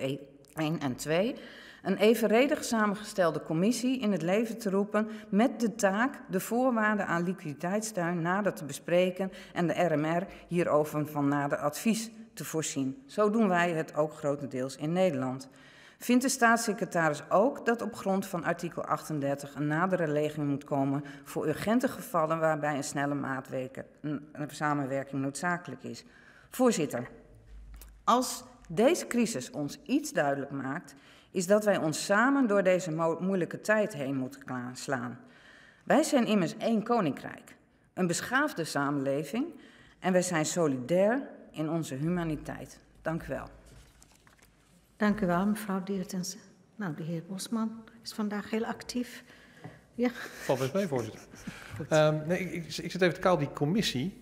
1 en 2, een evenredig samengestelde commissie in het leven te roepen met de taak de voorwaarden aan liquiditeitssteun nader te bespreken en de RMR hierover van nader advies te voorzien? Zo doen wij het ook grotendeels in Nederland. Vindt de staatssecretaris ook dat op grond van artikel 38 een nadere regeling moet komen voor urgente gevallen waarbij een snelle samenwerking noodzakelijk is? Voorzitter, als deze crisis ons iets duidelijk maakt, is dat wij ons samen door deze moeilijke tijd heen moeten slaan. Wij zijn immers één koninkrijk, een beschaafde samenleving en wij zijn solidair in onze humaniteit. Dank u wel. Dank u wel, mevrouw Diertens. Nou, de heer Bosman is vandaag heel actief. Ja. Valt best mee, voorzitter. Ik zit even te kijken, die commissie.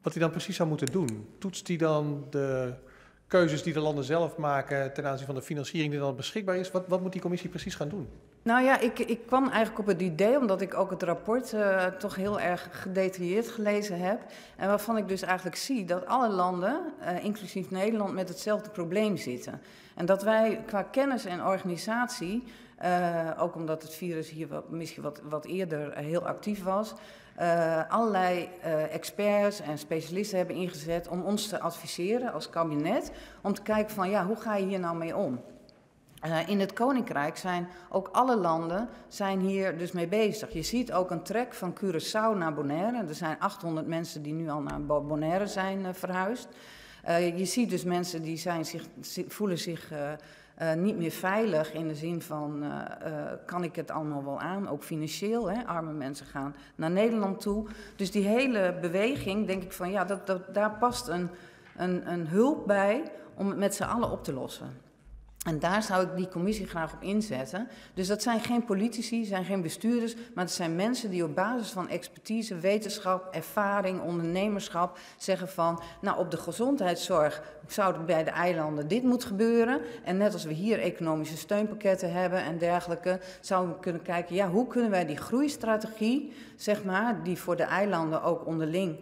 Wat die dan precies zou moeten doen. Toetst die dan de keuzes die de landen zelf maken ten aanzien van de financiering die dan beschikbaar is? Wat moet die commissie precies gaan doen? Nou ja, ik kwam eigenlijk op het idee, omdat ik ook het rapport toch heel erg gedetailleerd gelezen heb. En waarvan ik dus eigenlijk zie dat alle landen, inclusief Nederland, met hetzelfde probleem zitten. En dat wij qua kennis en organisatie, ook omdat het virus hier misschien wat eerder heel actief was, allerlei experts en specialisten hebben ingezet om ons te adviseren als kabinet. Om te kijken van, ja, hoe ga je hier nou mee om? In het Koninkrijk zijn ook alle landen hier dus mee bezig. Je ziet ook een trek van Curaçao naar Bonaire. Er zijn 800 mensen die nu al naar Bonaire zijn verhuisd. Je ziet dus mensen die voelen zich niet meer veilig in de zin van, kan ik het allemaal wel aan? Ook financieel, hè? Arme mensen gaan naar Nederland toe. Dus die hele beweging, denk ik van, ja, daar past een hulp bij om het met z'n allen op te lossen. En daar zou ik die commissie graag op inzetten. Dus dat zijn geen politici, zijn geen bestuurders, maar het zijn mensen die op basis van expertise, wetenschap, ervaring, ondernemerschap zeggen van, nou, op de gezondheidszorg zou er bij de eilanden dit moeten gebeuren. En net als we hier economische steunpakketten hebben en dergelijke, zouden we kunnen kijken, ja, hoe kunnen wij die groeistrategie, zeg maar, die voor de eilanden ook onderling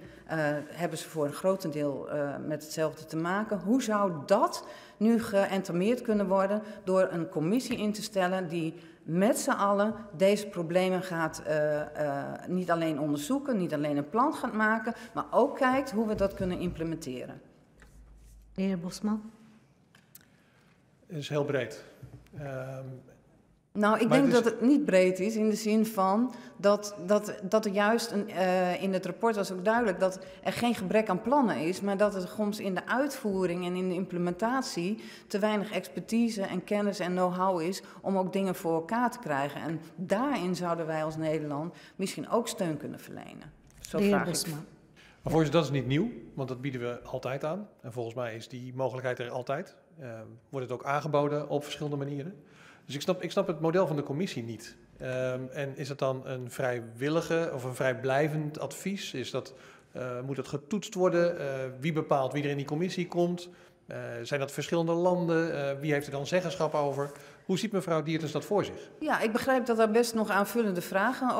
hebben ze voor een grotendeel met hetzelfde te maken. Hoe zou dat nu geëntameerd kunnen worden door een commissie in te stellen die met z'n allen deze problemen gaat niet alleen onderzoeken, niet alleen een plan gaat maken, maar ook kijkt hoe we dat kunnen implementeren. De heer Bosman. Het is heel breed. Nou, ik denk dat het niet breed is in de zin van dat er juist in het rapport was ook duidelijk dat er geen gebrek aan plannen is, maar dat er soms in de uitvoering en in de implementatie te weinig expertise en kennis en know-how is om ook dingen voor elkaar te krijgen. En daarin zouden wij als Nederland misschien ook steun kunnen verlenen. Zo de heer vraag Bosman. Maar voorzitter, dat is niet nieuw, want dat bieden we altijd aan. En volgens mij is die mogelijkheid er altijd. Wordt het ook aangeboden op verschillende manieren. Dus ik snap het model van de commissie niet. En is het dan een vrijwillige of een vrijblijvend advies? Moet het getoetst worden? Wie bepaalt wie er in die commissie komt? Zijn dat verschillende landen? Wie heeft er dan zeggenschap over? Hoe ziet mevrouw Diertens dat voor zich? Ja, ik begrijp dat daar best nog aanvullende vragen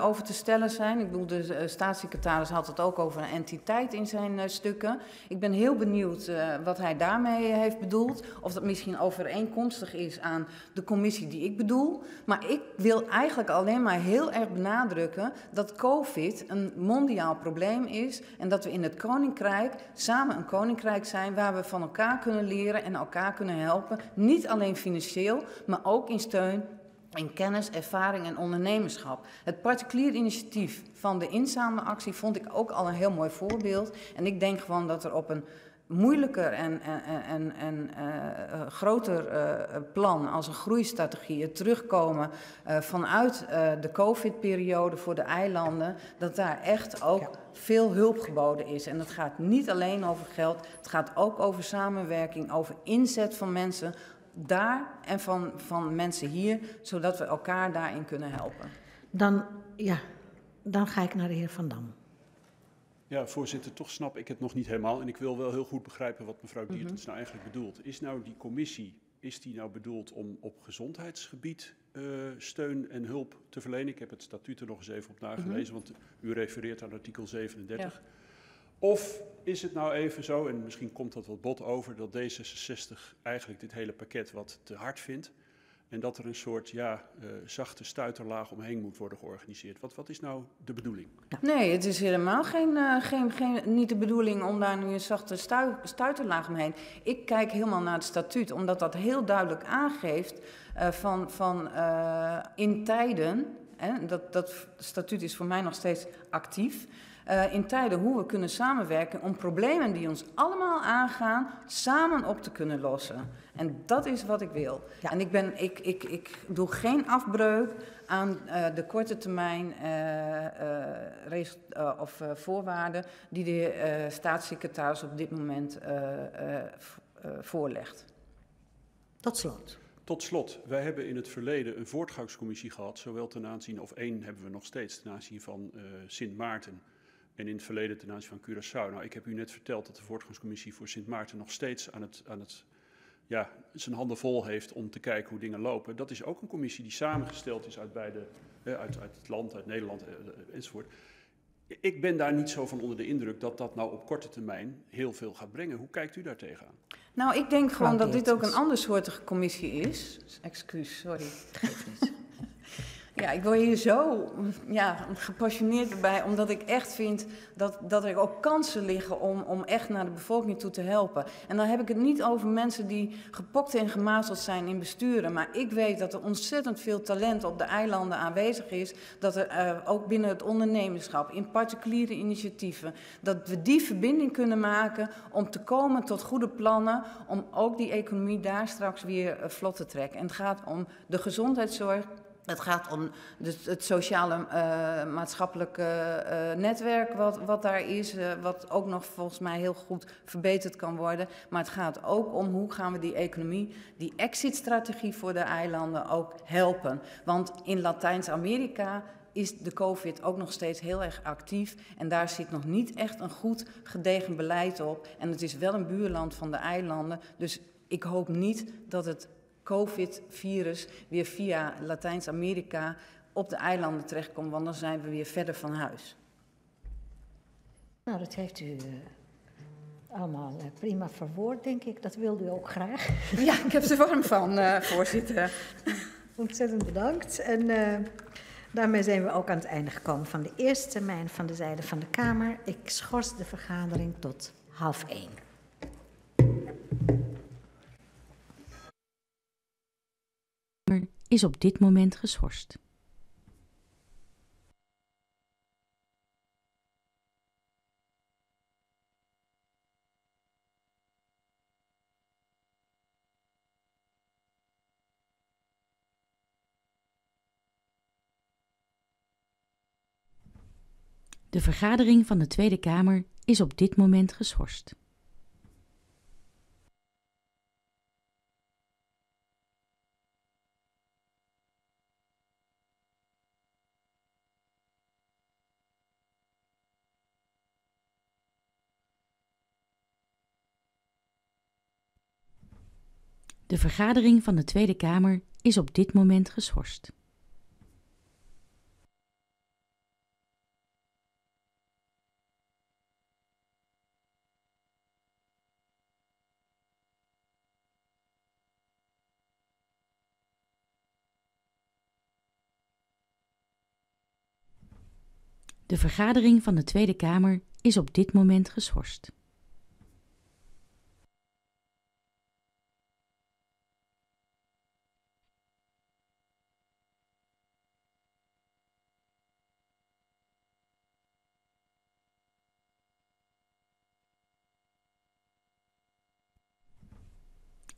over te stellen zijn. Ik bedoel, de staatssecretaris had het ook over een entiteit in zijn stukken. Ik ben heel benieuwd wat hij daarmee heeft bedoeld. Of dat misschien overeenkomstig is aan de commissie die ik bedoel. Maar ik wil eigenlijk alleen maar heel erg benadrukken dat COVID een mondiaal probleem is. En dat we in het Koninkrijk samen een koninkrijk zijn waar we van elkaar kunnen leren en elkaar kunnen helpen. Niet alleen financieel, maar ook in steun, in kennis, ervaring en ondernemerschap. Het particulier initiatief van de inzamelactie vond ik ook al een heel mooi voorbeeld. En ik denk gewoon dat er op een moeilijker en groter plan als een groeistrategie, het terugkomen vanuit de COVID-periode voor de eilanden, dat daar echt ook veel hulp geboden is. En het gaat niet alleen over geld, het gaat ook over samenwerking, over inzet van mensen daar en van mensen hier, zodat we elkaar daarin kunnen helpen. Dan ga ik naar de heer Van Dam. Ja, voorzitter, toch snap ik het nog niet helemaal. En ik wil wel heel goed begrijpen wat mevrouw Diertens nou eigenlijk bedoelt. Is nou die commissie, is die nou bedoeld om op gezondheidsgebied steun en hulp te verlenen? Ik heb het statuut er nog eens even op nagelezen, want u refereert aan artikel 37. Ja. Of is het nou even zo, en misschien komt dat wat bot over, dat D66 eigenlijk dit hele pakket wat te hard vindt en dat er een soort zachte stuiterlaag omheen moet worden georganiseerd. Wat is nou de bedoeling? Nee, het is helemaal niet de bedoeling om daar nu een zachte stuiterlaag omheen. Ik kijk helemaal naar het statuut, omdat dat heel duidelijk aangeeft in tijden, dat statuut is voor mij nog steeds actief, in tijden hoe we kunnen samenwerken om problemen die ons allemaal aangaan, samen op te kunnen lossen. En dat is wat ik wil. Ja. En ik doe geen afbreuk aan de korte termijn voorwaarden die de staatssecretaris op dit moment voorlegt. Tot slot. Tot slot, wij hebben in het verleden een voortgangscommissie gehad, zowel ten aanzien, of één hebben we nog steeds, ten aanzien van Sint Maarten en in het verleden ten aanzien van Curaçao. Nou, ik heb u net verteld dat de voortgangscommissie voor Sint Maarten nog steeds zijn handen vol heeft om te kijken hoe dingen lopen. Dat is ook een commissie die samengesteld is uit het land, uit Nederland enzovoort. Ik ben daar niet zo van onder de indruk dat dat nou op korte termijn heel veel gaat brengen. Hoe kijkt u daar tegenaan? Nou, ik denk gewoon dat dit ook een andersoortige commissie is. Excuus, sorry. Geef niet. Ja, ik word hier zo gepassioneerd bij, omdat ik echt vind dat er ook kansen liggen om echt naar de bevolking toe te helpen. En dan heb ik het niet over mensen die gepokt en gemazeld zijn in besturen. Maar ik weet dat er ontzettend veel talent op de eilanden aanwezig is. Dat er ook binnen het ondernemerschap, in particuliere initiatieven, dat we die verbinding kunnen maken om te komen tot goede plannen. Om ook die economie daar straks weer vlot te trekken. En het gaat om de gezondheidszorg. Het gaat om het sociale maatschappelijke netwerk wat daar is, wat ook nog volgens mij heel goed verbeterd kan worden. Maar het gaat ook om hoe gaan we die economie, die exit-strategie voor de eilanden ook helpen. Want in Latijns-Amerika is de COVID ook nog steeds heel erg actief en daar zit nog niet echt een goed gedegen beleid op. En het is wel een buurland van de eilanden, dus ik hoop niet dat het COVID-virus weer via Latijns-Amerika op de eilanden terechtkomt, want dan zijn we weer verder van huis. Nou, dat heeft u allemaal prima verwoord, denk ik. Dat wilde u ook graag. Ja, ik heb er warm van, voorzitter. Ontzettend bedankt. En daarmee zijn we ook aan het einde gekomen van de eerste termijn van de zijde van de Kamer. Ik schors de vergadering tot 12:30. Is op dit moment geschorst. De vergadering van de Tweede Kamer is op dit moment geschorst. De vergadering van de Tweede Kamer is op dit moment geschorst. De vergadering van de Tweede Kamer is op dit moment geschorst.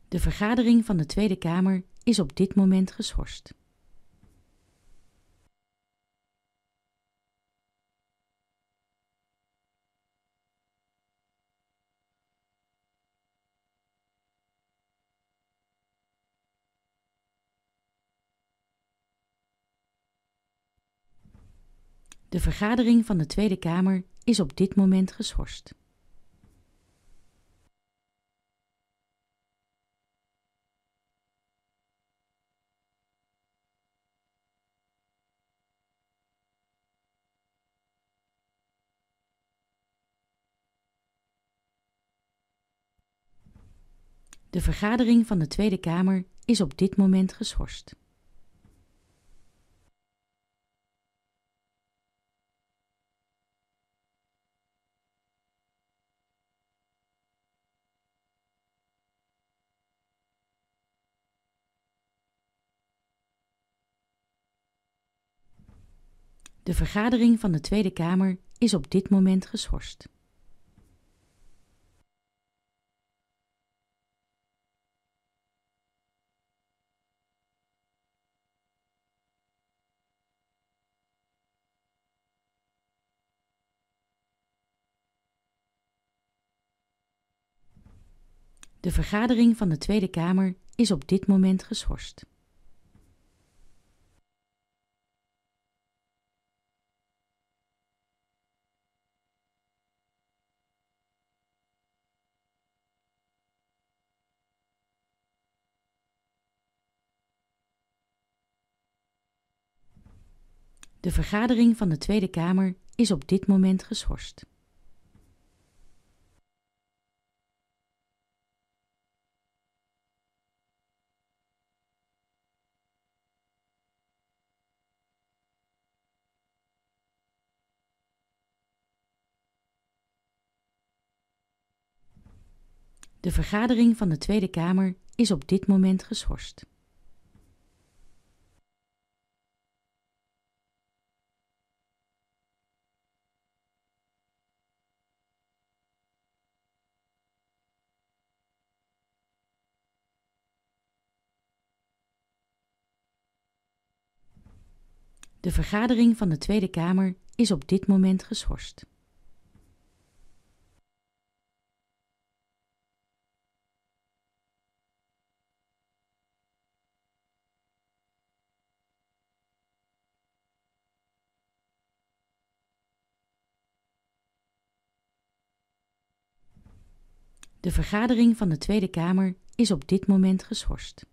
De vergadering van de Tweede Kamer is op dit moment geschorst. De vergadering van de Tweede Kamer is op dit moment geschorst. De vergadering van de Tweede Kamer is op dit moment geschorst. De vergadering van de Tweede Kamer is op dit moment geschorst. De vergadering van de Tweede Kamer is op dit moment geschorst. De vergadering van de Tweede Kamer is op dit moment geschorst. De vergadering van de Tweede Kamer is op dit moment geschorst. De vergadering van de Tweede Kamer is op dit moment geschorst. De vergadering van de Tweede Kamer is op dit moment geschorst.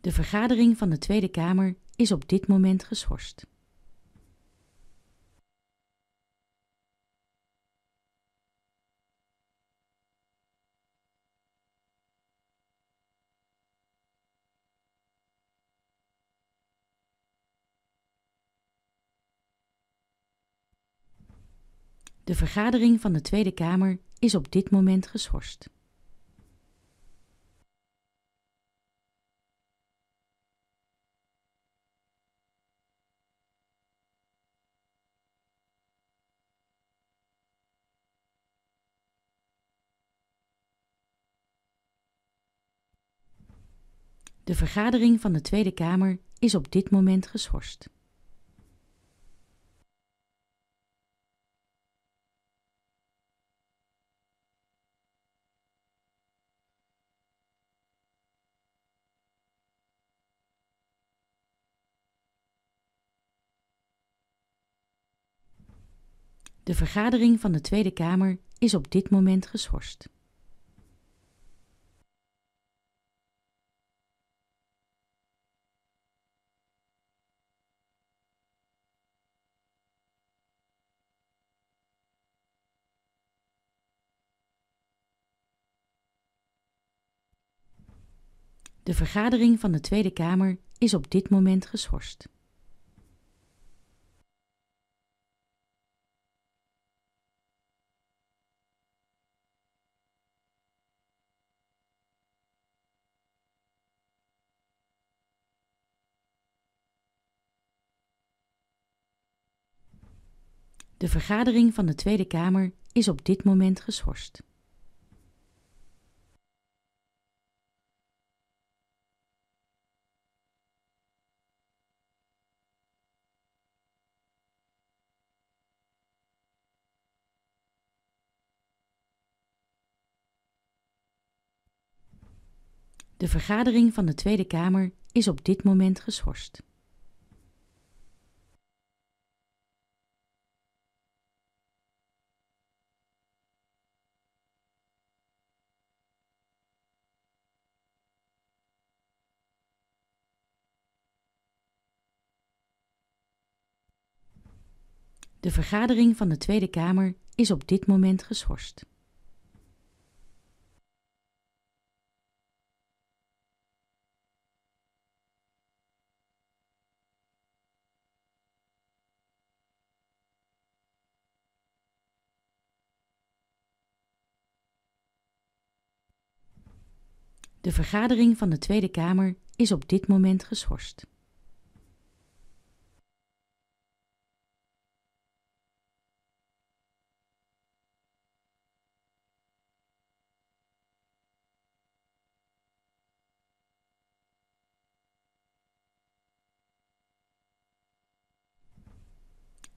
De vergadering van de Tweede Kamer is op dit moment geschorst. De vergadering van de Tweede Kamer is op dit moment geschorst. De vergadering van de Tweede Kamer is op dit moment geschorst. De vergadering van de Tweede Kamer is op dit moment geschorst. De vergadering van de Tweede Kamer is op dit moment geschorst. De vergadering van de Tweede Kamer is op dit moment geschorst. De vergadering van de Tweede Kamer is op dit moment geschorst. De vergadering van de Tweede Kamer is op dit moment geschorst. De vergadering van de Tweede Kamer is op dit moment geschorst.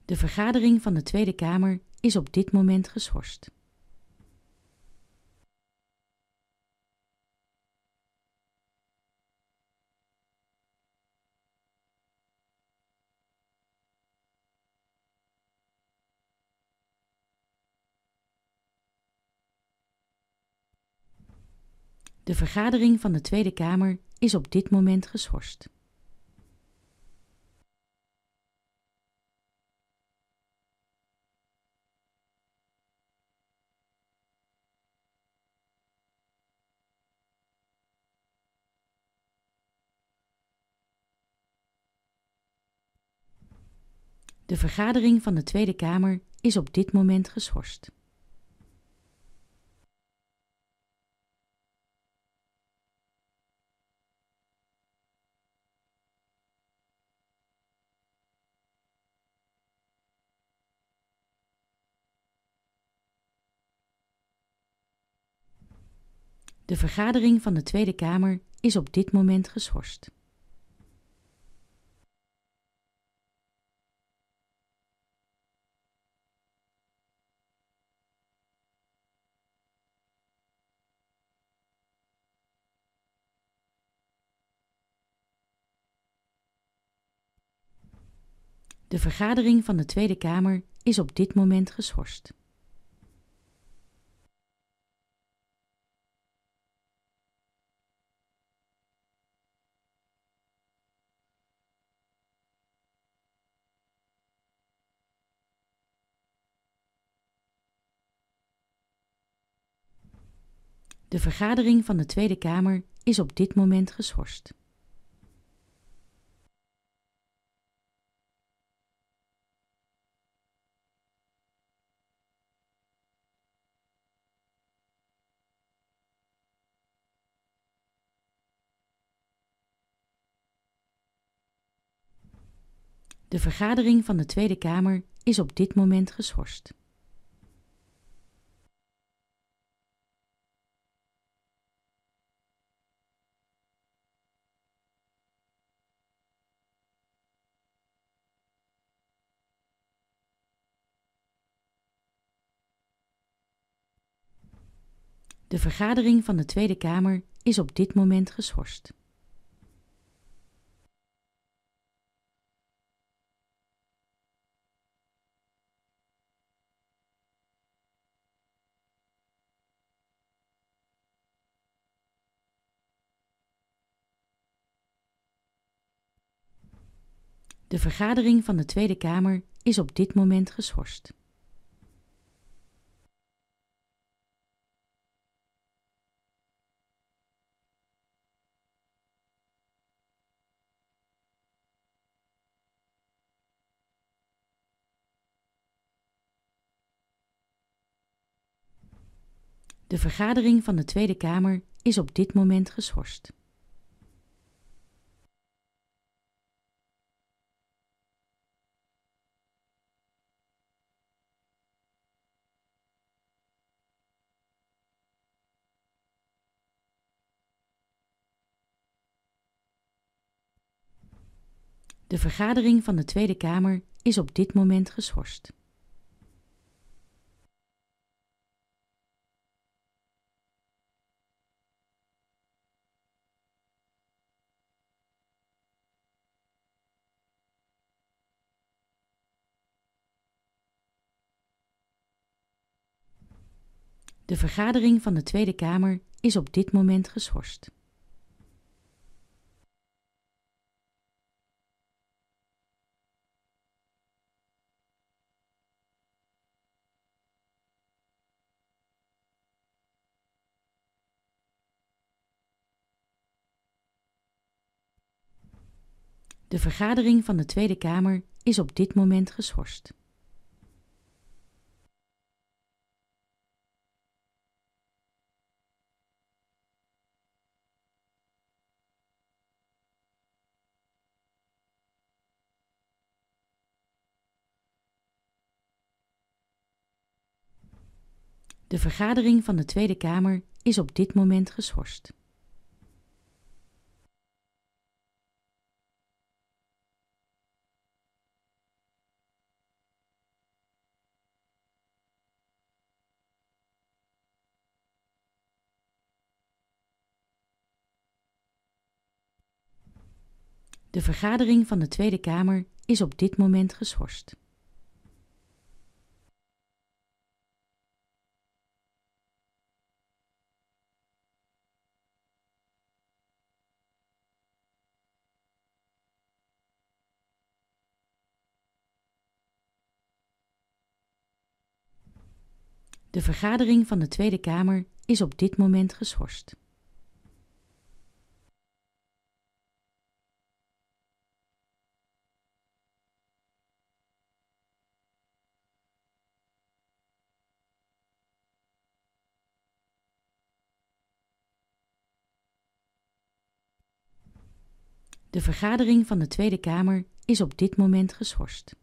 De vergadering van de Tweede Kamer is op dit moment geschorst. De vergadering van de Tweede Kamer is op dit moment geschorst. De vergadering van de Tweede Kamer is op dit moment geschorst. De vergadering van de Tweede Kamer is op dit moment geschorst. De vergadering van de Tweede Kamer is op dit moment geschorst. De vergadering van de Tweede Kamer is op dit moment geschorst. De vergadering van de Tweede Kamer is op dit moment geschorst. De vergadering van de Tweede Kamer is op dit moment geschorst. De vergadering van de Tweede Kamer is op dit moment geschorst. De vergadering van de Tweede Kamer is op dit moment geschorst. De vergadering van de Tweede Kamer is op dit moment geschorst. De vergadering van de Tweede Kamer is op dit moment geschorst. De vergadering van de Tweede Kamer is op dit moment geschorst. De vergadering van de Tweede Kamer is op dit moment geschorst. De vergadering van de Tweede Kamer is op dit moment geschorst. De vergadering van de Tweede Kamer is op dit moment geschorst. De vergadering van de Tweede Kamer is op dit moment geschorst.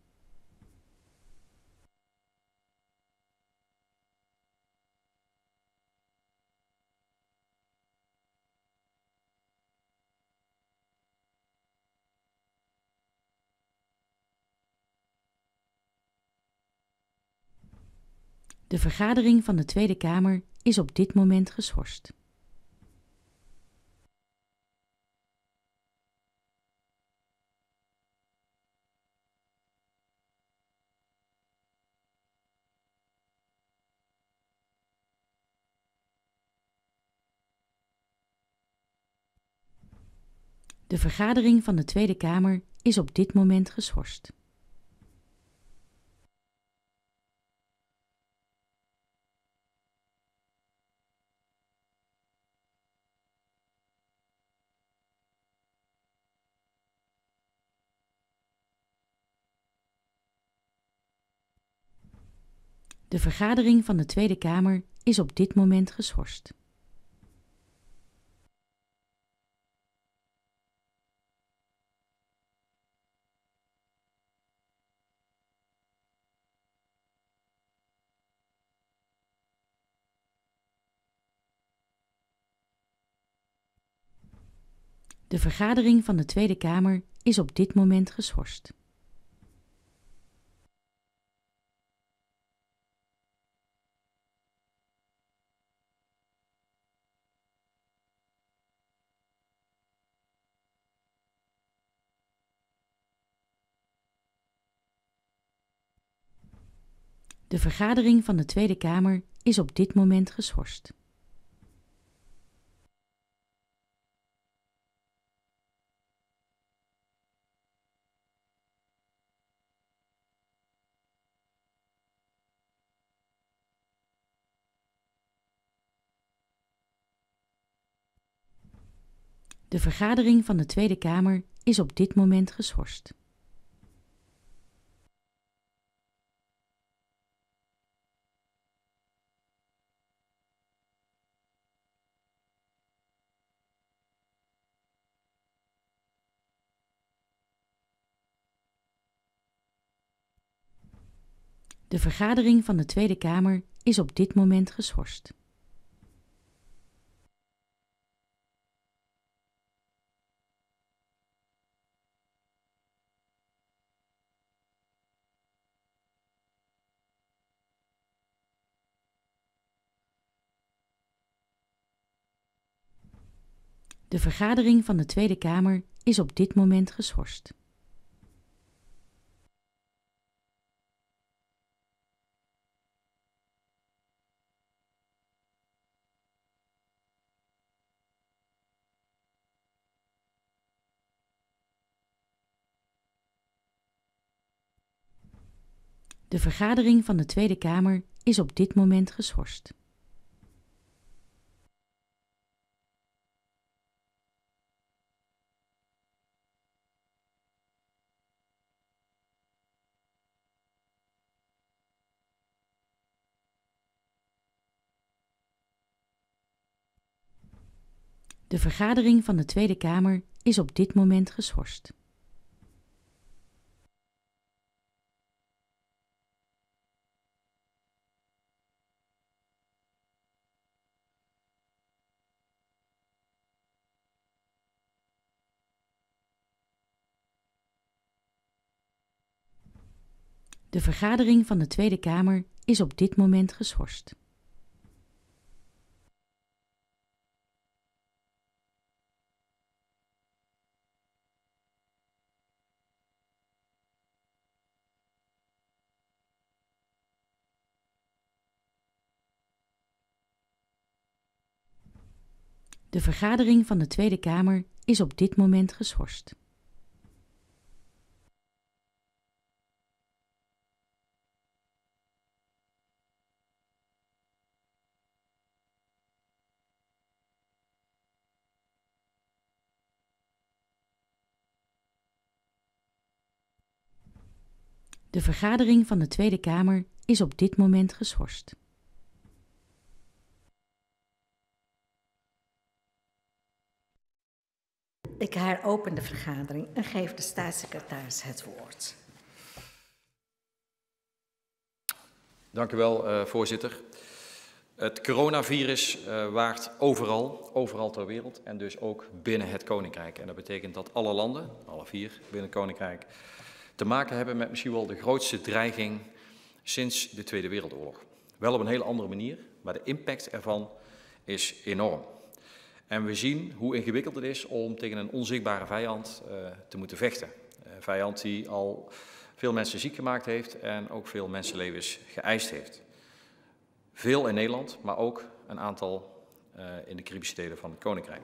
De vergadering van de Tweede Kamer is op dit moment geschorst. De vergadering van de Tweede Kamer is op dit moment geschorst. De vergadering van de Tweede Kamer is op dit moment geschorst. De vergadering van de Tweede Kamer is op dit moment geschorst. De vergadering van de Tweede Kamer is op dit moment geschorst. De vergadering van de Tweede Kamer is op dit moment geschorst. De vergadering van de Tweede Kamer is op dit moment geschorst. De vergadering van de Tweede Kamer is op dit moment geschorst. De vergadering van de Tweede Kamer is op dit moment geschorst. De vergadering van de Tweede Kamer is op dit moment geschorst. De vergadering van de Tweede Kamer is op dit moment geschorst. De vergadering van de Tweede Kamer is op dit moment geschorst. De vergadering van de Tweede Kamer is op dit moment geschorst. Ik heropen de vergadering en geef de staatssecretaris het woord. Dank u wel, voorzitter. Het coronavirus waart overal ter wereld en dus ook binnen het Koninkrijk. En dat betekent dat alle landen, alle 4 binnen het Koninkrijk, te maken hebben met misschien wel de grootste dreiging sinds de Tweede Wereldoorlog. Wel op een hele andere manier, maar de impact ervan is enorm. En we zien hoe ingewikkeld het is om tegen een onzichtbare vijand te moeten vechten. Een vijand die al veel mensen ziek gemaakt heeft en ook veel mensenlevens geëist heeft. Veel in Nederland, maar ook een aantal in de Caribische delen van het Koninkrijk.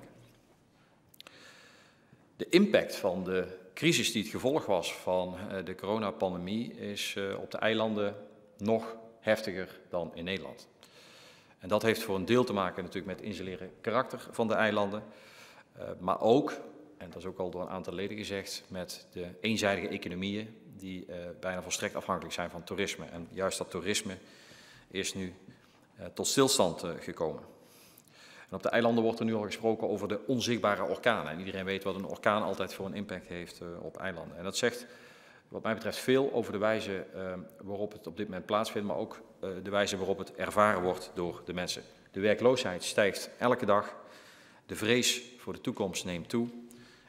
De impact van de crisis die het gevolg was van de coronapandemie is op de eilanden nog heftiger dan in Nederland. En dat heeft voor een deel te maken natuurlijk met het insuleren karakter van de eilanden, maar ook, en dat is ook al door een aantal leden gezegd, met de eenzijdige economieën die bijna volstrekt afhankelijk zijn van toerisme. En juist dat toerisme is nu tot stilstand gekomen. En op de eilanden wordt er nu al gesproken over de onzichtbare orkanen. En iedereen weet wat een orkaan altijd voor een impact heeft op eilanden. En dat zegt wat mij betreft veel over de wijze waarop het op dit moment plaatsvindt, maar ook de wijze waarop het ervaren wordt door de mensen. De werkloosheid stijgt elke dag, de vrees voor de toekomst neemt toe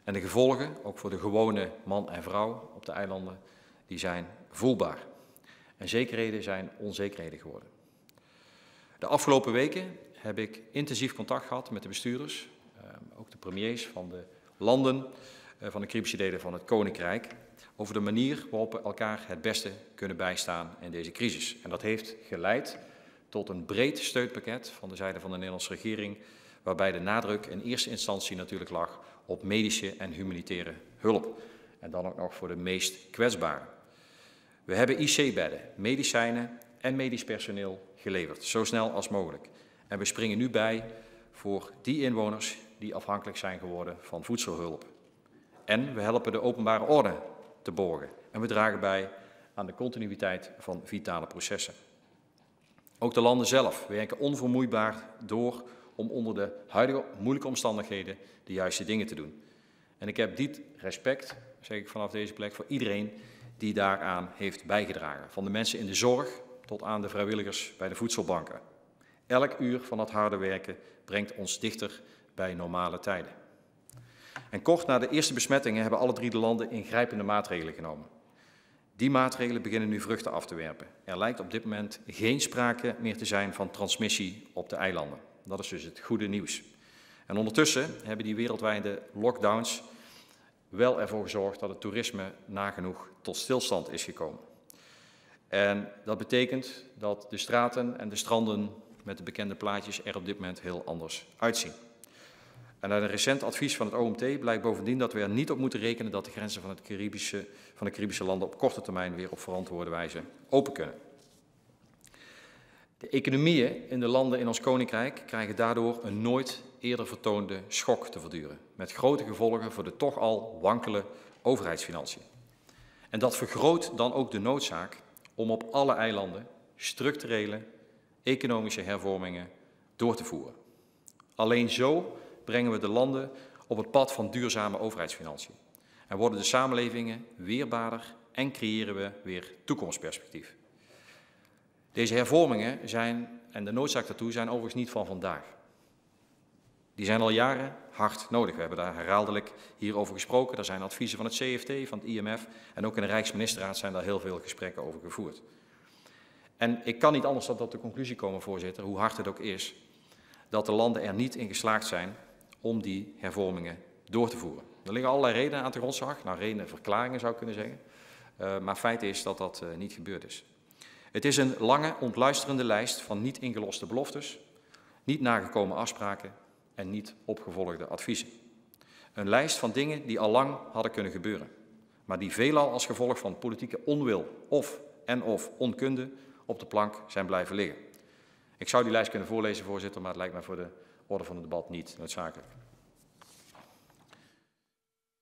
en de gevolgen, ook voor de gewone man en vrouw op de eilanden, die zijn voelbaar. En zekerheden zijn onzekerheden geworden. De afgelopen weken heb ik intensief contact gehad met de bestuurders, ook de premiers van de landen van de Caribische delen van het Koninkrijk, over de manier waarop we elkaar het beste kunnen bijstaan in deze crisis. En dat heeft geleid tot een breed steunpakket van de zijde van de Nederlandse regering, waarbij de nadruk in eerste instantie natuurlijk lag op medische en humanitaire hulp. En dan ook nog voor de meest kwetsbaren. We hebben IC-bedden, medicijnen en medisch personeel geleverd, zo snel als mogelijk. En we springen nu bij voor die inwoners die afhankelijk zijn geworden van voedselhulp. En we helpen de openbare orde te borgen. En we dragen bij aan de continuïteit van vitale processen. Ook de landen zelf werken onvermoeibaar door om onder de huidige moeilijke omstandigheden de juiste dingen te doen. En ik heb diep respect, zeg ik vanaf deze plek, voor iedereen die daaraan heeft bijgedragen. Van de mensen in de zorg tot aan de vrijwilligers bij de voedselbanken. Elk uur van dat harde werken brengt ons dichter bij normale tijden. En kort na de eerste besmettingen hebben alle 3 de landen ingrijpende maatregelen genomen. Die maatregelen beginnen nu vruchten af te werpen. Er lijkt op dit moment geen sprake meer te zijn van transmissie op de eilanden. Dat is dus het goede nieuws. En ondertussen hebben die wereldwijde lockdowns wel ervoor gezorgd dat het toerisme nagenoeg tot stilstand is gekomen. En dat betekent dat de straten en de stranden met de bekende plaatjes er op dit moment heel anders uitzien. En uit een recent advies van het OMT blijkt bovendien dat we er niet op moeten rekenen dat de grenzen van de Caribische landen op korte termijn weer op verantwoorde wijze open kunnen. De economieën in de landen in ons koninkrijk krijgen daardoor een nooit eerder vertoonde schok te verduren, met grote gevolgen voor de toch al wankele overheidsfinanciën. En dat vergroot dan ook de noodzaak om op alle eilanden structurele economische hervormingen door te voeren. Alleen zo brengen we de landen op het pad van duurzame overheidsfinanciën en worden de samenlevingen weerbaarder en creëren we weer toekomstperspectief. Deze hervormingen zijn, en de noodzaak daartoe, zijn overigens niet van vandaag. Die zijn al jaren hard nodig. We hebben daar herhaaldelijk hierover gesproken. Er zijn adviezen van het CFT, van het IMF en ook in de Rijksministerraad zijn daar heel veel gesprekken over gevoerd. En ik kan niet anders dan tot de conclusie komen, voorzitter, hoe hard het ook is, dat de landen er niet in geslaagd zijn om die hervormingen door te voeren. Er liggen allerlei redenen aan te grondslag, nou redenen, verklaringen zou ik kunnen zeggen, maar feit is dat dat niet gebeurd is. Het is een lange, ontluisterende lijst van niet ingeloste beloftes, niet nagekomen afspraken en niet opgevolgde adviezen. Een lijst van dingen die al lang hadden kunnen gebeuren, maar die veelal als gevolg van politieke onwil of onkunde op de plank zijn blijven liggen. Ik zou die lijst kunnen voorlezen, voorzitter, maar het lijkt mij voor de orde van het debat niet noodzakelijk.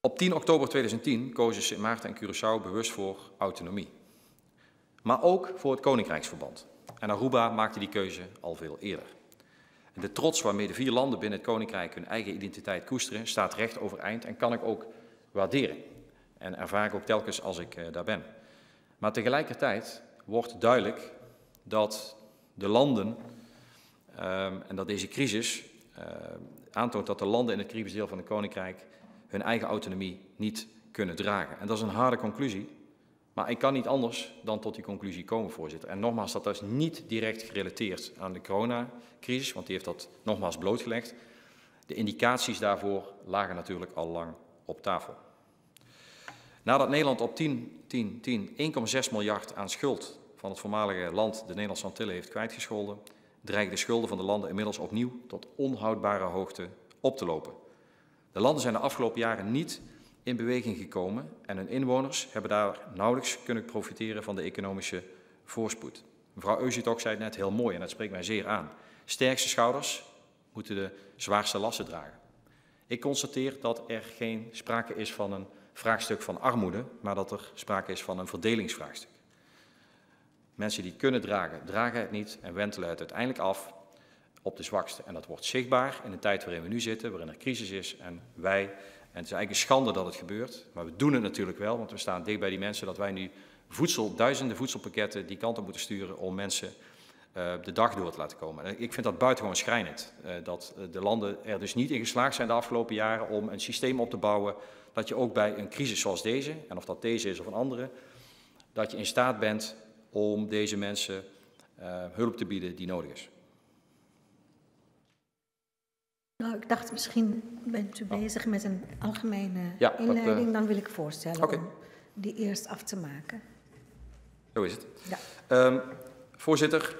Op 10 oktober 2010 kozen Sint Maarten en Curaçao bewust voor autonomie. Maar ook voor het Koninkrijksverband. En Aruba maakte die keuze al veel eerder. De trots waarmee de 4 landen binnen het Koninkrijk hun eigen identiteit koesteren, staat recht overeind en kan ik ook waarderen. En ervaar ik ook telkens als ik daar ben. Maar tegelijkertijd wordt duidelijk dat de landen, en dat deze crisis aantoont dat de landen in het Caribisch deel van het Koninkrijk hun eigen autonomie niet kunnen dragen. En dat is een harde conclusie. Maar ik kan niet anders dan tot die conclusie komen, voorzitter. En nogmaals, dat is niet direct gerelateerd aan de coronacrisis, want die heeft dat nogmaals blootgelegd. De indicaties daarvoor lagen natuurlijk al lang op tafel. Nadat Nederland op 1,6 miljard aan schuld van het voormalige land de Nederlandse Antillen heeft kwijtgescholden, dreigen de schulden van de landen inmiddels opnieuw tot onhoudbare hoogte op te lopen. De landen zijn de afgelopen jaren niet in beweging gekomen en hun inwoners hebben daar nauwelijks kunnen profiteren van de economische voorspoed. Mevrouw Eusitok zei het net heel mooi en dat spreekt mij zeer aan. Sterkste schouders moeten de zwaarste lasten dragen. Ik constateer dat er geen sprake is van een vraagstuk van armoede, maar dat er sprake is van een verdelingsvraagstuk. Mensen die het kunnen dragen, dragen het niet en wentelen het uiteindelijk af op de zwakste. En dat wordt zichtbaar in de tijd waarin we nu zitten, waarin er crisis is en wij... En het is eigenlijk een schande dat het gebeurt, maar we doen het natuurlijk wel, want we staan dicht bij die mensen dat wij nu duizenden voedselpakketten die kant op moeten sturen om mensen de dag door te laten komen. En ik vind dat buitengewoon schrijnend, dat de landen er dus niet in geslaagd zijn de afgelopen jaren om een systeem op te bouwen dat je ook bij een crisis zoals deze, en of dat deze is of een andere, dat je in staat bent om deze mensen hulp te bieden die nodig is. Nou, ik dacht misschien bent u bezig met een algemene inleiding. Dan wil ik voorstellen om die eerst af te maken. Zo is het. Ja. Voorzitter,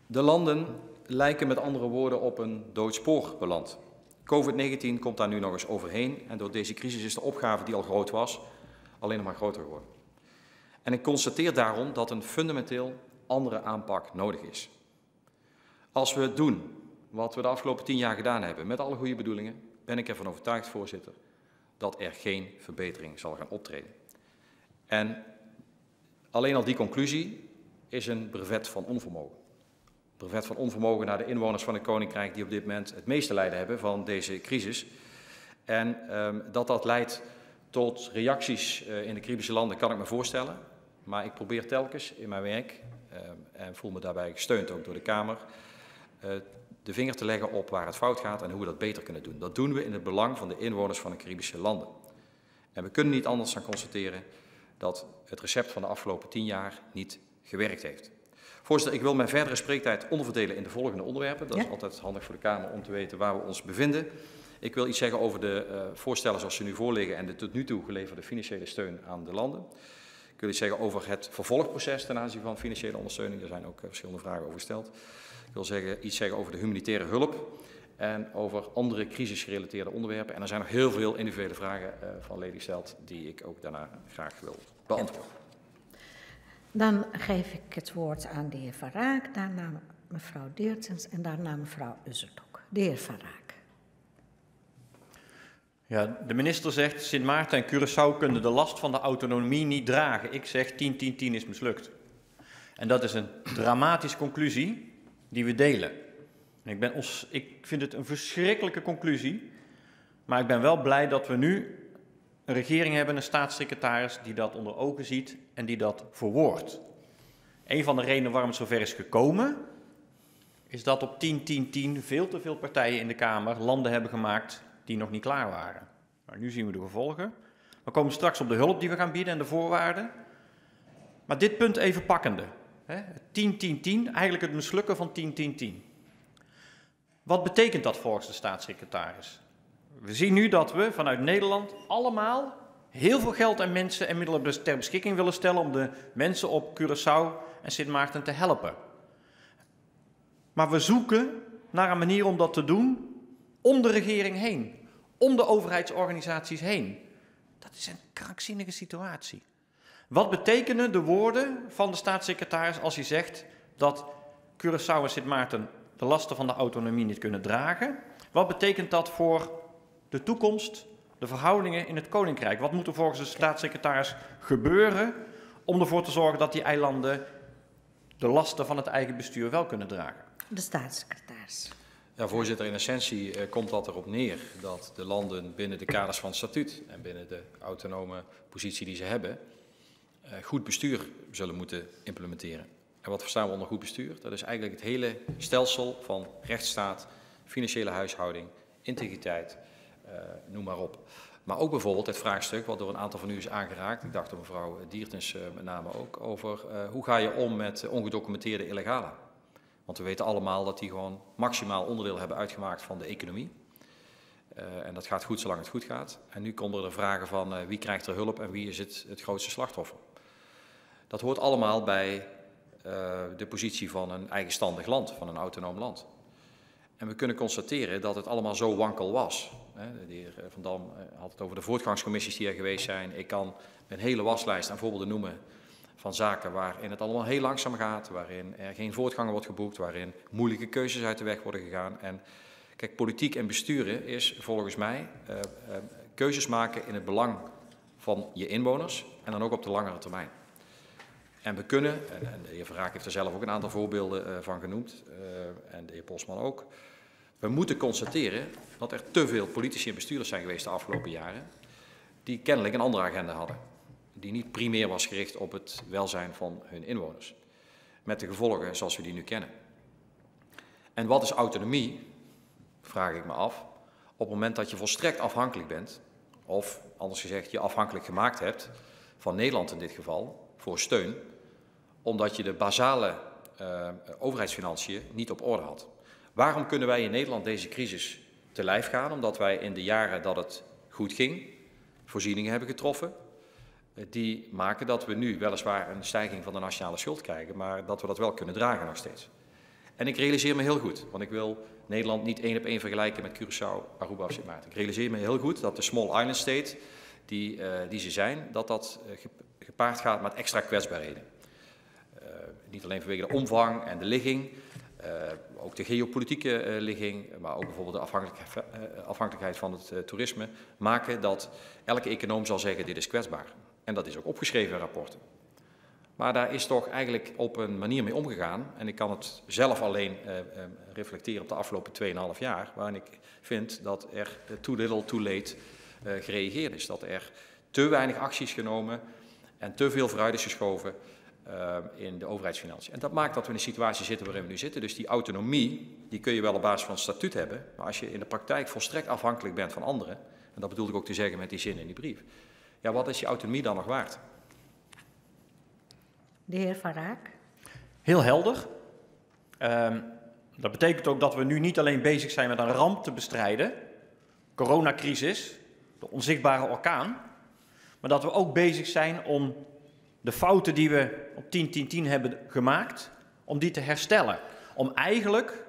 de landen lijken met andere woorden op een doodspoor beland. COVID-19 komt daar nu nog eens overheen en door deze crisis is de opgave die al groot was, alleen nog maar groter geworden. En ik constateer daarom dat een fundamenteel andere aanpak nodig is. Als we het doen wat we de afgelopen 10 jaar gedaan hebben, met alle goede bedoelingen, ben ik ervan overtuigd, voorzitter, dat er geen verbetering zal gaan optreden. En alleen al die conclusie is een brevet van onvermogen. Een brevet van onvermogen naar de inwoners van het Koninkrijk die op dit moment het meeste lijden hebben van deze crisis. En dat leidt tot reacties in de Caribische landen kan ik me voorstellen. Maar ik probeer telkens in mijn werk, en voel me daarbij gesteund ook door de Kamer, de vinger te leggen op waar het fout gaat en hoe we dat beter kunnen doen. Dat doen we in het belang van de inwoners van de Caribische landen. En we kunnen niet anders dan constateren dat het recept van de afgelopen 10 jaar niet gewerkt heeft. Voorzitter, ik wil mijn verdere spreektijd onderverdelen in de volgende onderwerpen. Dat is altijd handig voor de Kamer om te weten waar we ons bevinden. Ik wil iets zeggen over de voorstellen zoals ze nu voorliggen en de tot nu toe geleverde financiële steun aan de landen. Ik wil iets zeggen over het vervolgproces ten aanzien van financiële ondersteuning. Er zijn ook verschillende vragen over gesteld. Ik wil iets zeggen over de humanitaire hulp en over andere crisisgerelateerde onderwerpen. En er zijn nog heel veel individuele vragen van Lely Stelt die ik ook daarna graag wil beantwoorden. Dan geef ik het woord aan de heer Van Raak, daarna mevrouw Deertens en daarna mevrouw Usseltok. De heer Van Raak. Ja, de minister zegt, Sint Maarten en Curaçao kunnen de last van de autonomie niet dragen. Ik zeg 10-10-10 is mislukt. En dat is een dramatische conclusie die we delen. En ik vind het een verschrikkelijke conclusie, maar ik ben wel blij dat we nu een regering hebben, een staatssecretaris die dat onder ogen ziet en die dat verwoordt. Een van de redenen waarom het zover is gekomen, is dat op 10-10-10 veel te veel partijen in de Kamer landen hebben gemaakt die nog niet klaar waren. Maar nu zien we de gevolgen. We komen straks op de hulp die we gaan bieden en de voorwaarden. Maar dit punt even pakkende. 10-10-10, eigenlijk het mislukken van 10-10-10. Wat betekent dat volgens de staatssecretaris? We zien nu dat we vanuit Nederland allemaal heel veel geld en mensen en middelen ter beschikking willen stellen om de mensen op Curaçao en Sint Maarten te helpen. Maar we zoeken naar een manier om dat te doen om de regering heen, om de overheidsorganisaties heen. Dat is een krankzinnige situatie. Wat betekenen de woorden van de staatssecretaris als hij zegt dat Curaçao en Sint Maarten de lasten van de autonomie niet kunnen dragen? Wat betekent dat voor de toekomst, de verhoudingen in het Koninkrijk? Wat moet er volgens de staatssecretaris gebeuren om ervoor te zorgen dat die eilanden de lasten van het eigen bestuur wel kunnen dragen? De staatssecretaris. Ja, voorzitter, in essentie komt dat erop neer dat de landen binnen de kaders van het statuut en binnen de autonome positie die ze hebben, goed bestuur zullen moeten implementeren. En wat verstaan we onder goed bestuur? Dat is eigenlijk het hele stelsel van rechtsstaat, financiële huishouding, integriteit, noem maar op. Maar ook bijvoorbeeld het vraagstuk wat door een aantal van u is aangeraakt, ik dacht door mevrouw Diertens met name ook, over hoe ga je om met ongedocumenteerde illegalen? Want we weten allemaal dat die gewoon maximaal onderdeel hebben uitgemaakt van de economie. En dat gaat goed zolang het goed gaat. En nu komen er vragen van wie krijgt er hulp en wie is het grootste slachtoffer. Dat hoort allemaal bij de positie van een eigenstandig land, van een autonoom land. En we kunnen constateren dat het allemaal zo wankel was. De heer Van Dam had het over de voortgangscommissies die er geweest zijn. Ik kan een hele waslijst aan voorbeelden noemen van zaken waarin het allemaal heel langzaam gaat, waarin er geen voortgang wordt geboekt, waarin moeilijke keuzes uit de weg worden gegaan. En kijk, politiek en besturen is volgens mij keuzes maken in het belang van je inwoners en dan ook op de langere termijn. En we kunnen, en de heer Van Raak heeft er zelf ook een aantal voorbeelden van genoemd, en de heer Bosman ook, we moeten constateren dat er te veel politici en bestuurders zijn geweest de afgelopen jaren die kennelijk een andere agenda hadden. Die niet primair was gericht op het welzijn van hun inwoners. Met de gevolgen zoals we die nu kennen. En wat is autonomie, vraag ik me af, op het moment dat je volstrekt afhankelijk bent, of anders gezegd je afhankelijk gemaakt hebt, van Nederland in dit geval, voor steun, omdat je de basale overheidsfinanciën niet op orde had. Waarom kunnen wij in Nederland deze crisis te lijf gaan? Omdat wij in de jaren dat het goed ging, voorzieningen hebben getroffen, die maken dat we nu weliswaar een stijging van de nationale schuld krijgen, maar dat we dat wel kunnen dragen nog steeds. En ik realiseer me heel goed, want ik wil Nederland niet 1 op 1 vergelijken met Curaçao, Aruba of Sint Maarten. Ik realiseer me heel goed dat de small island state, die ze zijn, dat gepaard gaat met extra kwetsbaarheden. Niet alleen vanwege de omvang en de ligging, ook de geopolitieke ligging, maar ook bijvoorbeeld de afhankelijkheid van het toerisme, maken dat elke econoom zal zeggen dit is kwetsbaar. En dat is ook opgeschreven in rapporten. Maar daar is toch eigenlijk op een manier mee omgegaan, en ik kan het zelf alleen reflecteren op de afgelopen 2,5 jaar, waarin ik vind dat er too little, too late gereageerd is. Dat er te weinig acties genomen en te veel vooruit is geschoven in de overheidsfinanciën. En dat maakt dat we in een situatie zitten waarin we nu zitten. Dus die autonomie, die kun je wel op basis van het statuut hebben, maar als je in de praktijk volstrekt afhankelijk bent van anderen, en dat bedoel ik ook te zeggen met die zin in die brief, ja, wat is je autonomie dan nog waard? De heer Van Raak. Heel helder. Dat betekent ook dat we nu niet alleen bezig zijn met een ramp te bestrijden, coronacrisis, de onzichtbare orkaan, maar dat we ook bezig zijn om de fouten die we op 10-10-10 hebben gemaakt, om die te herstellen. Om eigenlijk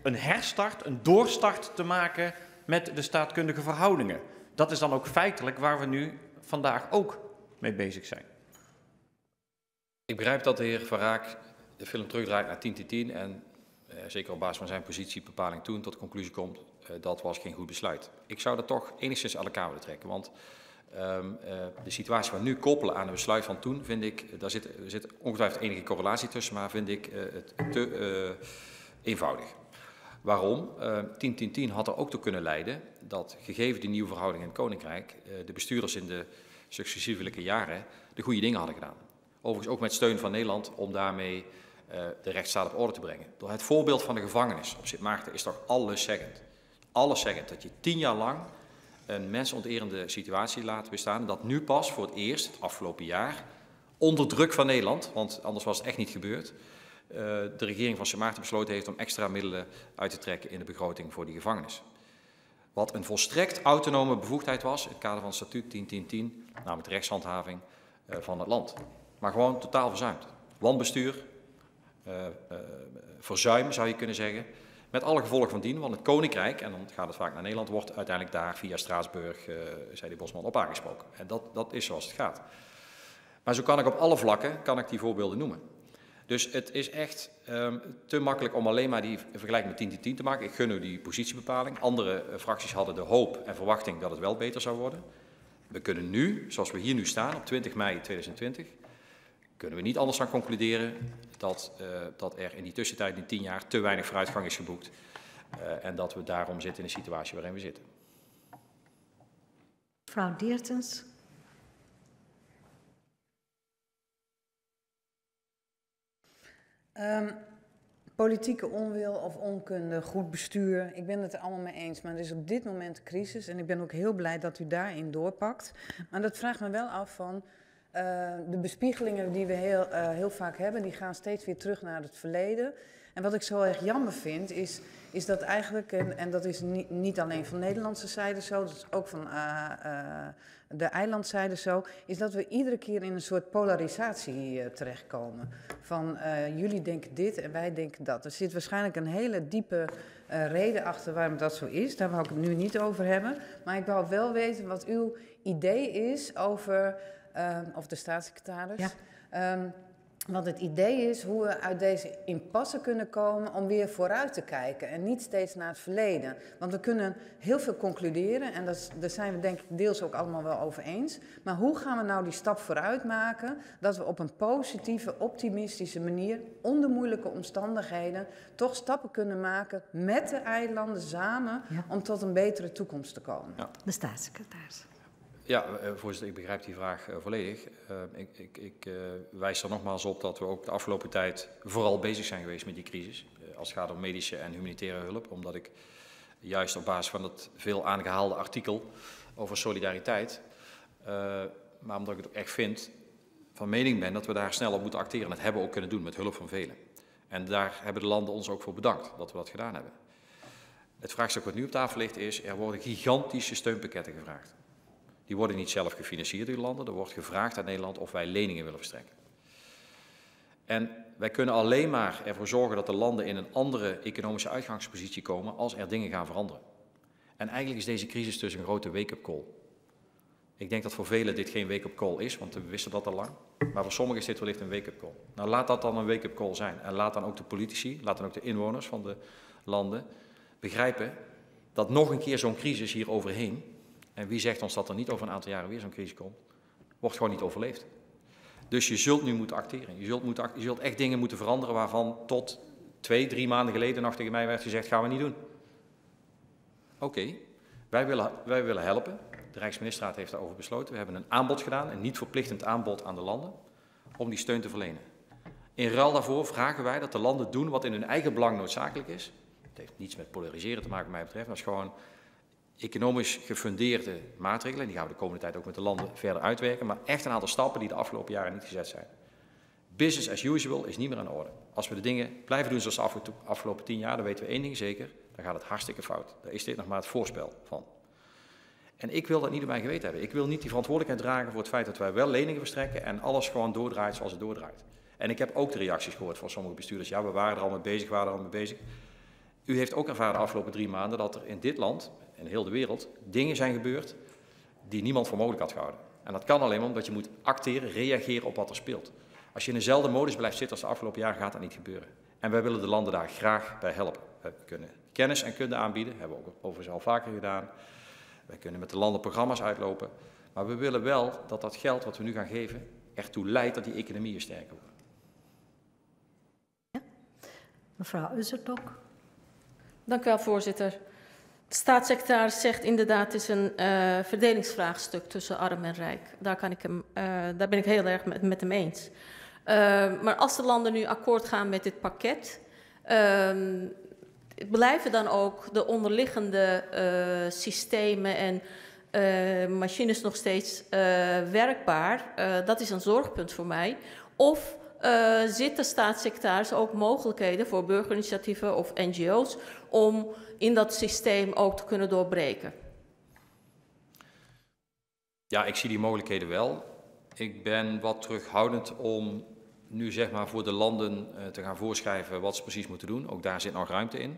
een herstart, een doorstart te maken met de staatkundige verhoudingen. Dat is dan ook feitelijk waar we nu vandaag ook mee bezig zijn. Ik begrijp dat de heer Van Raak de film terugdraait naar 10-10 en zeker op basis van zijn positiebepaling toen tot de conclusie komt, dat was geen goed besluit. Ik zou dat toch enigszins aan elkaar willen trekken, want de situatie waar we nu koppelen aan het besluit van toen, vind ik, daar zit ongetwijfeld enige correlatie tussen, maar vind ik het te eenvoudig. Waarom? 10-10-10 had er ook toe kunnen leiden dat, gegeven die nieuwe verhoudingen in het Koninkrijk, de bestuurders in de successievelijke jaren de goede dingen hadden gedaan. Overigens ook met steun van Nederland om daarmee de rechtsstaat op orde te brengen. Door het voorbeeld van de gevangenis op Sint Maarten is toch alleszeggend. Alleszeggend dat je 10 jaar lang een mensonterende situatie laat bestaan. En dat nu pas voor het eerst, het afgelopen jaar, onder druk van Nederland, want anders was het echt niet gebeurd, de regering van Sint Maarten besloten heeft om extra middelen uit te trekken in de begroting voor die gevangenis. Wat een volstrekt autonome bevoegdheid was in het kader van het statuut 10-10-10, namelijk de rechtshandhaving van het land. Maar gewoon totaal verzuimd. Wanbestuur, verzuim zou je kunnen zeggen, met alle gevolgen van dien, want het Koninkrijk, en dan gaat het vaak naar Nederland, wordt uiteindelijk daar via Straatsburg, zei de Bosman, op aangesproken. En dat is zoals het gaat. Maar zo kan ik op alle vlakken, die voorbeelden noemen. Dus het is echt te makkelijk om alleen maar die vergelijking met 10-10 te maken. Ik gun u die positiebepaling. Andere fracties hadden de hoop en verwachting dat het wel beter zou worden. We kunnen nu, zoals we hier nu staan, op 20 mei 2020, kunnen we niet anders dan concluderen dat er in die tussentijd, in 10 jaar, te weinig vooruitgang is geboekt. En dat we daarom zitten in de situatie waarin we zitten. Mevrouw Diertens. Politieke onwil of onkunde, goed bestuur, ik ben het er allemaal mee eens. Maar er is op dit moment een crisis en ik ben ook heel blij dat u daarin doorpakt. Maar dat vraagt me wel af van de bespiegelingen die we heel vaak hebben, die gaan steeds weer terug naar het verleden. En wat ik zo erg jammer vind, is dat eigenlijk, en dat is niet alleen van de Nederlandse zijde zo, dat is ook van de eilandzijde zo, is dat we iedere keer in een soort polarisatie terechtkomen. Van jullie denken dit en wij denken dat. Er zit waarschijnlijk een hele diepe reden achter waarom dat zo is. Daar wou ik het nu niet over hebben. Maar ik wou wel weten wat uw idee is over, of de staatssecretaris... Ja. Wat het idee is hoe we uit deze impasse kunnen komen om weer vooruit te kijken en niet steeds naar het verleden. Want we kunnen heel veel concluderen en daar zijn we denk ik deels ook allemaal wel over eens. Maar hoe gaan we nou die stap vooruit maken dat we op een positieve, optimistische manier onder moeilijke omstandigheden toch stappen kunnen maken met de eilanden samen om tot een betere toekomst te komen? Ja. De staatssecretaris. Ja, voorzitter, ik begrijp die vraag volledig. Ik wijs er nogmaals op dat we ook de afgelopen tijd vooral bezig zijn geweest met die crisis. Als het gaat om medische en humanitaire hulp. Omdat ik juist op basis van het veel aangehaalde artikel over solidariteit, maar omdat ik het ook echt vind, van mening ben dat we daar snel op moeten acteren. En dat hebben we ook kunnen doen met hulp van velen. En daar hebben de landen ons ook voor bedankt dat we dat gedaan hebben. Het vraagstuk wat nu op tafel ligt is, er worden gigantische steunpakketten gevraagd. Die worden niet zelf gefinancierd door de landen. Er wordt gevraagd aan Nederland of wij leningen willen verstrekken. En wij kunnen alleen maar ervoor zorgen dat de landen in een andere economische uitgangspositie komen als er dingen gaan veranderen. En eigenlijk is deze crisis dus een grote wake-up call. Ik denk dat voor velen dit geen wake-up call is, want we wisten dat al lang. Maar voor sommigen is dit wellicht een wake-up call. Nou, laat dat dan een wake-up call zijn. En laat dan ook de politici, laat dan ook de inwoners van de landen begrijpen dat nog een keer zo'n crisis hier overheen, en wie zegt ons dat er niet over een aantal jaren weer zo'n crisis komt, wordt gewoon niet overleefd. Dus je zult nu moeten acteren. Je zult echt dingen moeten veranderen waarvan tot 2-3 maanden geleden nog tegen mij werd gezegd, gaan we niet doen. Oké, wij willen helpen. De Rijksministerraad heeft daarover besloten. We hebben een aanbod gedaan, een niet verplichtend aanbod aan de landen, om die steun te verlenen. In ruil daarvoor vragen wij dat de landen doen wat in hun eigen belang noodzakelijk is. Het heeft niets met polariseren te maken wat mij betreft, maar het is gewoon economisch gefundeerde maatregelen. Die gaan we de komende tijd ook met de landen verder uitwerken. Maar echt een aantal stappen die de afgelopen jaren niet gezet zijn. Business as usual is niet meer aan de orde. Als we de dingen blijven doen zoals de afgelopen 10 jaar, dan weten we één ding zeker. Dan gaat het hartstikke fout. Daar is dit nog maar het voorspel van. En ik wil dat niet op mijn geweten hebben. Ik wil niet die verantwoordelijkheid dragen voor het feit dat wij wel leningen verstrekken en alles gewoon doordraait zoals het doordraait. En ik heb ook de reacties gehoord van sommige bestuurders. Ja, we waren er al mee bezig, U heeft ook ervaren de afgelopen 3 maanden dat er in dit land, en heel de wereld, dingen zijn gebeurd die niemand voor mogelijk had gehouden. En dat kan alleen maar omdat je moet acteren, reageren op wat er speelt. Als je in dezelfde modus blijft zitten als de afgelopen jaar, gaat dat niet gebeuren. En wij willen de landen daar graag bij helpen. We kunnen kennis en kunde aanbieden, hebben we ook overigens al vaker gedaan. Wij kunnen met de landen programma's uitlopen. Maar we willen wel dat dat geld wat we nu gaan geven ertoe leidt dat die economieën sterker worden. Ja. Mevrouw Ussertok. Dank u wel, voorzitter. De staatssecretaris zegt inderdaad, het is een verdelingsvraagstuk tussen arm en rijk. Daar ben ik heel erg met hem eens. Maar als de landen nu akkoord gaan met dit pakket, blijven dan ook de onderliggende systemen en machines nog steeds werkbaar? Dat is een zorgpunt voor mij. Of zit de staatssecretaris ook mogelijkheden voor burgerinitiatieven of NGO's om in dat systeem ook te kunnen doorbreken? Ja, ik zie die mogelijkheden wel. Ik ben wat terughoudend om nu zeg maar voor de landen te gaan voorschrijven wat ze precies moeten doen. Ook daar zit nog ruimte in.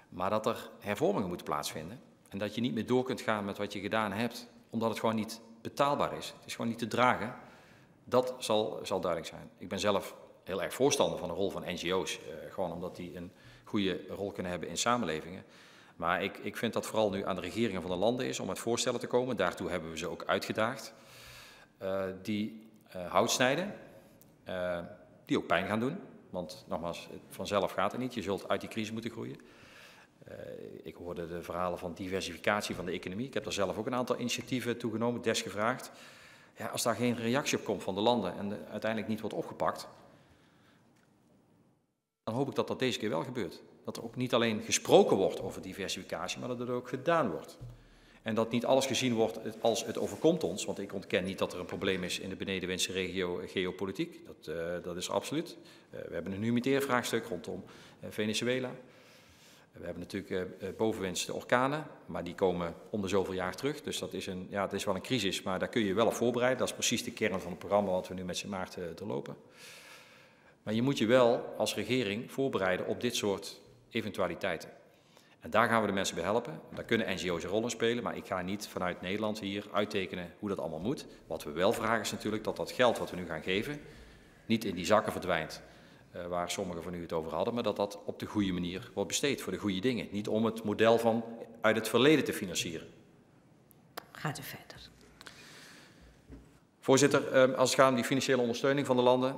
Maar dat er hervormingen moeten plaatsvinden en dat je niet meer door kunt gaan met wat je gedaan hebt, omdat het gewoon niet betaalbaar is. Het is gewoon niet te dragen. Dat zal duidelijk zijn. Ik ben zelf heel erg voorstander van de rol van NGO's, gewoon omdat die een goede rol kunnen hebben in samenlevingen. Maar ik vind dat vooral nu aan de regeringen van de landen is om met voorstellen te komen. Daartoe hebben we ze ook uitgedaagd. Die hout snijden, die ook pijn gaan doen. Want nogmaals, vanzelf gaat het niet. Je zult uit die crisis moeten groeien. Ik hoorde de verhalen van diversificatie van de economie. Ik heb daar zelf ook een aantal initiatieven toegenomen, desgevraagd. Ja, als daar geen reactie op komt van de landen en uiteindelijk niet wordt opgepakt, dan hoop ik dat dat deze keer wel gebeurt. Dat er ook niet alleen gesproken wordt over diversificatie, maar dat het ook gedaan wordt. En dat niet alles gezien wordt als het overkomt ons, want ik ontken niet dat er een probleem is in de benedenwindse regio geopolitiek. Dat is absoluut. We hebben een humanitair vraagstuk rondom Venezuela. We hebben natuurlijk bovenwinds de orkanen, maar die komen om de zoveel jaar terug. Dus dat is het is wel een crisis, maar daar kun je wel op voorbereiden. Dat is precies de kern van het programma wat we nu met z'n maart doorlopen. Maar je moet je wel als regering voorbereiden op dit soort eventualiteiten. En daar gaan we de mensen bij helpen. Daar kunnen NGO's een rol in spelen, maar ik ga niet vanuit Nederland hier uittekenen hoe dat allemaal moet. Wat we wel vragen is natuurlijk dat dat geld wat we nu gaan geven niet in die zakken verdwijnt. Waar sommigen van u het over hadden, maar dat dat op de goede manier wordt besteed voor de goede dingen. Niet om het model van uit het verleden te financieren. Gaat u verder. Voorzitter, als het gaat om die financiële ondersteuning van de landen,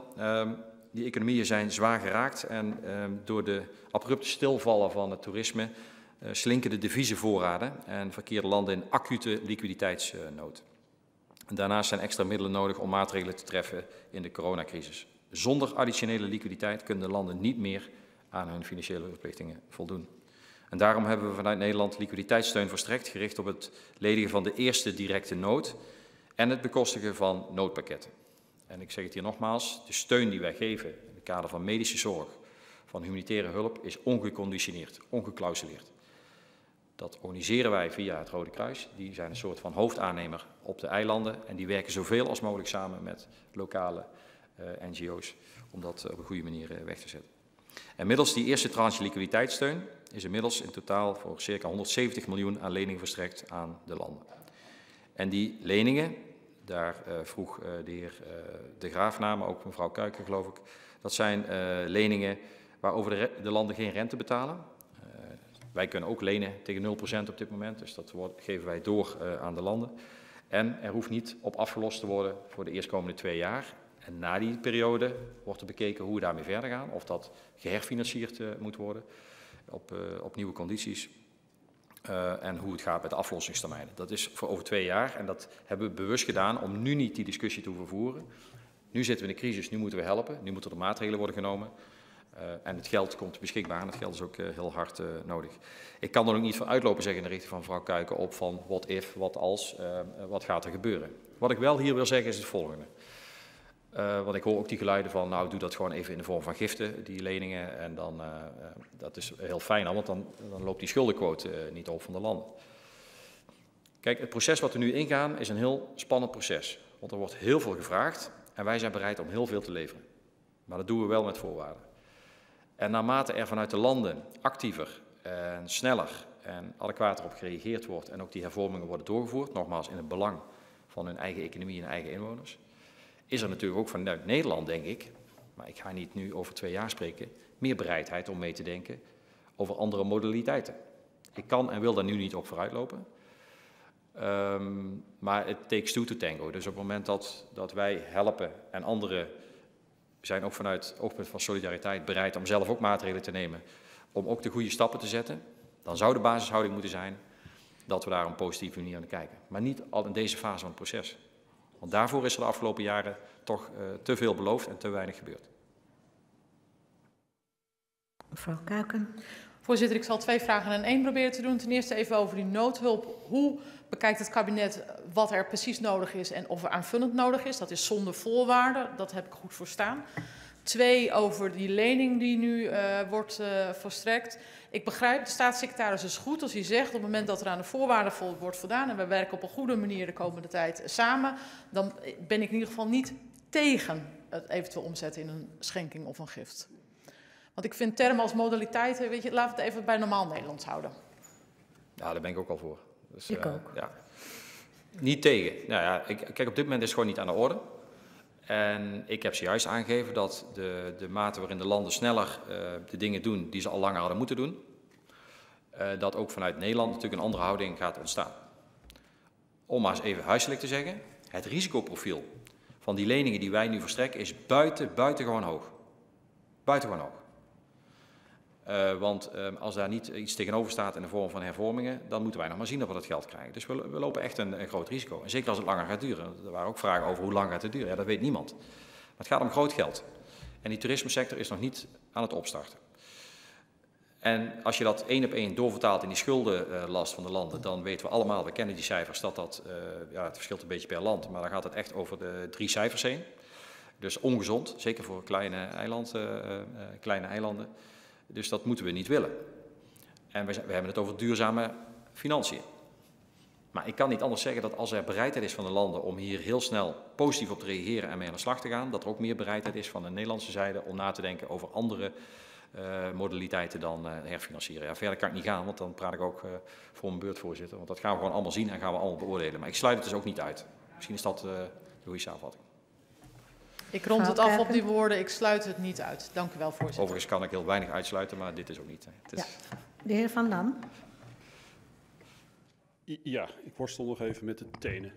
die economieën zijn zwaar geraakt en door de abrupte stilvallen van het toerisme slinken de deviezenvoorraden en verkeren landen in acute liquiditeitsnood. En daarnaast zijn extra middelen nodig om maatregelen te treffen in de coronacrisis. Zonder additionele liquiditeit kunnen de landen niet meer aan hun financiële verplichtingen voldoen. En daarom hebben we vanuit Nederland liquiditeitssteun verstrekt, gericht op het ledigen van de eerste directe nood en het bekostigen van noodpakketten. En ik zeg het hier nogmaals, de steun die wij geven in het kader van medische zorg, van humanitaire hulp, is ongeconditioneerd, ongeclausuleerd. Dat organiseren wij via het Rode Kruis. Die zijn een soort van hoofdaannemer op de eilanden en die werken zoveel als mogelijk samen met lokale NGO's om dat op een goede manier weg te zetten. En middels die eerste tranche liquiditeitssteun is inmiddels in totaal voor circa 170 miljoen aan leningen verstrekt aan de landen. En die leningen, daar vroeg de heer De Graaf naar, maar ook mevrouw Kuiken geloof ik, dat zijn leningen waarover de landen geen rente betalen. Wij kunnen ook lenen tegen 0% op dit moment, dus dat geven wij door aan de landen. En er hoeft niet op afgelost te worden voor de eerstkomende 2 jaar. En na die periode wordt er bekeken hoe we daarmee verder gaan. Of dat geherfinancierd moet worden op nieuwe condities. En hoe het gaat met de aflossingstermijnen. Dat is voor over 2 jaar en dat hebben we bewust gedaan om nu niet die discussie te hoeven voeren. Nu zitten we in de crisis, nu moeten we helpen. Nu moeten er maatregelen worden genomen. En het geld komt beschikbaar en het geld is ook heel hard nodig. Ik kan er ook niet van uitlopen zeggen in de richting van mevrouw Kuiken op van what if, wat als, wat gaat er gebeuren. Wat ik wel hier wil zeggen is het volgende. Want ik hoor ook die geluiden van, nou doe dat gewoon even in de vorm van giften, die leningen. En dan, dat is heel fijn, want dan loopt die schuldenquote niet op van de landen. Kijk, het proces wat we nu ingaan is een heel spannend proces. Want er wordt heel veel gevraagd en wij zijn bereid om heel veel te leveren. Maar dat doen we wel met voorwaarden. En naarmate er vanuit de landen actiever en sneller en adequater op gereageerd wordt en ook die hervormingen worden doorgevoerd, nogmaals in het belang van hun eigen economie en eigen inwoners, is er natuurlijk ook vanuit Nederland, denk ik, maar ik ga niet nu over 2 jaar spreken, meer bereidheid om mee te denken over andere modaliteiten. Ik kan en wil daar nu niet op vooruitlopen. Maar het takes two to tango. Dus op het moment dat wij helpen en anderen zijn ook vanuit het oogpunt van solidariteit bereid om zelf ook maatregelen te nemen, om ook de goede stappen te zetten, dan zou de basishouding moeten zijn dat we daar op een positieve manier aan kijken. Maar niet al in deze fase van het proces. Want daarvoor is er de afgelopen jaren toch te veel beloofd en te weinig gebeurd. Mevrouw Kuiken. Voorzitter, ik zal 2 vragen in 1 proberen te doen. Ten eerste even over die noodhulp. Hoe bekijkt het kabinet wat er precies nodig is en of er aanvullend nodig is? Dat is zonder voorwaarden, dat heb ik goed verstaan. 2, over die lening die nu wordt verstrekt. Ik begrijp, de staatssecretaris is goed als hij zegt op het moment dat er aan de voorwaarden wordt voldaan en we werken op een goede manier de komende tijd samen, dan ben ik in ieder geval niet tegen het eventueel omzetten in een schenking of een gift. Want ik vind termen als modaliteiten, weet je, laten we het even bij normaal Nederlands houden. Ja, daar ben ik ook al voor. Dus, ik ook. Ja. Niet tegen. Nou ja, kijk, op dit moment is het gewoon niet aan de orde. En ik heb zojuist aangegeven dat de mate waarin de landen sneller de dingen doen die ze al langer hadden moeten doen, dat ook vanuit Nederland natuurlijk een andere houding gaat ontstaan. Om maar eens even huiselijk te zeggen, het risicoprofiel van die leningen die wij nu verstrekken is buitengewoon hoog. Buitengewoon hoog. Want als daar niet iets tegenover staat in de vorm van hervormingen, dan moeten wij nog maar zien of we dat geld krijgen. Dus we lopen echt een groot risico. En zeker als het langer gaat duren. Er waren ook vragen over hoe lang gaat het duren. Ja, dat weet niemand. Maar het gaat om groot geld. En die toerismesector is nog niet aan het opstarten. En als je dat 1 op 1 doorvertaalt in die schuldenlast van de landen, dan weten we allemaal, we kennen die cijfers, ja, het verschilt een beetje per land, maar dan gaat het echt over de 3 cijfers heen. Dus ongezond, zeker voor kleine eilanden. Dus dat moeten we niet willen. En we hebben het over duurzame financiën. Maar ik kan niet anders zeggen dat als er bereidheid is van de landen om hier heel snel positief op te reageren en mee aan de slag te gaan, dat er ook meer bereidheid is van de Nederlandse zijde om na te denken over andere modaliteiten dan herfinancieren. Ja, verder kan ik niet gaan, want dan praat ik ook voor mijn beurt, voorzitter. Want dat gaan we gewoon allemaal zien en gaan we allemaal beoordelen. Maar ik sluit het dus ook niet uit. Misschien is dat de goede samenvatting. Ik rond het af op die woorden. Ik sluit het niet uit. Dank u wel, voorzitter. Overigens kan ik heel weinig uitsluiten, maar dit is ook niet. Het is... Ja. De heer Van Dam. Ja, ik worstel nog even met de tenen.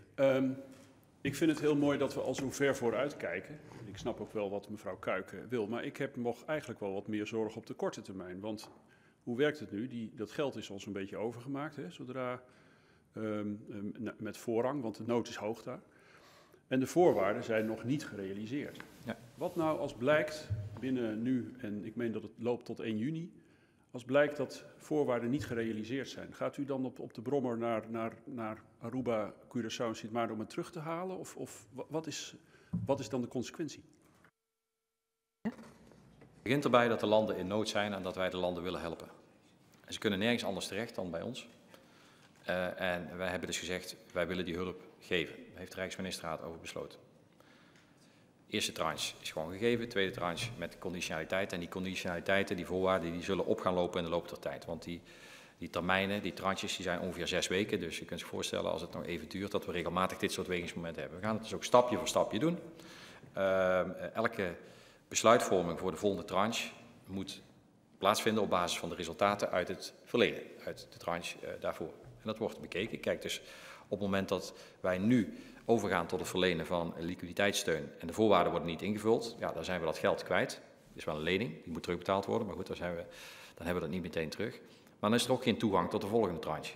Ik vind het heel mooi dat we al zo ver vooruit kijken. Ik snap ook wel wat mevrouw Kuiken wil, maar ik heb nog eigenlijk wel wat meer zorg op de korte termijn. Want hoe werkt het nu? Dat geld is ons een beetje overgemaakt, hè, zodra met voorrang, want de nood is hoog daar. En de voorwaarden zijn nog niet gerealiseerd. Ja. Wat nou als blijkt binnen nu, en ik meen dat het loopt tot 1 juni... als blijkt dat voorwaarden niet gerealiseerd zijn, gaat u dan op de brommer naar Aruba, Curaçao en Sint Maarten om het terug te halen? Of wat is dan de consequentie? Het begint erbij dat de landen in nood zijn en dat wij de landen willen helpen. En ze kunnen nergens anders terecht dan bij ons. En wij hebben dus gezegd, wij willen die hulp geven. Daar heeft de Rijksministerraad over besloten. Eerste tranche is gewoon gegeven, tweede tranche met conditionaliteiten. En die conditionaliteiten, die voorwaarden, die zullen op gaan lopen in de loop der tijd. Want die termijnen, die tranches, die zijn ongeveer 6 weken. Dus je kunt zich voorstellen, als het nog even duurt, dat we regelmatig dit soort wegingsmomenten hebben. We gaan het dus ook stapje voor stapje doen. Elke besluitvorming voor de volgende tranche moet plaatsvinden op basis van de resultaten uit het verleden, uit de tranche daarvoor. En dat wordt bekeken. Kijk, dus op het moment dat wij nu overgaan tot het verlenen van liquiditeitssteun en de voorwaarden worden niet ingevuld, ja, dan zijn we dat geld kwijt. Het is wel een lening, die moet terugbetaald worden, maar goed, dan hebben we dat niet meteen terug. Maar dan is er ook geen toegang tot de volgende tranche.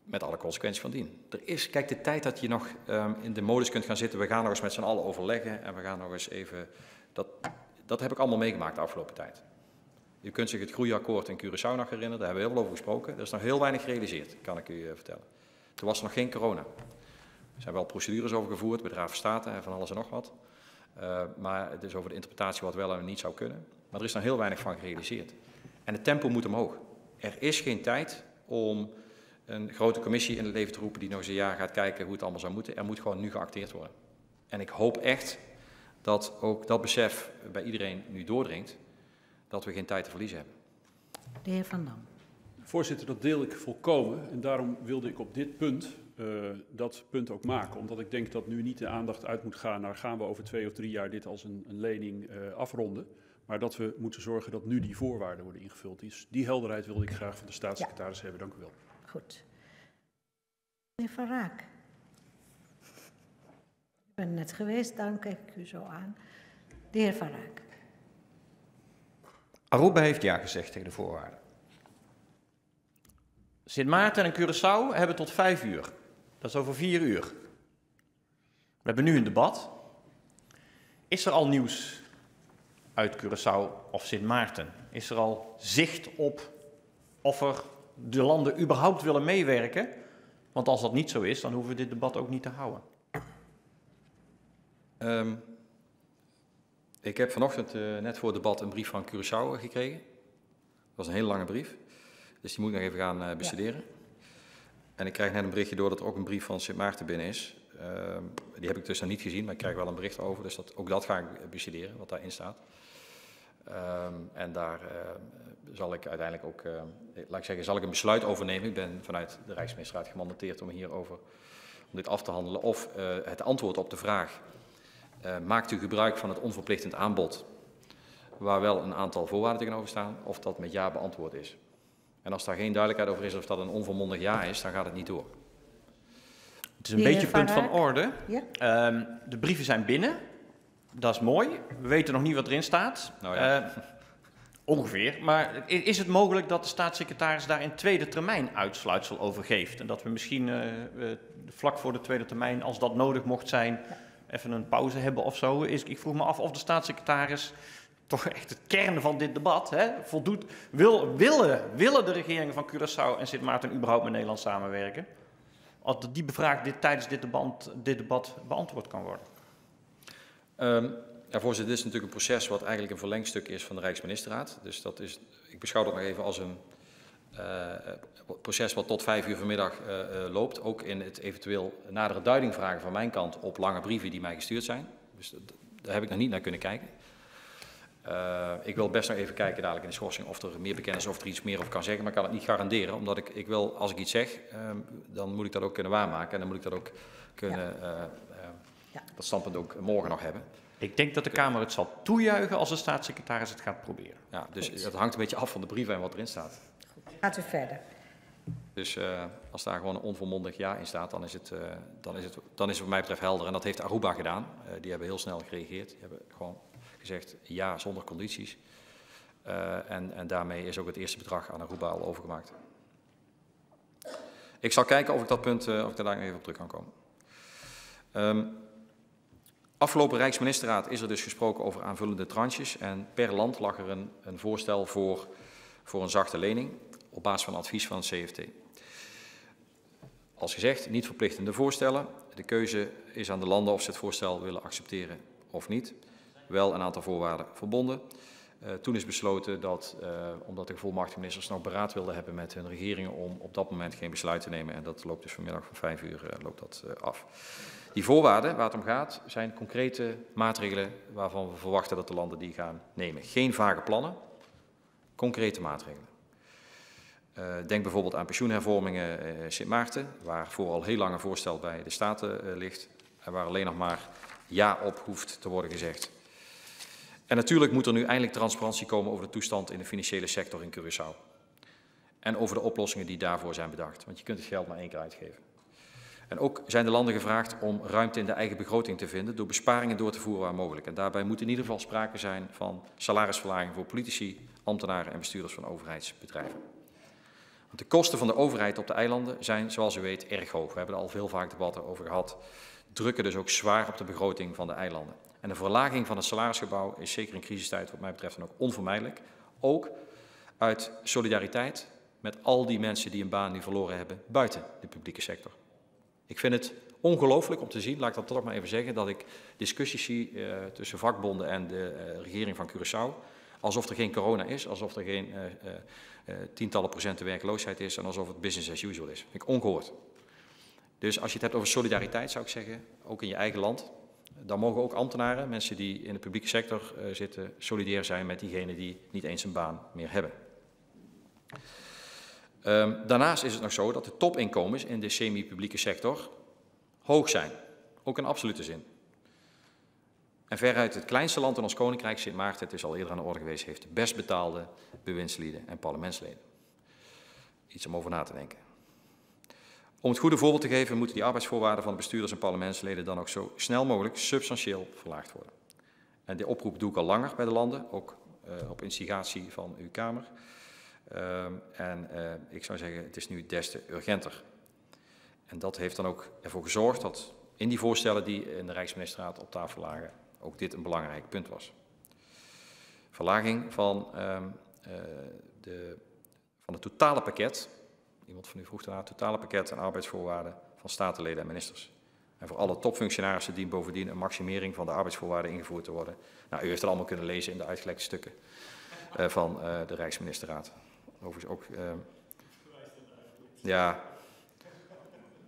Met alle consequenties van dien. Kijk, de tijd dat je nog in de modus kunt gaan zitten, we gaan nog eens met z'n allen overleggen en we gaan nog eens even, dat heb ik allemaal meegemaakt de afgelopen tijd. U kunt zich het groeiakkoord in Curaçao nog herinneren, daar hebben we heel veel over gesproken. Er is nog heel weinig gerealiseerd, kan ik u vertellen. Toen was er nog geen corona. Er zijn wel procedures over gevoerd, bij de Raad van State en van alles en nog wat. Maar het is over de interpretatie wat wel en niet zou kunnen. Maar er is nog heel weinig van gerealiseerd. En het tempo moet omhoog. Er is geen tijd om een grote commissie in het leven te roepen die nog eens een jaar gaat kijken hoe het allemaal zou moeten. Er moet gewoon nu geacteerd worden. En ik hoop echt dat ook dat besef bij iedereen nu doordringt. dat we geen tijd te verliezen hebben. De heer Van Dam. Voorzitter, dat deel ik volkomen. En daarom wilde ik op dit punt dat punt ook maken. Omdat ik denk dat nu niet de aandacht uit moet gaan naar gaan we over 2 of 3 jaar dit als een lening afronden. Maar dat we moeten zorgen dat nu die voorwaarden worden ingevuld. Die helderheid wilde ik graag van de staatssecretaris hebben. Dank u wel. Goed. Meneer Van Raak. Ik ben net geweest, daarom kijk ik u zo aan. De heer Van Raak. Aruba heeft ja gezegd tegen de voorwaarden. Sint Maarten en Curaçao hebben tot 5 uur. Dat is over 4 uur. We hebben nu een debat. Is er al nieuws uit Curaçao of Sint Maarten? Is er al zicht op of er de landen überhaupt willen meewerken? Want als dat niet zo is, dan hoeven we dit debat ook niet te houden. Ik heb vanochtend net voor het debat een brief van Curaçao gekregen. Dat was een hele lange brief. Dus die moet ik nog even gaan bestuderen. Ja. En ik krijg net een berichtje door dat er ook een brief van Sint Maarten binnen is. Die heb ik dus nog niet gezien, maar ik krijg wel een bericht over. Dus ook dat ga ik bestuderen, wat daarin staat. En daar zal ik uiteindelijk ook, laat ik zeggen, zal ik een besluit over nemen. Ik ben vanuit de Rijksministeraat gemandateerd om hierover om dit af te handelen. Of het antwoord op de vraag, maakt u gebruik van het onverplichtend aanbod, waar wel een aantal voorwaarden tegenover staan, of dat met ja beantwoord is. En als daar geen duidelijkheid over is of dat een onvolmondig ja is, dan gaat het niet door. Het is een beetje punt van orde. Ja? De brieven zijn binnen. Dat is mooi. We weten nog niet wat erin staat. Nou ja. Ongeveer. Maar is het mogelijk dat de staatssecretaris daar in tweede termijn uitsluitsel over geeft? En dat we misschien vlak voor de tweede termijn, als dat nodig mocht zijn, even een pauze hebben of zo? Ik vroeg me af of de staatssecretaris, toch echt het kern van dit debat, voldoet. Willen de regeringen van Curaçao en Sint Maarten überhaupt met Nederland samenwerken? Als die vraag tijdens dit debat beantwoord kan worden. Ja, voorzitter, dit is natuurlijk een proces wat eigenlijk een verlengstuk is van de Rijksministeraat. Dus dat is, ik beschouw dat nog even als een proces wat tot 5 uur vanmiddag loopt. Ook in het eventueel nadere duiding vragen van mijn kant op lange brieven die mij gestuurd zijn. Dus daar heb ik nog niet naar kunnen kijken. Ik wil best nog even kijken dadelijk in de schorsing of er meer bekend is of er iets meer over kan zeggen. Maar ik kan het niet garanderen, omdat ik wil, als ik iets zeg, dan moet ik dat ook kunnen waarmaken. En dan moet ik dat ook kunnen, dat standpunt ook morgen nog hebben. Ik denk dat de Kamer het zal toejuichen als de staatssecretaris het gaat proberen. Ja, dus dat hangt een beetje af van de brief en wat erin staat. Goed. Gaat u verder. Dus als daar gewoon een onvolmondig ja in staat, dan is het wat mij betreft helder. En dat heeft Aruba gedaan. Die hebben heel snel gereageerd. Die hebben gewoon gezegd ja, zonder condities. En daarmee is ook het eerste bedrag aan Aruba al overgemaakt. Ik zal kijken of ik dat punt, of ik daar even op terug kan komen. Afgelopen Rijksministerraad is er dus gesproken over aanvullende tranches. En per land lag er een voorstel voor een zachte lening op basis van advies van het CFT. Als gezegd, niet verplichtende voorstellen. De keuze is aan de landen of ze het voorstel willen accepteren of niet. Wel een aantal voorwaarden verbonden. Toen is besloten dat, omdat de gevolmachtigde ministers nog beraad wilden hebben met hun regeringen om op dat moment geen besluit te nemen. En dat loopt dus vanmiddag van 5 uur loopt dat af. Die voorwaarden waar het om gaat zijn concrete maatregelen waarvan we verwachten dat de landen die gaan nemen. Geen vage plannen, concrete maatregelen. Denk bijvoorbeeld aan pensioenhervormingen Sint Maarten, waarvoor al heel lang een voorstel bij de Staten ligt en waar alleen nog maar ja op hoeft te worden gezegd. En natuurlijk moet er nu eindelijk transparantie komen over de toestand in de financiële sector in Curaçao. En over de oplossingen die daarvoor zijn bedacht, want je kunt het geld maar 1 keer uitgeven. En ook zijn de landen gevraagd om ruimte in de eigen begroting te vinden door besparingen door te voeren waar mogelijk. En daarbij moet in ieder geval sprake zijn van salarisverlaging voor politici, ambtenaren en bestuurders van overheidsbedrijven. Want de kosten van de overheid op de eilanden zijn, zoals u weet, erg hoog. We hebben er al veel vaak debatten over gehad. Drukken dus ook zwaar op de begroting van de eilanden. En de verlaging van het salarisgebouw is zeker in crisistijd wat mij betreft dan ook onvermijdelijk. Ook uit solidariteit met al die mensen die een baan nu verloren hebben buiten de publieke sector. Ik vind het ongelooflijk om te zien, laat ik dat toch maar even zeggen, dat ik discussies zie tussen vakbonden en de regering van Curaçao. Alsof er geen corona is, alsof er geen tientallen procenten werkloosheid is en alsof het business as usual is. Dat vind ik ongehoord. Dus als je het hebt over solidariteit zou ik zeggen, ook in je eigen land, Dan mogen ook ambtenaren, mensen die in de publieke sector zitten, solidair zijn met diegenen die niet eens een baan meer hebben. Daarnaast is het nog zo dat de topinkomens in de semi-publieke sector hoog zijn, ook in absolute zin. En veruit het kleinste land in ons koninkrijk, Sint Maarten, het is al eerder aan de orde geweest, heeft de best betaalde bewindslieden en parlementsleden. Iets om over na te denken. Om het goede voorbeeld te geven, moeten die arbeidsvoorwaarden van de bestuurders en parlementsleden dan ook zo snel mogelijk substantieel verlaagd worden. En die oproep doe ik al langer bij de landen, ook op instigatie van uw Kamer. Ik zou zeggen, het is nu des te urgenter. En dat heeft dan ook ervoor gezorgd dat in die voorstellen die in de Rijksministerraad op tafel lagen, ook dit een belangrijk punt was. Verlaging van het totale pakket, iemand van u vroeg daarna, het totale pakket aan arbeidsvoorwaarden van statenleden en ministers. En voor alle topfunctionarissen dient bovendien een maximering van de arbeidsvoorwaarden ingevoerd te worden. Nou, u heeft het allemaal kunnen lezen in de uitgelekte stukken van de Rijksministerraad. Overigens ook, ja,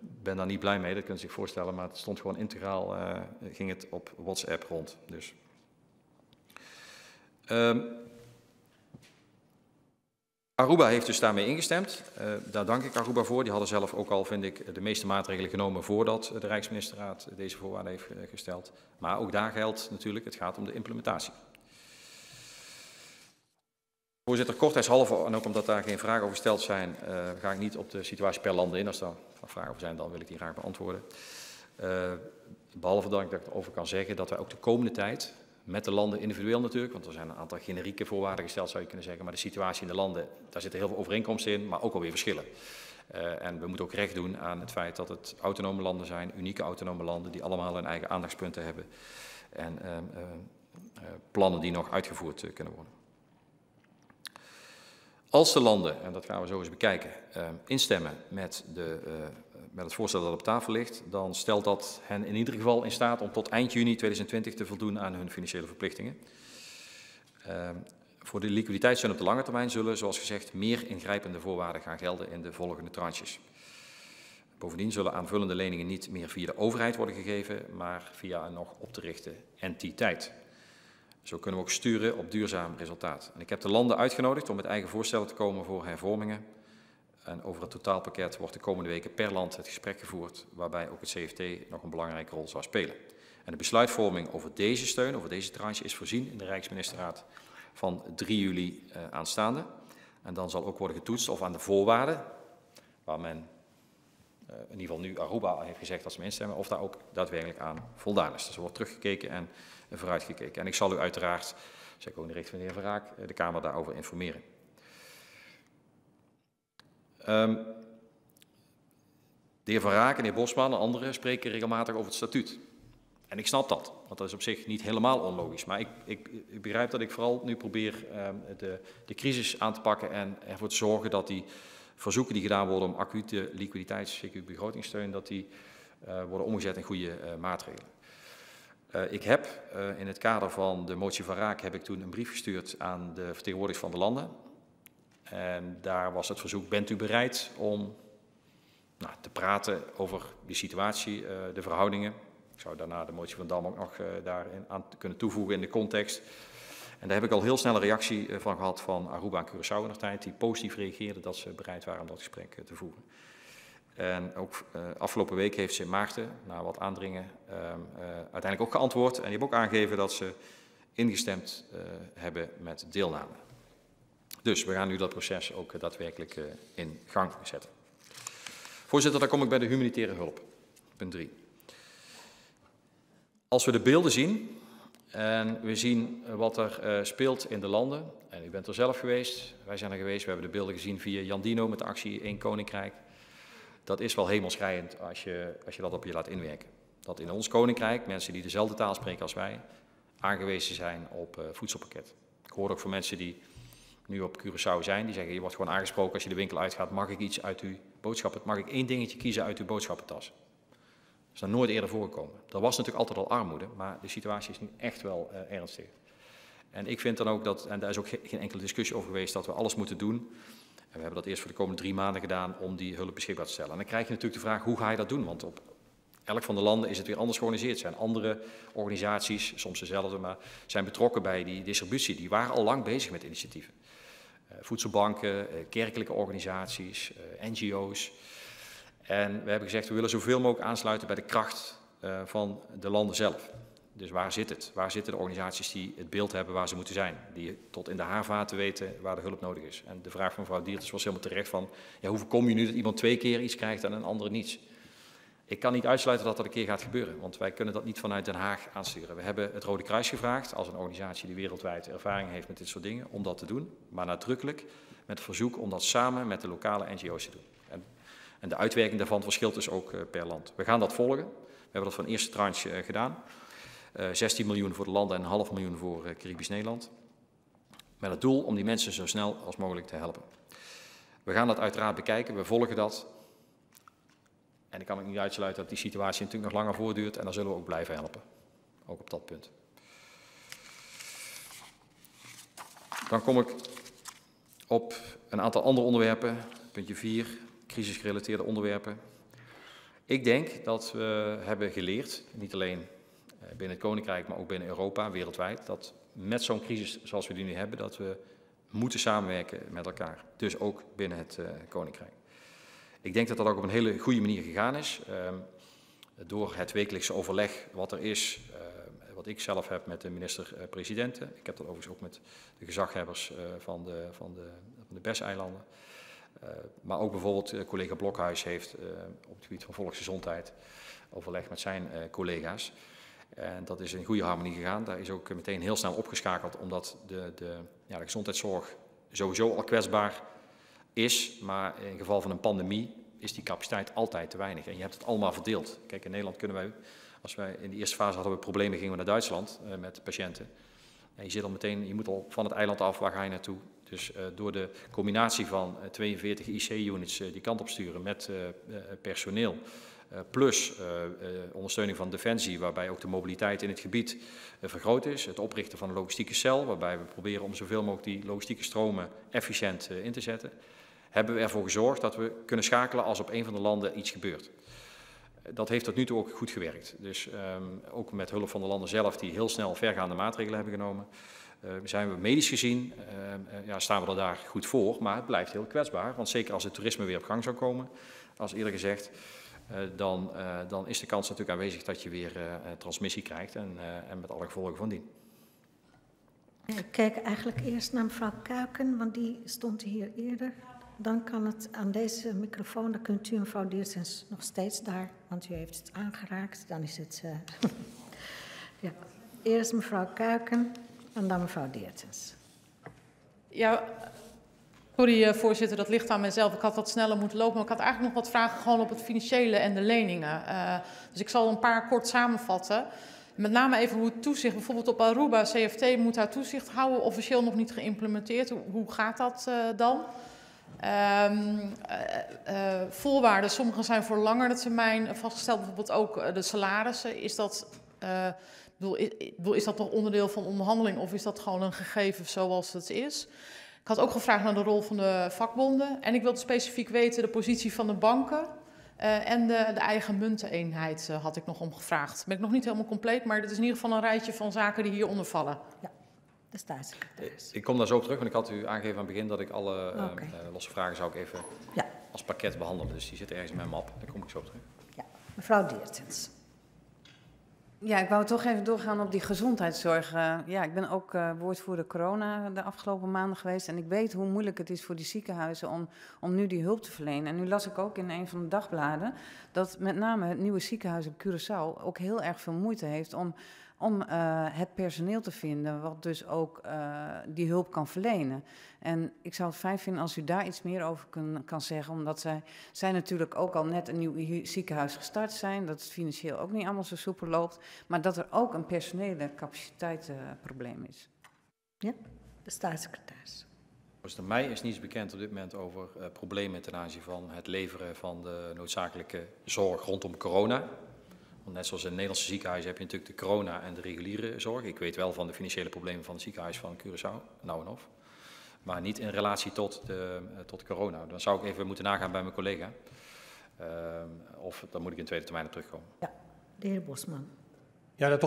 ik ben daar niet blij mee, dat kunt u zich voorstellen, maar het stond gewoon integraal, ging het op WhatsApp rond. Dus. Aruba heeft dus daarmee ingestemd. Daar dank ik Aruba voor. Die hadden zelf ook al, vind ik, de meeste maatregelen genomen voordat de Rijksministerraad deze voorwaarden heeft gesteld. Maar ook daar geldt natuurlijk, het gaat om de implementatie. Voorzitter, kortheidshalve, en ook omdat daar geen vragen over gesteld zijn, ga ik niet op de situatie per land in. Als daar vragen over zijn, dan wil ik die graag beantwoorden. Behalve dat ik erover kan zeggen dat wij ook de komende tijd, met de landen individueel natuurlijk, want er zijn een aantal generieke voorwaarden gesteld, zou je kunnen zeggen, maar de situatie in de landen, daar zitten heel veel overeenkomsten in, maar ook alweer verschillen. En we moeten ook recht doen aan het feit dat het autonome landen zijn, unieke autonome landen, die allemaal hun eigen aandachtspunten hebben en plannen die nog uitgevoerd kunnen worden. Als de landen, en dat gaan we zo eens bekijken, instemmen met het voorstel dat op tafel ligt, dan stelt dat hen in ieder geval in staat om tot eind juni 2020 te voldoen aan hun financiële verplichtingen. Voor de liquiditeitssteun op de lange termijn zullen, zoals gezegd, meer ingrijpende voorwaarden gaan gelden in de volgende tranches. Bovendien zullen aanvullende leningen niet meer via de overheid worden gegeven, maar via een nog op te richten entiteit. Zo kunnen we ook sturen op duurzaam resultaat. En ik heb de landen uitgenodigd om met eigen voorstellen te komen voor hervormingen. En over het totaalpakket wordt de komende weken per land het gesprek gevoerd, waarbij ook het CFT nog een belangrijke rol zal spelen. En de besluitvorming over deze steun, over deze tranche, is voorzien in de Rijksministerraad van 3 juli aanstaande. En dan zal ook worden getoetst of aan de voorwaarden, waar men in ieder geval nu Aruba heeft gezegd dat ze mee instemmen, of daar ook daadwerkelijk aan voldaan is. Dus er wordt teruggekeken en vooruitgekeken. En ik zal u uiteraard, zeg ik ook in de richting van de heer Verraak, de Kamer daarover informeren. De heer Verraak en de heer Bosman en anderen spreken regelmatig over het statuut. En ik snap dat, want dat is op zich niet helemaal onlogisch. Maar ik begrijp dat ik vooral nu probeer de crisis aan te pakken en ervoor te zorgen dat die verzoeken die gedaan worden om acute liquiditeits- en begrotingssteun, dat die worden omgezet in goede maatregelen. Ik heb in het kader van de motie van Raak heb ik toen een brief gestuurd aan de vertegenwoordigers van de landen. En daar was het verzoek, bent u bereid om te praten over die situatie, de verhoudingen. Ik zou daarna de motie van Dam ook nog daarin aan kunnen toevoegen in de context. En daar heb ik al heel snel een reactie van gehad van Aruba en Curaçao in de tijd, die positief reageerden dat ze bereid waren om dat gesprek te voeren. En ook afgelopen week heeft Sint Maarten, na wat aandringen, uiteindelijk ook geantwoord. En die hebben ook aangegeven dat ze ingestemd hebben met deelname. Dus we gaan nu dat proces ook daadwerkelijk in gang zetten. Voorzitter, dan kom ik bij de humanitaire hulp. Punt 3. Als we de beelden zien en we zien wat er speelt in de landen, en u bent er zelf geweest, wij zijn er geweest, we hebben de beelden gezien via Jan Dino met de actie 1 Koninkrijk. Dat is wel hemelschreiend als je dat op je laat inwerken. Dat in ons Koninkrijk mensen die dezelfde taal spreken als wij aangewezen zijn op voedselpakket. Ik hoor ook van mensen die nu op Curaçao zijn, die zeggen je wordt gewoon aangesproken als je de winkel uitgaat, mag ik iets uit uw boodschappen, mag ik 1 dingetje kiezen uit uw boodschappentas. Dat is nog nooit eerder voorgekomen. Er was natuurlijk altijd al armoede, maar de situatie is nu echt wel ernstig. En ik vind dan ook dat, en daar is ook geen enkele discussie over geweest, dat we alles moeten doen. En we hebben dat eerst voor de komende 3 maanden gedaan om die hulp beschikbaar te stellen. En dan krijg je natuurlijk de vraag, hoe ga je dat doen? Want op elk van de landen is het weer anders georganiseerd. Er zijn andere organisaties, soms dezelfde, maar zijn betrokken bij die distributie. Die waren al lang bezig met initiatieven. Voedselbanken, kerkelijke organisaties, NGO's. En we hebben gezegd, we willen zoveel mogelijk aansluiten bij de kracht van de landen zelf. Dus waar zit het? Waar zitten de organisaties die het beeld hebben waar ze moeten zijn? Die tot in de haarvaten weten waar de hulp nodig is. En de vraag van mevrouw Diertens was helemaal terecht van, ja, hoe voorkom je nu dat iemand 2 keer iets krijgt en een andere niets? Ik kan niet uitsluiten dat dat een keer gaat gebeuren, want wij kunnen dat niet vanuit Den Haag aansturen. We hebben het Rode Kruis gevraagd, als een organisatie die wereldwijd ervaring heeft met dit soort dingen, om dat te doen. Maar nadrukkelijk met het verzoek om dat samen met de lokale NGO's te doen. En de uitwerking daarvan verschilt dus ook per land. We gaan dat volgen. We hebben dat van de eerste tranche gedaan. 16 miljoen voor de landen en 0,5 miljoen voor Caribisch Nederland. Met het doel om die mensen zo snel als mogelijk te helpen. We gaan dat uiteraard bekijken, we volgen dat. En ik kan ook niet uitsluiten dat die situatie natuurlijk nog langer voortduurt en dan zullen we ook blijven helpen. Ook op dat punt. Dan kom ik op een aantal andere onderwerpen. Puntje 4, crisisgerelateerde onderwerpen. Ik denk dat we hebben geleerd, niet alleen binnen het Koninkrijk, maar ook binnen Europa, wereldwijd, dat met zo'n crisis zoals we die nu hebben, dat we moeten samenwerken met elkaar. Dus ook binnen het Koninkrijk. Ik denk dat dat ook op een hele goede manier gegaan is. Door het wekelijkse overleg wat er is, wat ik zelf heb met de minister-presidenten. Ik heb dat overigens ook met de gezaghebbers van de BES-eilanden. Maar ook bijvoorbeeld collega Blokhuis heeft op het gebied van volksgezondheid overleg met zijn collega's. En dat is in goede harmonie gegaan. Daar is ook meteen heel snel opgeschakeld, omdat de gezondheidszorg sowieso al kwetsbaar is. Maar in geval van een pandemie is die capaciteit altijd te weinig. En je hebt het allemaal verdeeld. Kijk, in Nederland kunnen wij, als wij in de eerste fase hadden we problemen, gingen we naar Duitsland met patiënten. En je zit al meteen, je moet al van het eiland af, waar ga je naartoe? Dus door de combinatie van 42 IC-units die kant op sturen met personeel, plus ondersteuning van Defensie, waarbij ook de mobiliteit in het gebied vergroot is. Het oprichten van een logistieke cel, waarbij we proberen om zoveel mogelijk die logistieke stromen efficiënt in te zetten. Hebben we ervoor gezorgd dat we kunnen schakelen als op een van de landen iets gebeurt. Dat heeft tot nu toe ook goed gewerkt. Dus ook met hulp van de landen zelf die heel snel vergaande maatregelen hebben genomen. Zijn we medisch gezien, staan we er daar goed voor, maar het blijft heel kwetsbaar. Want zeker als het toerisme weer op gang zou komen, als eerder gezegd, dan is de kans natuurlijk aanwezig dat je weer transmissie krijgt en met alle gevolgen van dien. Ik kijk eigenlijk eerst naar mevrouw Kuiken, want die stond hier eerder. Dan kan het aan deze microfoon, dan kunt u mevrouw Diertens nog steeds daar, want u heeft het aangeraakt. Dan is het... ja. Eerst mevrouw Kuiken en dan mevrouw Diertens. Ja, sorry voorzitter, dat ligt aan mezelf. Ik had wat sneller moeten lopen, maar ik had eigenlijk nog wat vragen gewoon op het financiële en de leningen. Dus ik zal een paar kort samenvatten. Met name even hoe het toezicht, bijvoorbeeld op Aruba, CFT moet daar toezicht houden, officieel nog niet geïmplementeerd. Hoe gaat dat dan? Voorwaarden, sommige zijn voor langere termijn vastgesteld, bijvoorbeeld ook de salarissen. Is dat nog onderdeel van onderhandeling of is dat gewoon een gegeven zoals het is? Ik had ook gevraagd naar de rol van de vakbonden en ik wilde specifiek weten de positie van de banken en de eigen munteneenheid had ik nog om gevraagd. Ben ik nog niet helemaal compleet, maar dit is in ieder geval een rijtje van zaken die hieronder vallen. Ja. De staatssecretaris. Ik kom daar zo op terug, want ik had u aangegeven aan het begin dat ik alle losse vragen zou ik even als pakket behandelen. Dus die zitten ergens in mijn map. Daar kom ik zo op terug. Ja, mevrouw Diertens. Ja, ik wou toch even doorgaan op die gezondheidszorg. Ik ben ook woordvoerder corona de afgelopen maanden geweest. En ik weet hoe moeilijk het is voor die ziekenhuizen om nu die hulp te verlenen. En nu las ik ook in een van de dagbladen dat met name het nieuwe ziekenhuis op Curaçao ook heel erg veel moeite heeft om het personeel te vinden wat dus ook die hulp kan verlenen. En ik zou het fijn vinden als u daar iets meer over kan zeggen, omdat zij natuurlijk ook al net een nieuw ziekenhuis gestart zijn, dat het financieel ook niet allemaal zo soepel loopt, maar dat er ook een personele capaciteitsprobleem is. Ja, de staatssecretaris. Mij is niets bekend op dit moment over problemen ten aanzien van het leveren van de noodzakelijke zorg rondom corona. Want net zoals in het Nederlandse ziekenhuizen heb je natuurlijk de corona en de reguliere zorg. Ik weet wel van de financiële problemen van het ziekenhuis van Curaçao, nou en of. Maar niet in relatie tot corona. Dan zou ik even moeten nagaan bij mijn collega. Of dan moet ik in tweede termijn op terugkomen. Ja, de heer Bosman. Ja, daar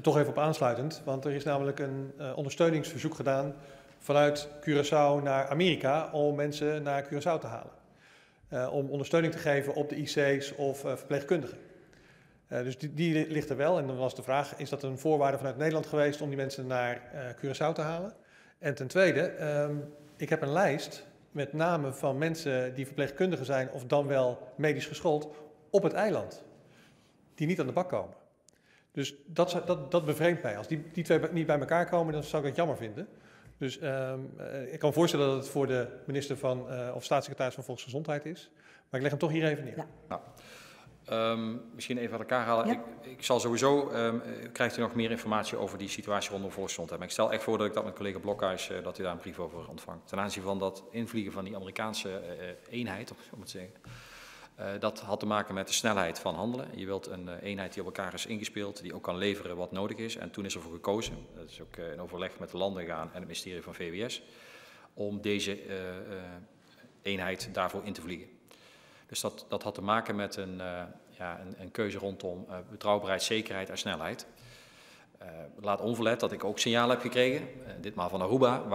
toch even op aansluitend, want er is namelijk een ondersteuningsverzoek gedaan vanuit Curaçao naar Amerika om mensen naar Curaçao te halen. Om ondersteuning te geven op de IC's of verpleegkundigen. Dus die ligt er wel. En dan was de vraag, is dat een voorwaarde vanuit Nederland geweest om die mensen naar Curaçao te halen? En ten tweede, ik heb een lijst met namen van mensen die verpleegkundigen zijn of dan wel medisch geschoold op het eiland. Die niet aan de bak komen. Dus dat bevreemdt mij. Als die twee niet bij elkaar komen, dan zou ik het jammer vinden. Dus ik kan me voorstellen dat het voor de minister of staatssecretaris van Volksgezondheid is. Maar ik leg hem toch hier even neer. Ja. Nou, misschien even uit elkaar halen. Ja. Ik zal sowieso, krijgt u nog meer informatie over die situatie rondom volksgezondheid. Maar ik stel echt voor dat ik dat met collega Blokhuis, dat u daar een brief over ontvangt. Ten aanzien van dat invliegen van die Amerikaanse eenheid, om het te zeggen. Dat had te maken met de snelheid van handelen. Je wilt een eenheid die op elkaar is ingespeeld, die ook kan leveren wat nodig is. En toen is er voor gekozen, dat is ook in overleg met de landen gegaan en het ministerie van VWS, om deze eenheid daarvoor in te vliegen. Dus dat had te maken met een keuze rondom betrouwbaarheid, zekerheid en snelheid. Laat onverlet dat ik ook signalen heb gekregen, ditmaal van Aruba,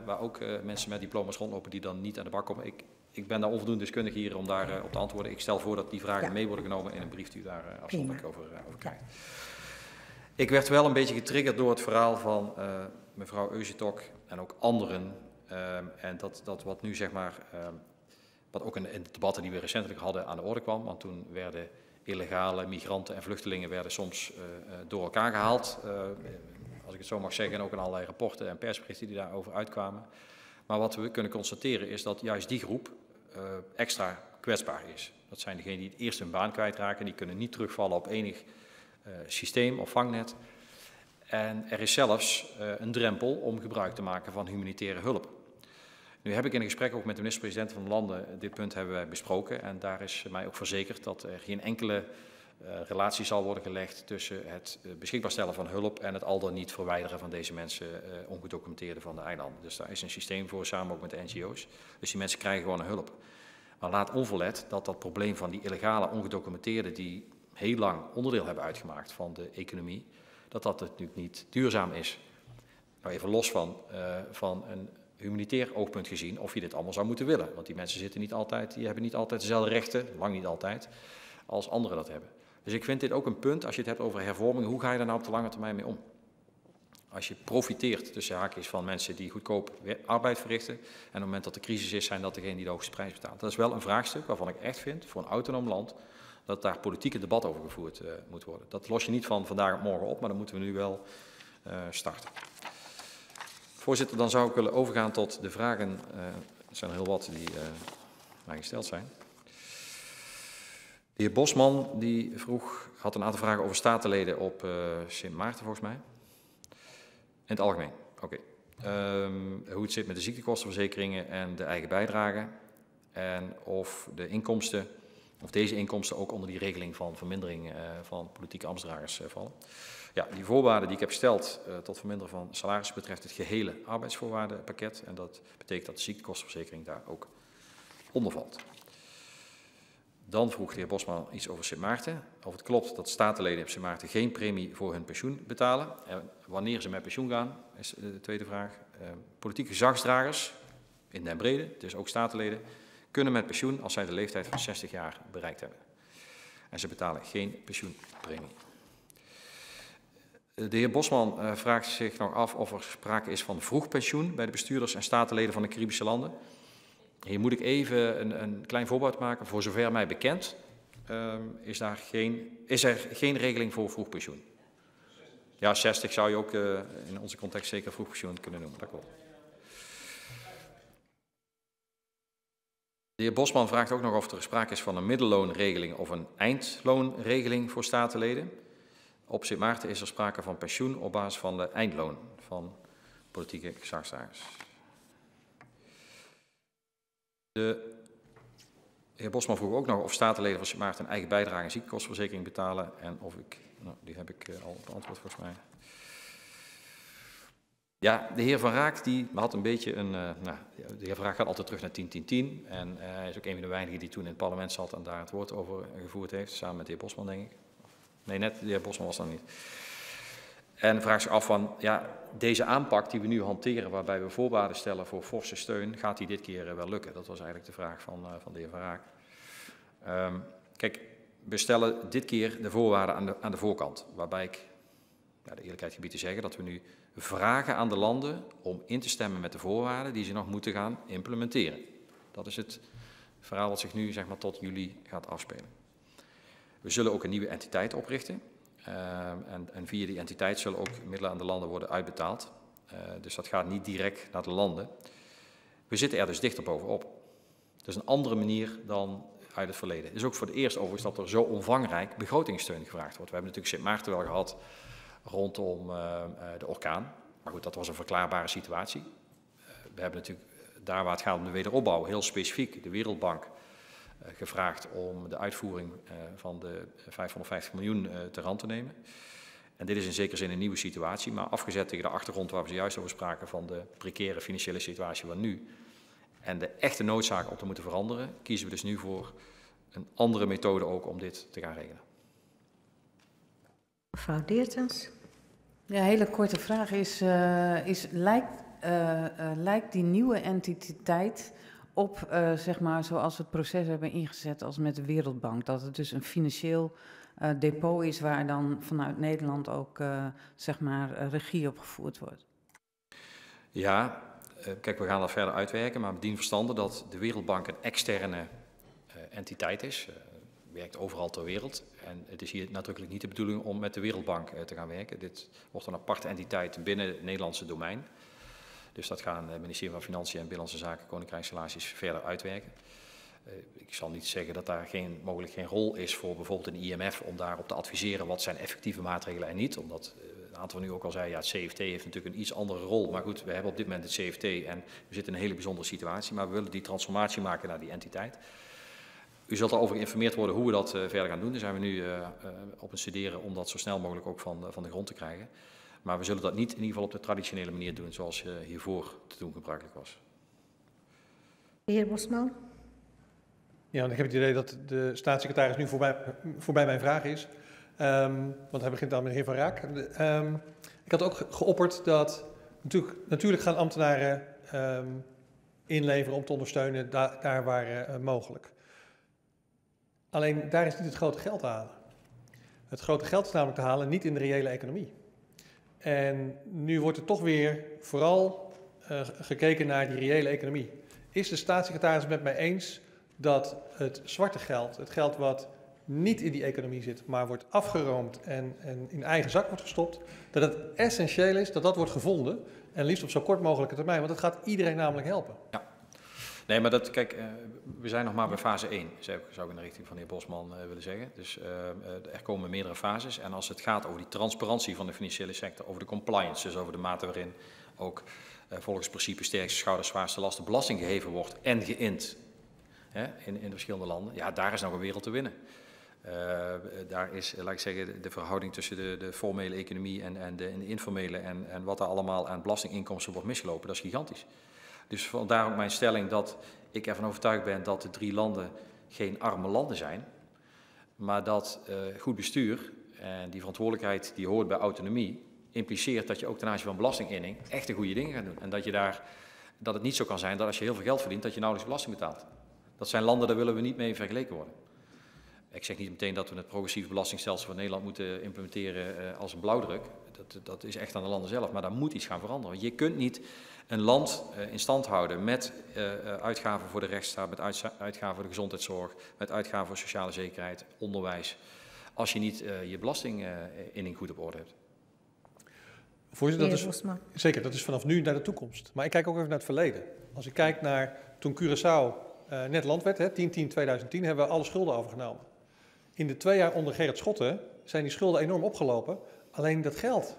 waar ook mensen met diploma's rondlopen die dan niet aan de bak komen. Ik ben daar onvoldoende deskundig hier om daar op te antwoorden. Ik stel voor dat die vragen mee worden genomen in een brief die u daar afzonderlijk over krijgt. Ik werd wel een beetje getriggerd door het verhaal van mevrouw Eusitok en ook anderen. En dat wat nu zeg maar, wat ook in de debatten die we recentelijk hadden aan de orde kwam. Want toen werden illegale migranten en vluchtelingen werden soms door elkaar gehaald. Als ik het zo mag zeggen, en ook in allerlei rapporten en persberichten die daarover uitkwamen. Maar wat we kunnen constateren is dat juist die groep extra kwetsbaar is. Dat zijn degenen die het eerst hun baan kwijtraken. Die kunnen niet terugvallen op enig systeem of vangnet. En er is zelfs een drempel om gebruik te maken van humanitaire hulp. Nu heb ik in een gesprek ook met de minister-president van de landen dit punt hebben wij besproken. En daar is mij ook verzekerd dat er geen enkele relatie zal worden gelegd tussen het beschikbaar stellen van hulp en het al dan niet verwijderen van deze mensen ongedocumenteerden van de eilanden. Dus daar is een systeem voor, samen ook met de NGO's. Dus die mensen krijgen gewoon een hulp. Maar laat onverlet dat dat probleem van die illegale ongedocumenteerden die heel lang onderdeel hebben uitgemaakt van de economie, dat natuurlijk niet duurzaam is. Nou, even los van een humanitair oogpunt gezien of je dit allemaal zou moeten willen. Want die mensen die hebben niet altijd dezelfde rechten, lang niet altijd, als anderen dat hebben. Dus ik vind dit ook een punt, als je het hebt over hervorming, hoe ga je daar nou op de lange termijn mee om? Als je profiteert tussen haakjes van mensen die goedkoop arbeid verrichten en op het moment dat de crisis is, zijn dat degenen die de hoogste prijs betalen. Dat is wel een vraagstuk waarvan ik echt vind, voor een autonoom land, dat daar politieke debat over gevoerd moet worden. Dat los je niet van vandaag op morgen op, maar dan moeten we nu wel starten. Voorzitter, dan zou ik willen overgaan tot de vragen. Er zijn er heel wat die mij gesteld zijn. De heer Bosman die had een aantal vragen over statenleden op Sint Maarten volgens mij. In het algemeen, oké. Hoe het zit met de ziektekostenverzekeringen en de eigen bijdrage. En of deze inkomsten ook onder die regeling van vermindering van politieke ambtsdragers vallen. Ja, die voorwaarden die ik heb gesteld tot verminderen van salarissen betreft het gehele arbeidsvoorwaardenpakket. En dat betekent dat de ziektekostenverzekering daar ook onder valt. Dan vroeg de heer Bosman iets over Sint Maarten. Of het klopt dat statenleden op Sint Maarten geen premie voor hun pensioen betalen. En wanneer ze met pensioen gaan, is de tweede vraag. Politieke gezagsdragers in den brede, dus ook statenleden, kunnen met pensioen als zij de leeftijd van 60 jaar bereikt hebben. En ze betalen geen pensioenpremie. De heer Bosman vraagt zich nog af of er sprake is van vroeg pensioen bij de bestuurders en statenleden van de Caribische landen. Hier moet ik even een klein voorbeeld maken. Voor zover mij bekend is er geen regeling voor vroeg pensioen. Ja, 60 zou je ook in onze context zeker vroeg pensioen kunnen noemen, dat klopt. De heer Bosman vraagt ook nog of er sprake is van een middelloonregeling of een eindloonregeling voor statenleden. Op Sint Maarten is er sprake van pensioen op basis van de eindloon van politieke gezagsdragers. De heer Bosman vroeg ook nog of statenleden van Sint Maarten een eigen bijdrage en ziektekostenverzekering betalen. En of die heb ik al beantwoord volgens mij. Ja, de heer Van Raak die had een beetje een... de heer Van Raak gaat altijd terug naar 10-10-10. En hij is ook een van de weinigen die toen in het parlement zat en daar het woord over gevoerd heeft. Samen met de heer Bosman, denk ik. Nee, net de heer Bosman was dat niet. En vraagt zich af van, ja, deze aanpak die we nu hanteren, waarbij we voorwaarden stellen voor forse steun, gaat die dit keer wel lukken? Dat was eigenlijk de vraag van de heer Van Raak. Kijk, we stellen dit keer de voorwaarden aan de voorkant, waarbij ik de eerlijkheid gebied te zeggen dat we nu vragen aan de landen om in te stemmen met de voorwaarden die ze nog moeten gaan implementeren. Dat is het verhaal wat zich nu zeg maar, tot juli gaat afspelen. We zullen ook een nieuwe entiteit oprichten. En via die entiteit zullen ook middelen aan de landen worden uitbetaald. Dus dat gaat niet direct naar de landen. We zitten er dus dichter bovenop. Dat is een andere manier dan uit het verleden. Het is ook voor het eerst overigens dat er zo omvangrijk begrotingssteun gevraagd wordt. We hebben natuurlijk Sint Maarten wel gehad rondom de orkaan. Maar goed, dat was een verklaarbare situatie. We hebben natuurlijk daar waar het gaat om de wederopbouw, heel specifiek de Wereldbank gevraagd om de uitvoering van de 550 miljoen ter hand te nemen. En dit is in zekere zin een nieuwe situatie, maar afgezet tegen de achtergrond waar we zojuist over spraken van de precaire financiële situatie van nu en de echte noodzaak om te moeten veranderen, kiezen we dus nu voor een andere methode ook om dit te gaan regelen. Mevrouw Deertens. Ja, hele korte vraag is lijkt die nieuwe entiteit op, zeg maar, zoals we het proces hebben ingezet als met de Wereldbank, dat het dus een financieel depot is waar dan vanuit Nederland ook, zeg maar, regie op gevoerd wordt? Ja, kijk, we gaan dat verder uitwerken, maar met dien verstande dat de Wereldbank een externe entiteit is. Werkt overal ter wereld. En het is hier nadrukkelijk niet de bedoeling om met de Wereldbank te gaan werken. Dit wordt een aparte entiteit binnen het Nederlandse domein. Dus dat gaan het ministerie van Financiën en Binnenlandse Zaken, Koninkrijksrelaties verder uitwerken. Ik zal niet zeggen dat daar mogelijk geen rol is voor bijvoorbeeld een IMF om daarop te adviseren wat zijn effectieve maatregelen en niet. Omdat een aantal van u ook al zei, ja, het CFT heeft natuurlijk een iets andere rol. Maar goed, we hebben op dit moment het CFT en we zitten in een hele bijzondere situatie. Maar we willen die transformatie maken naar die entiteit. U zult erover geïnformeerd worden hoe we dat verder gaan doen. Daar zijn we nu op het studeren om dat zo snel mogelijk ook van de grond te krijgen. Maar we zullen dat niet in ieder geval op de traditionele manier doen zoals hiervoor te doen gebruikelijk was. De heer Bosman. Ja, ik heb het idee dat de staatssecretaris nu voorbij mijn vraag is. Want hij begint dan met de heer Van Raak. Ik had ook geopperd dat natuurlijk gaan ambtenaren inleveren om te ondersteunen daar waar mogelijk. Alleen daar is niet het grote geld te halen. Het grote geld is namelijk te halen niet in de reële economie. En nu wordt er toch weer vooral gekeken naar die reële economie. Is de staatssecretaris het met mij eens dat het zwarte geld, het geld wat niet in die economie zit, maar wordt afgeroomd en in eigen zak wordt gestopt, dat het essentieel is dat dat wordt gevonden en liefst op zo kort mogelijke termijn, want dat gaat iedereen namelijk helpen. Ja. Nee, maar dat, kijk, we zijn nog maar bij fase 1, zou ik in de richting van de heer Bosman willen zeggen. Dus er komen meerdere fases en als het gaat over die transparantie van de financiële sector, over de compliance, dus over de mate waarin ook volgens het principe sterkste schouders, zwaarste lasten belasting geheven wordt en geïnd in verschillende landen, ja, daar is nog een wereld te winnen. Daar is, laat ik zeggen, de verhouding tussen de formele economie en de informele en wat er allemaal aan belastinginkomsten wordt misgelopen, dat is gigantisch. Dus vandaar ook mijn stelling dat ik ervan overtuigd ben dat de 3 landen geen arme landen zijn, maar dat goed bestuur en die verantwoordelijkheid die hoort bij autonomie impliceert dat je ook ten aanzien van belastinginning echt de goede dingen gaat doen. En dat het niet zo kan zijn dat als je heel veel geld verdient dat je nauwelijks belasting betaalt. Dat zijn landen, daar willen we niet mee vergeleken worden. Ik zeg niet meteen dat we het progressieve belastingstelsel van Nederland moeten implementeren als een blauwdruk. Dat is echt aan de landen zelf, maar daar moet iets gaan veranderen. Want je kunt niet een land in stand houden met uitgaven voor de rechtsstaat, met uitgaven voor de gezondheidszorg, met uitgaven voor sociale zekerheid, onderwijs, als je niet je belastinginning goed op orde hebt. Voorzitter, dat is vanaf nu naar de toekomst. Maar ik kijk ook even naar het verleden. Als ik kijk naar toen Curaçao net land werd, 10-10-2010, hebben we alle schulden overgenomen. In de 2 jaar onder Gerrit Schotten zijn die schulden enorm opgelopen. Alleen dat geld,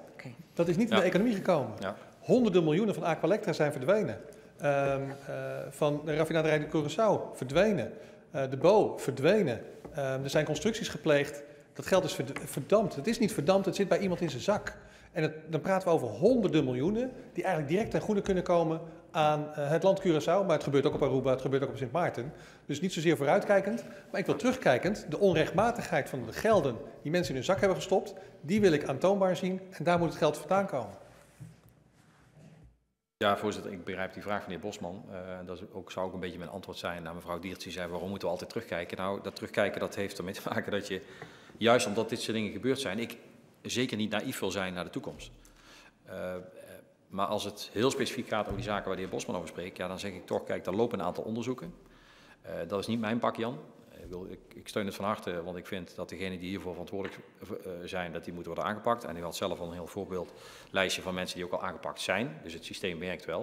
dat is niet in de economie gekomen. Ja. Honderden miljoenen van Aqualectra zijn verdwenen. Van de raffinaderij de Curaçao verdwenen. De BO verdwenen. Er zijn constructies gepleegd. Dat geld is verdampt. Het is niet verdampt, het zit bij iemand in zijn zak. En dan praten we over honderden miljoenen die eigenlijk direct ten goede kunnen komen aan het land Curaçao. Maar het gebeurt ook op Aruba, het gebeurt ook op Sint Maarten. Dus niet zozeer vooruitkijkend, maar ik wil terugkijkend. De onrechtmatigheid van de gelden die mensen in hun zak hebben gestopt, die wil ik aantoonbaar zien. En daar moet het geld vandaan komen. Ja, voorzitter, ik begrijp die vraag van de heer Bosman. Dat zou ook een beetje mijn antwoord zijn naar mevrouw Diertz. Die zei, waarom moeten we altijd terugkijken? Nou, dat terugkijken dat heeft ermee te maken dat je, juist omdat dit soort dingen gebeurd zijn, ik zeker niet naïef wil zijn naar de toekomst. Maar als het heel specifiek gaat over die zaken waar de heer Bosman over spreekt, ja, dan zeg ik toch, kijk, daar lopen een aantal onderzoeken. Dat is niet mijn pak, Jan. Ik steun het van harte, want ik vind dat degenen die hiervoor verantwoordelijk zijn, dat die moeten worden aangepakt. En u had zelf al een heel voorbeeldlijstje van mensen die ook al aangepakt zijn. Dus het systeem werkt wel,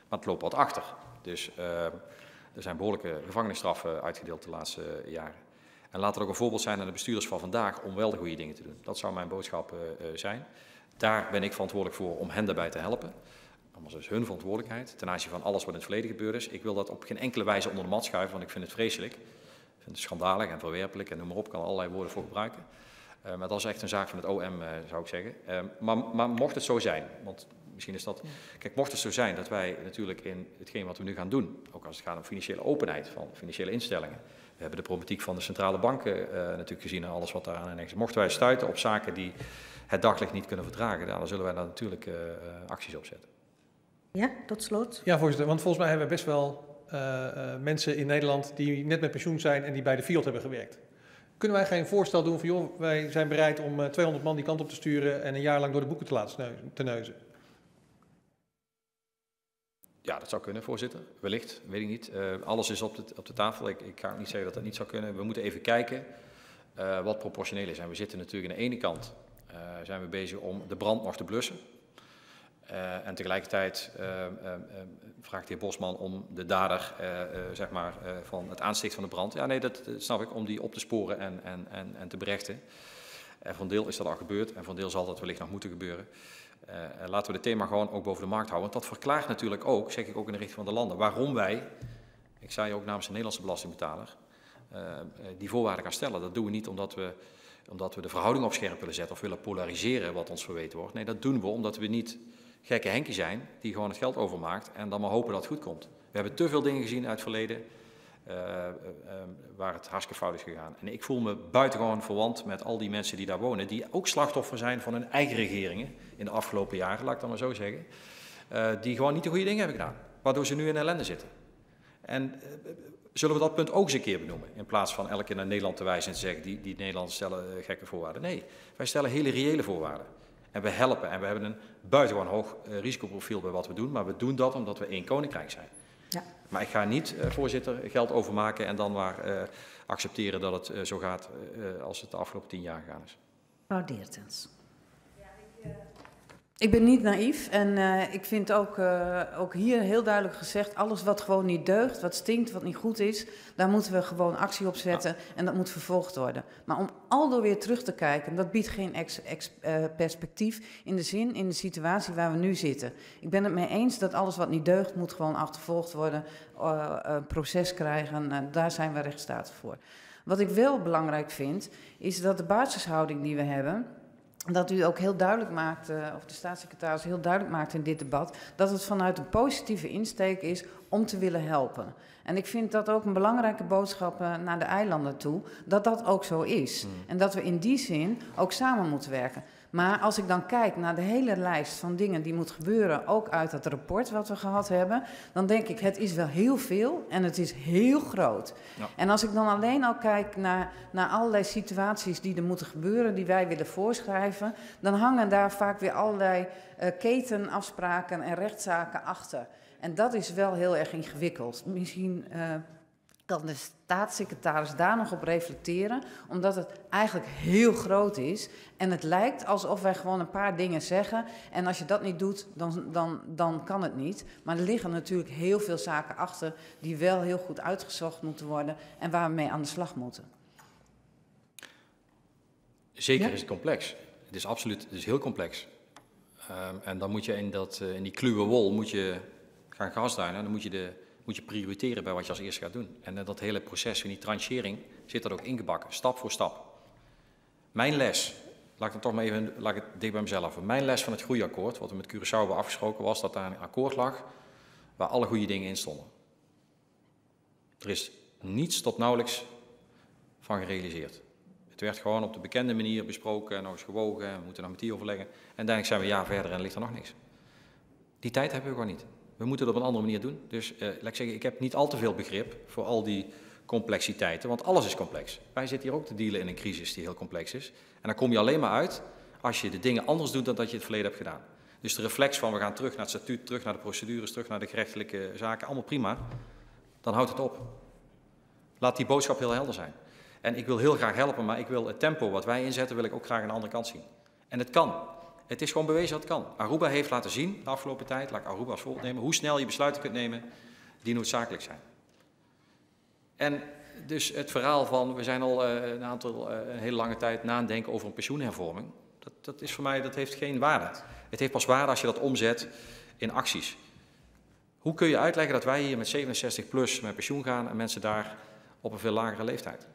maar het loopt wat achter. Dus er zijn behoorlijke gevangenisstraffen uitgedeeld de laatste jaren. En laat het ook een voorbeeld zijn aan de bestuurders van vandaag om wel de goede dingen te doen. Dat zou mijn boodschap zijn. Daar ben ik verantwoordelijk voor om hen daarbij te helpen. Dat is hun verantwoordelijkheid ten aanzien van alles wat in het verleden gebeurd is. Ik wil dat op geen enkele wijze onder de mat schuiven, want ik vind het vreselijk. Ik vind het schandalig en verwerpelijk en noem maar op, ik kan allerlei woorden voor gebruiken. Maar dat is echt een zaak van het OM, zou ik zeggen. Maar mocht het zo zijn, want misschien is dat... Kijk, mocht het zo zijn dat wij natuurlijk in hetgeen wat we nu gaan doen, ook als het gaat om financiële openheid van financiële instellingen, we hebben de problematiek van de centrale banken natuurlijk gezien en alles wat daaraan en is. Mochten wij stuiten op zaken die het daglicht niet kunnen verdragen, dan zullen wij daar natuurlijk acties op zetten. Ja, tot slot. Ja, voorzitter, want volgens mij hebben we best wel mensen in Nederland die net met pensioen zijn en die bij de field hebben gewerkt. Kunnen wij geen voorstel doen van, joh, wij zijn bereid om 200 man die kant op te sturen en een jaar lang door de boeken te laten neuzen? Ja, dat zou kunnen, voorzitter. Wellicht, weet ik niet. Alles is op de tafel. Ik ga ook niet zeggen dat dat niet zou kunnen. We moeten even kijken wat proportioneel is. En we zitten natuurlijk aan de ene kant zijn we bezig om de brand nog te blussen. En tegelijkertijd vraagt de heer Bosman om de dader zeg maar, van het aanstichten van de brand. Ja, nee, dat snap ik, om die op te sporen en te berechten. En voor een deel is dat al gebeurd en voor een deel zal dat wellicht nog moeten gebeuren. Laten we het thema gewoon ook boven de markt houden. Want dat verklaart natuurlijk ook, zeg ik ook in de richting van de landen, waarom wij, ik zei ook namens de Nederlandse belastingbetaler, die voorwaarden gaan stellen. Dat doen we niet omdat we de verhouding op scherp willen zetten of willen polariseren wat ons verweten wordt. Nee, dat doen we omdat we niet gekke Henkie zijn die gewoon het geld overmaakt en dan maar hopen dat het goed komt. We hebben te veel dingen gezien uit het verleden waar het hartstikke fout is gegaan. En ik voel me buitengewoon verwant met al die mensen die daar wonen, die ook slachtoffer zijn van hun eigen regeringen in de afgelopen jaren, laat ik dan maar zo zeggen, die gewoon niet de goede dingen hebben gedaan, waardoor ze nu in ellende zitten. En zullen we dat punt ook eens een keer benoemen, in plaats van elke keer naar Nederland te wijzen en te zeggen, die Nederlanders stellen gekke voorwaarden. Nee, wij stellen hele reële voorwaarden. En we helpen en we hebben een buitengewoon hoog risicoprofiel bij wat we doen, maar we doen dat omdat we één koninkrijk zijn. Ja. Maar ik ga niet, voorzitter, geld overmaken en dan maar accepteren dat het zo gaat als het de afgelopen 10 jaar gegaan is. Mevrouw Diertens. Ik ben niet naïef en ik vind ook hier heel duidelijk gezegd, alles wat gewoon niet deugt, wat stinkt, wat niet goed is, daar moeten we gewoon actie op zetten en dat moet vervolgd worden. Maar om aldoor weer terug te kijken, dat biedt geen perspectief in de situatie waar we nu zitten. Ik ben het mee eens dat alles wat niet deugt moet gewoon achtervolgd worden, een proces krijgen, daar zijn we rechtsstaten voor. Wat ik wel belangrijk vind, is dat de basishouding die we hebben, dat u ook heel duidelijk maakt, of de staatssecretaris heel duidelijk maakt in dit debat, dat het vanuit een positieve insteek is om te willen helpen. En ik vind dat ook een belangrijke boodschap naar de eilanden toe, dat dat ook zo is. En dat we in die zin ook samen moeten werken. Maar als ik dan kijk naar de hele lijst van dingen die moet gebeuren, ook uit het rapport wat we gehad hebben, dan denk ik, het is wel heel veel en het is heel groot. Ja. En als ik dan alleen al kijk naar allerlei situaties die er moeten gebeuren, die wij willen voorschrijven, dan hangen daar vaak weer allerlei ketenafspraken en rechtszaken achter. En dat is wel heel erg ingewikkeld. Misschien kan de staatssecretaris daar nog op reflecteren, omdat het eigenlijk heel groot is. En het lijkt alsof wij gewoon een paar dingen zeggen. En als je dat niet doet, dan kan het niet. Maar er liggen natuurlijk heel veel zaken achter die wel heel goed uitgezocht moeten worden en waar we mee aan de slag moeten. Zeker is het complex. Het is absoluut, het is heel complex. En dan moet je in die kluwe wol moet je gaan grasduinen. Dan moet je prioriteren bij wat je als eerste gaat doen. En dat hele proces van die tranchering zit er ook ingebakken, stap voor stap. Mijn les laat ik het dicht bij mezelf houden. Mijn les van het groeiakkoord, wat we met Curaçao hebben afgesproken, was dat daar een akkoord lag waar alle goede dingen in stonden. Er is niets tot nauwelijks van gerealiseerd. Het werd gewoon op de bekende manier besproken en nog eens gewogen. En we moeten nog met die overleggen. En uiteindelijk zijn we een jaar verder en ligt er nog niks. Die tijd hebben we gewoon niet. We moeten het op een andere manier doen. Dus laat ik zeggen, ik heb niet al te veel begrip voor al die complexiteiten, want alles is complex. Wij zitten hier ook te dealen in een crisis die heel complex is. En dan kom je alleen maar uit als je de dingen anders doet dan dat je het verleden hebt gedaan. Dus de reflex van we gaan terug naar het statuut, terug naar de procedures, terug naar de gerechtelijke zaken, allemaal prima. Dan houdt het op. Laat die boodschap heel helder zijn. En ik wil heel graag helpen, maar ik wil het tempo wat wij inzetten, wil ik ook graag aan de andere kant zien. En het kan. Het is gewoon bewezen dat het kan. Aruba heeft laten zien de afgelopen tijd, laat ik Aruba als voorbeeld nemen, hoe snel je besluiten kunt nemen die noodzakelijk zijn. En dus het verhaal van, we zijn al een hele lange tijd na aan het denken over een pensioenhervorming, dat is voor mij, dat heeft geen waarde. Het heeft pas waarde als je dat omzet in acties. Hoe kun je uitleggen dat wij hier met 67 plus met pensioen gaan en mensen daar op een veel lagere leeftijd?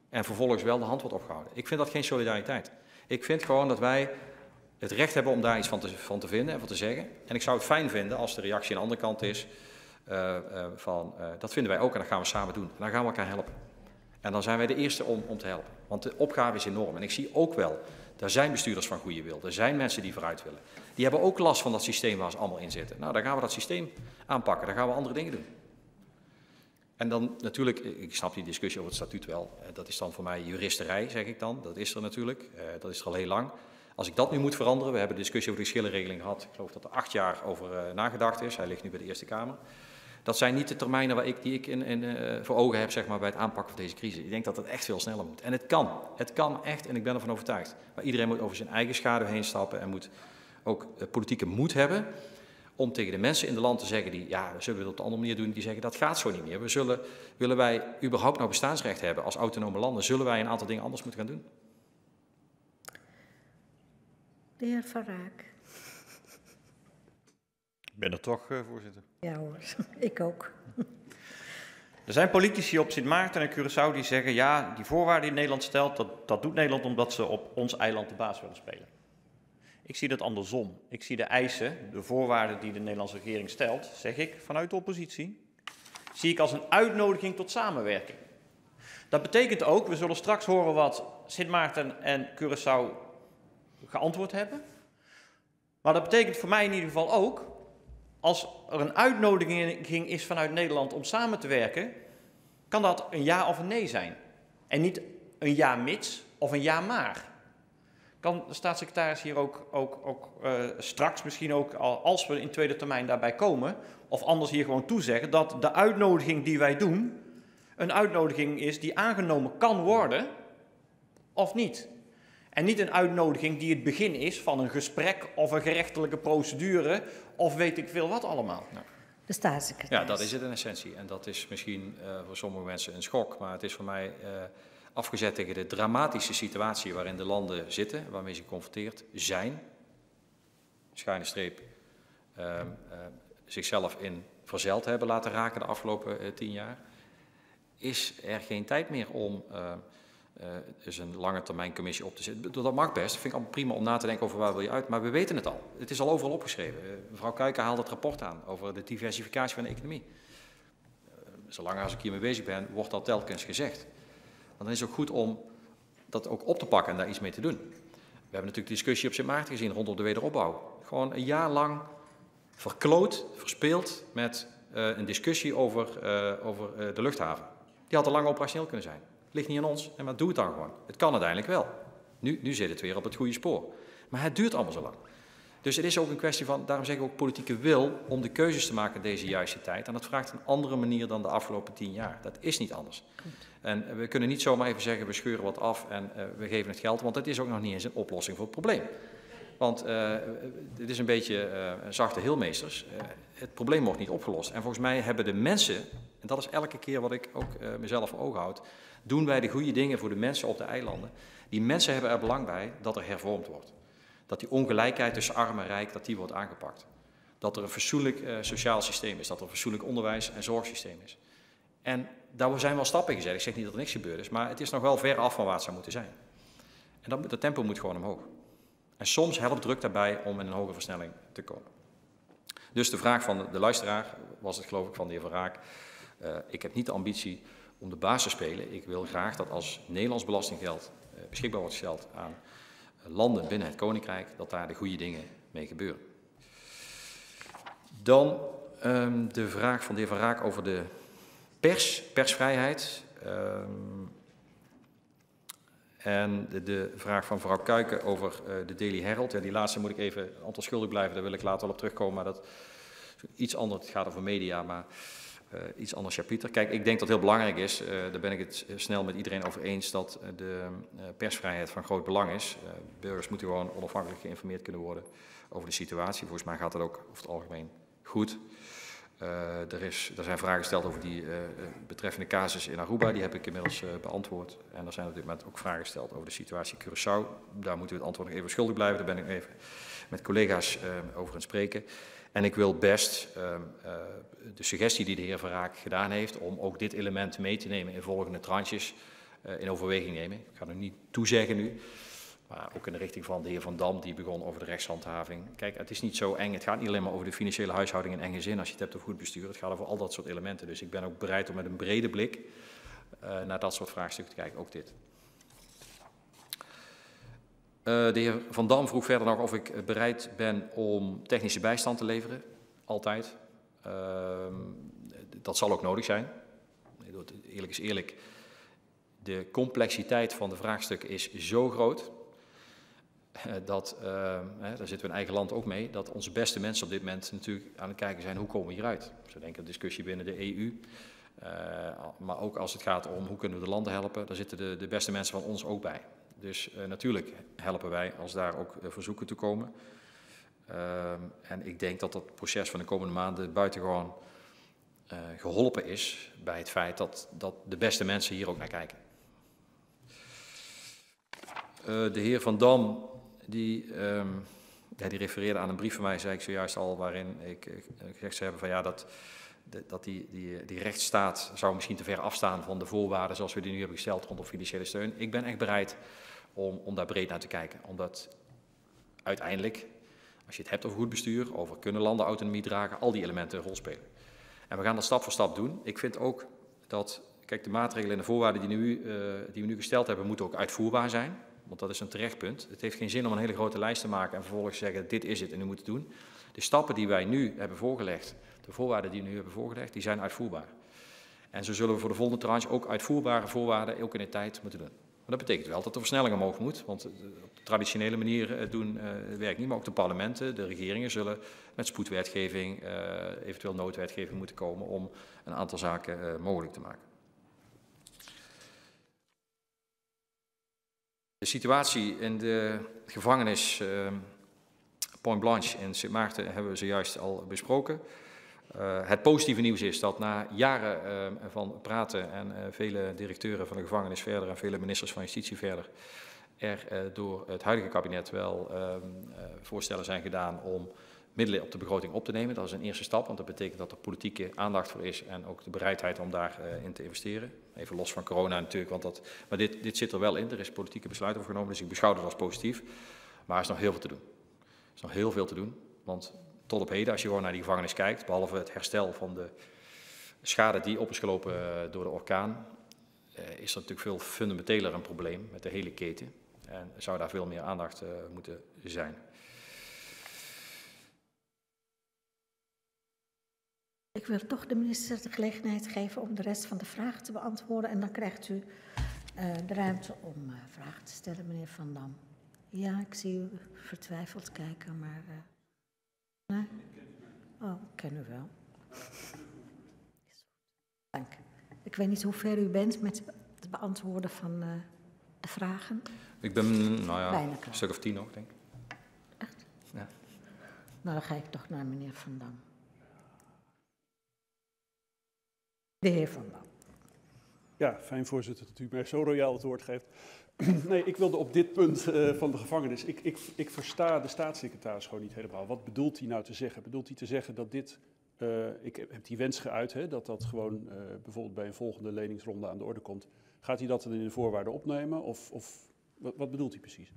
En vervolgens wel de hand wordt opgehouden. Ik vind dat geen solidariteit. Ik vind gewoon dat wij het recht hebben om daar iets van te vinden en van te zeggen. En ik zou het fijn vinden als de reactie aan de andere kant is dat vinden wij ook en dat gaan we samen doen. En dan gaan we elkaar helpen. En dan zijn wij de eerste om te helpen. Want de opgave is enorm. En ik zie ook wel, er zijn bestuurders van goede wil. Er zijn mensen die vooruit willen. Die hebben ook last van dat systeem waar ze allemaal in zitten. Nou, dan gaan we dat systeem aanpakken. Dan gaan we andere dingen doen. En dan natuurlijk, ik snap die discussie over het statuut wel. Dat is dan voor mij juristerij, zeg ik dan. Dat is er natuurlijk. Dat is er al heel lang. Als ik dat nu moet veranderen, we hebben een discussie over de geschillenregeling gehad. Ik geloof dat er 8 jaar over nagedacht is. Hij ligt nu bij de Eerste Kamer. Dat zijn niet de termijnen die ik voor ogen heb, zeg maar, bij het aanpakken van deze crisis. Ik denk dat het echt veel sneller moet. En het kan. Het kan echt en ik ben ervan overtuigd. Maar iedereen moet over zijn eigen schaduw heen stappen en moet ook politieke moed hebben om tegen de mensen in het land te zeggen die, ja, zullen we het op een andere manier doen, die zeggen dat gaat zo niet meer. Willen wij überhaupt nou bestaansrecht hebben als autonome landen, zullen wij een aantal dingen anders moeten gaan doen. De heer Van Raak. Ik ben er toch, voorzitter. Ja hoor, ik ook. Er zijn politici op Sint Maarten en Curaçao die zeggen, ja, die voorwaarden die Nederland stelt, dat doet Nederland omdat ze op ons eiland de baas willen spelen. Ik zie dat andersom. Ik zie de eisen, de voorwaarden die de Nederlandse regering stelt, zeg ik, vanuit de oppositie, zie ik als een uitnodiging tot samenwerking. Dat betekent ook, we zullen straks horen wat Sint Maarten en Curaçao geantwoord hebben. Maar dat betekent voor mij in ieder geval ook, als er een uitnodiging is vanuit Nederland om samen te werken, kan dat een ja of een nee zijn. En niet een ja mits of een ja maar. Kan de staatssecretaris hier ook straks misschien ook, als we in tweede termijn daarbij komen, of anders hier gewoon toezeggen, dat de uitnodiging die wij doen, een uitnodiging is die aangenomen kan worden, of niet. En niet een uitnodiging die het begin is van een gesprek of een gerechtelijke procedure of weet ik veel wat allemaal. Nou. De staatssecretaris. Ja, dat is het in essentie. En dat is misschien voor sommige mensen een schok, maar het is voor mij afgezet tegen de dramatische situatie waarin de landen zitten, waarmee ze geconfronteerd zijn, schuine streep, zichzelf in verzeild hebben laten raken de afgelopen 10 jaar, is er geen tijd meer om dus een lange termijn commissie op te zetten. Dat mag best, dat vind ik allemaal prima om na te denken over waar wil je uit, maar we weten het al. Het is al overal opgeschreven. Mevrouw Kuijken haalt het rapport aan over de diversificatie van de economie. Zolang als ik hiermee bezig ben, wordt dat telkens gezegd. Want dan is het ook goed om dat ook op te pakken en daar iets mee te doen. We hebben natuurlijk de discussie op Sint Maarten gezien rondom de wederopbouw. Gewoon een jaar lang verkloot, verspeeld met een discussie over de luchthaven. Die had al lang operationeel kunnen zijn. Het ligt niet aan ons, maar doe het dan gewoon. Het kan uiteindelijk wel. Nu zit het weer op het goede spoor. Maar het duurt allemaal zo lang. Dus het is ook een kwestie van, daarom zeg ik ook politieke wil, om de keuzes te maken in deze juiste tijd. En dat vraagt een andere manier dan de afgelopen 10 jaar. Dat is niet anders. Goed. En we kunnen niet zomaar even zeggen, we scheuren wat af en we geven het geld, want dat is ook nog niet eens een oplossing voor het probleem. Want dit is een beetje zachte heelmeesters. Het probleem wordt niet opgelost. En volgens mij hebben de mensen, en dat is elke keer wat ik ook mezelf voor ogen houd, doen wij de goede dingen voor de mensen op de eilanden. Die mensen hebben er belang bij dat er hervormd wordt. Dat die ongelijkheid tussen arm en rijk, dat die wordt aangepakt. Dat er een fatsoenlijk sociaal systeem is, dat er een fatsoenlijk onderwijs- en zorgsysteem is. En daar zijn wel stappen gezet. Ik zeg niet dat er niks gebeurd is, maar het is nog wel ver af van waar het zou moeten zijn. En dat tempo moet gewoon omhoog. En soms helpt druk daarbij om in een hogere versnelling te komen. Dus de vraag van de luisteraar was het, geloof ik, van de heer Van Raak. Ik heb niet de ambitie om de baas te spelen. Ik wil graag dat als Nederlands belastinggeld beschikbaar wordt gesteld aan landen binnen het Koninkrijk, dat daar de goede dingen mee gebeuren. Dan de vraag van de heer Van Raak over de persvrijheid. En de vraag van mevrouw Kuiken over de Daily Herald. Ja, die laatste moet ik even antwoord schuldig blijven, daar wil ik later wel op terugkomen. Maar dat is iets anders, het gaat over media, maar iets anders chapiter. Kijk, ik denk dat het heel belangrijk is, daar ben ik het snel met iedereen over eens, dat de persvrijheid van groot belang is. Burgers moeten gewoon onafhankelijk geïnformeerd kunnen worden over de situatie. Volgens mij gaat dat ook over het algemeen goed. Er zijn vragen gesteld over die betreffende casus in Aruba, die heb ik inmiddels beantwoord. En er zijn op dit moment ook vragen gesteld over de situatie in Curaçao. Daar moeten we het antwoord nog even schuldig blijven, daar ben ik even met collega's over aan het spreken. En ik wil best de suggestie die de heer Van Raak gedaan heeft om ook dit element mee te nemen in volgende tranches in overweging nemen. Ik ga er niet toezeggen nu. Maar ook in de richting van de heer Van Dam, die begon over de rechtshandhaving. Kijk, het is niet zo eng. Het gaat niet alleen maar over de financiële huishouding in enge zin als je het hebt over goed bestuur. Het gaat over al dat soort elementen. Dus ik ben ook bereid om met een brede blik naar dat soort vraagstukken te kijken. Ook dit. De heer Van Dam vroeg verder nog of ik bereid ben om technische bijstand te leveren. Altijd. Dat zal ook nodig zijn. Eerlijk is eerlijk. De complexiteit van de vraagstukken is zo groot. Daar zitten we in eigen land ook mee, dat onze beste mensen op dit moment natuurlijk aan het kijken zijn hoe komen we hieruit. Zo denk ik aan de discussie binnen de EU, maar ook als het gaat om hoe kunnen we de landen helpen, daar zitten de beste mensen van ons ook bij. Dus natuurlijk helpen wij als daar ook verzoeken toe komen. En ik denk dat dat proces van de komende maanden buitengewoon geholpen is bij het feit dat de beste mensen hier ook naar kijken. De heer Van Dam, die refereerde aan een brief van mij, zei ik zojuist al, waarin ik gezegd zou hebben van ja, dat die rechtsstaat zou misschien te ver afstaan van de voorwaarden zoals we die nu hebben gesteld rondom financiële steun. Ik ben echt bereid om daar breed naar te kijken, omdat uiteindelijk, als je het hebt over goed bestuur, over kunnen landen autonomie dragen, al die elementen een rol spelen. En we gaan dat stap voor stap doen. Ik vind ook dat, kijk, de maatregelen en de voorwaarden die we nu gesteld hebben, moeten ook uitvoerbaar zijn. Want dat is een terecht punt. Het heeft geen zin om een hele grote lijst te maken en vervolgens te zeggen, dit is het en u moet het doen. De stappen die wij nu hebben voorgelegd, de voorwaarden die we nu hebben voorgelegd, die zijn uitvoerbaar. En zo zullen we voor de volgende tranche ook uitvoerbare voorwaarden ook in de tijd moeten doen. Maar dat betekent wel dat de versnelling omhoog moet, want op de traditionele manier doen werkt niet. Maar ook de parlementen, de regeringen zullen met spoedwetgeving, eventueel noodwetgeving moeten komen om een aantal zaken mogelijk te maken. De situatie in de gevangenis Point Blanche in Sint Maarten hebben we zojuist al besproken. Het positieve nieuws is dat na jaren van praten en vele directeuren van de gevangenis verder en vele ministers van Justitie verder, er door het huidige kabinet wel voorstellen zijn gedaan om middelen op de begroting op te nemen. Dat is een eerste stap, want dat betekent dat er politieke aandacht voor is en ook de bereidheid om daarin te investeren. Even los van corona natuurlijk, maar dit zit er wel in. Er is politieke besluit over genomen, dus ik beschouw dat als positief. Maar er is nog heel veel te doen. Er is nog heel veel te doen, want tot op heden, als je gewoon naar die gevangenis kijkt, behalve het herstel van de schade die op is gelopen door de orkaan, is er natuurlijk veel fundamenteler een probleem met de hele keten. En zou daar veel meer aandacht moeten zijn. Ik wil toch de minister de gelegenheid geven om de rest van de vragen te beantwoorden. En dan krijgt u de ruimte om vragen te stellen, meneer Van Dam. Ja, ik zie u vertwijfeld kijken, maar... nee? Oh, ik ken u wel. Dank. Ik weet niet hoe ver u bent met het beantwoorden van de vragen. Ik ben, een stuk of 10 nog, denk ik. Echt? Ja. Nou, dan ga ik toch naar meneer Van Dam. De heer Van Dam. Ja, fijn voorzitter dat u mij zo royaal het woord geeft. Nee, ik wilde op dit punt van de gevangenis, ik versta de staatssecretaris gewoon niet helemaal. Wat bedoelt hij nou te zeggen? Bedoelt hij te zeggen dat dit, ik heb die wens geuit, hè, dat dat gewoon bijvoorbeeld bij een volgende leningsronde aan de orde komt. Gaat hij dat dan in de voorwaarden opnemen? Of Wat bedoelt u precies?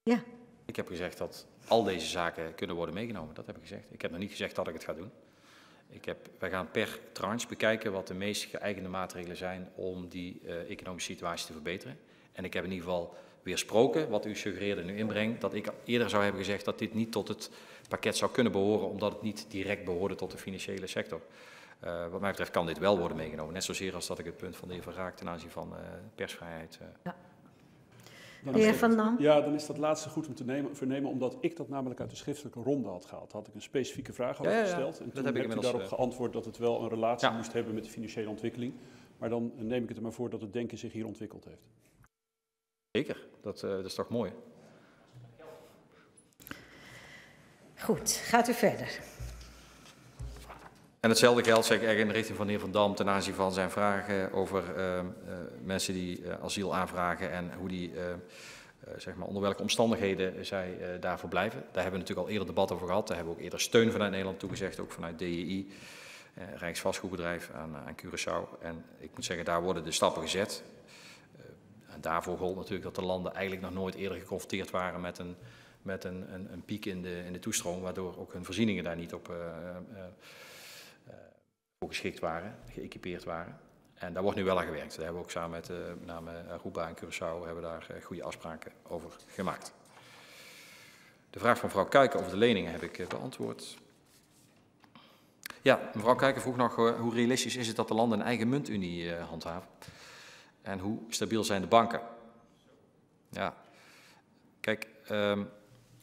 Ja. Ik heb gezegd dat al deze zaken kunnen worden meegenomen. Dat heb ik gezegd. Ik heb nog niet gezegd dat ik het ga doen. Wij gaan per tranche bekijken wat de meest geëigende maatregelen zijn om die economische situatie te verbeteren. En ik heb in ieder geval weersproken, wat u suggereerde nu inbrengt, dat ik eerder zou hebben gezegd dat dit niet tot het pakket zou kunnen behoren, omdat het niet direct behoorde tot de financiële sector. Wat mij betreft kan dit wel worden meegenomen, net zozeer als dat ik het punt van de heer Van Raak ten aanzien van persvrijheid. Ja. De heer Van Dam? Ja, dan is dat laatste goed om te vernemen, omdat ik dat namelijk uit de schriftelijke ronde had gehaald. Had ik een specifieke vraag over gesteld. En toen heb u daarop geantwoord dat het wel een relatie moest hebben met de financiële ontwikkeling. Maar dan neem ik het er maar voor dat het denken zich hier ontwikkeld heeft. Zeker, dat is toch mooi. Goed, gaat u verder. En hetzelfde geldt, zeg ik, in de richting van de heer Van Dam ten aanzien van zijn vragen over mensen die asiel aanvragen en hoe die, zeg maar, onder welke omstandigheden zij daar verblijven. Daar hebben we natuurlijk al eerder debat over gehad. Daar hebben we ook eerder steun vanuit Nederland toegezegd, ook vanuit DJI, Rijksvastgoedbedrijf aan Curaçao. En ik moet zeggen, daar worden de stappen gezet. En daarvoor gold natuurlijk dat de landen eigenlijk nog nooit eerder geconfronteerd waren met een piek in de toestroom, waardoor ook hun voorzieningen daar niet op geschikt waren, geëquipeerd waren. En daar wordt nu wel aan gewerkt. Daar hebben we ook samen met met name Aruba en Curaçao hebben daar goede afspraken over gemaakt. De vraag van mevrouw Kuijken over de leningen heb ik beantwoord. Ja, mevrouw Kuijken vroeg nog hoe realistisch is het dat de landen een eigen muntunie handhaven? En hoe stabiel zijn de banken? Ja, kijk, de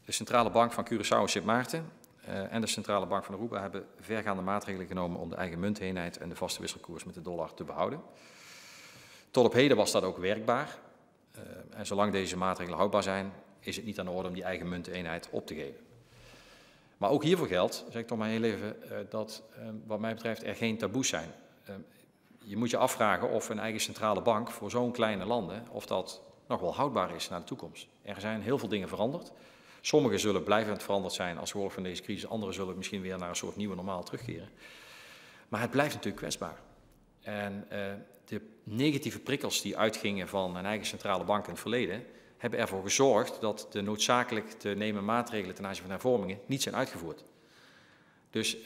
Centrale Bank van Curaçao en Sint Maarten en de Centrale Bank van Aruba hebben vergaande maatregelen genomen om de eigen munteenheid en de vaste wisselkoers met de dollar te behouden. Tot op heden was dat ook werkbaar. En zolang deze maatregelen houdbaar zijn, is het niet aan de orde om die eigen munteenheid op te geven. Maar ook hiervoor geldt, zeg ik toch maar heel even, dat wat mij betreft er geen taboes zijn. Je moet je afvragen of een eigen centrale bank voor zo'n kleine landen, of dat nog wel houdbaar is naar de toekomst. Er zijn heel veel dingen veranderd. Sommige zullen blijvend veranderd zijn als gevolg van deze crisis. Andere zullen misschien weer naar een soort nieuwe normaal terugkeren. Maar het blijft natuurlijk kwetsbaar. En de negatieve prikkels die uitgingen van een eigen centrale bank in het verleden, hebben ervoor gezorgd dat de noodzakelijk te nemen maatregelen ten aanzien van hervormingen niet zijn uitgevoerd. Dus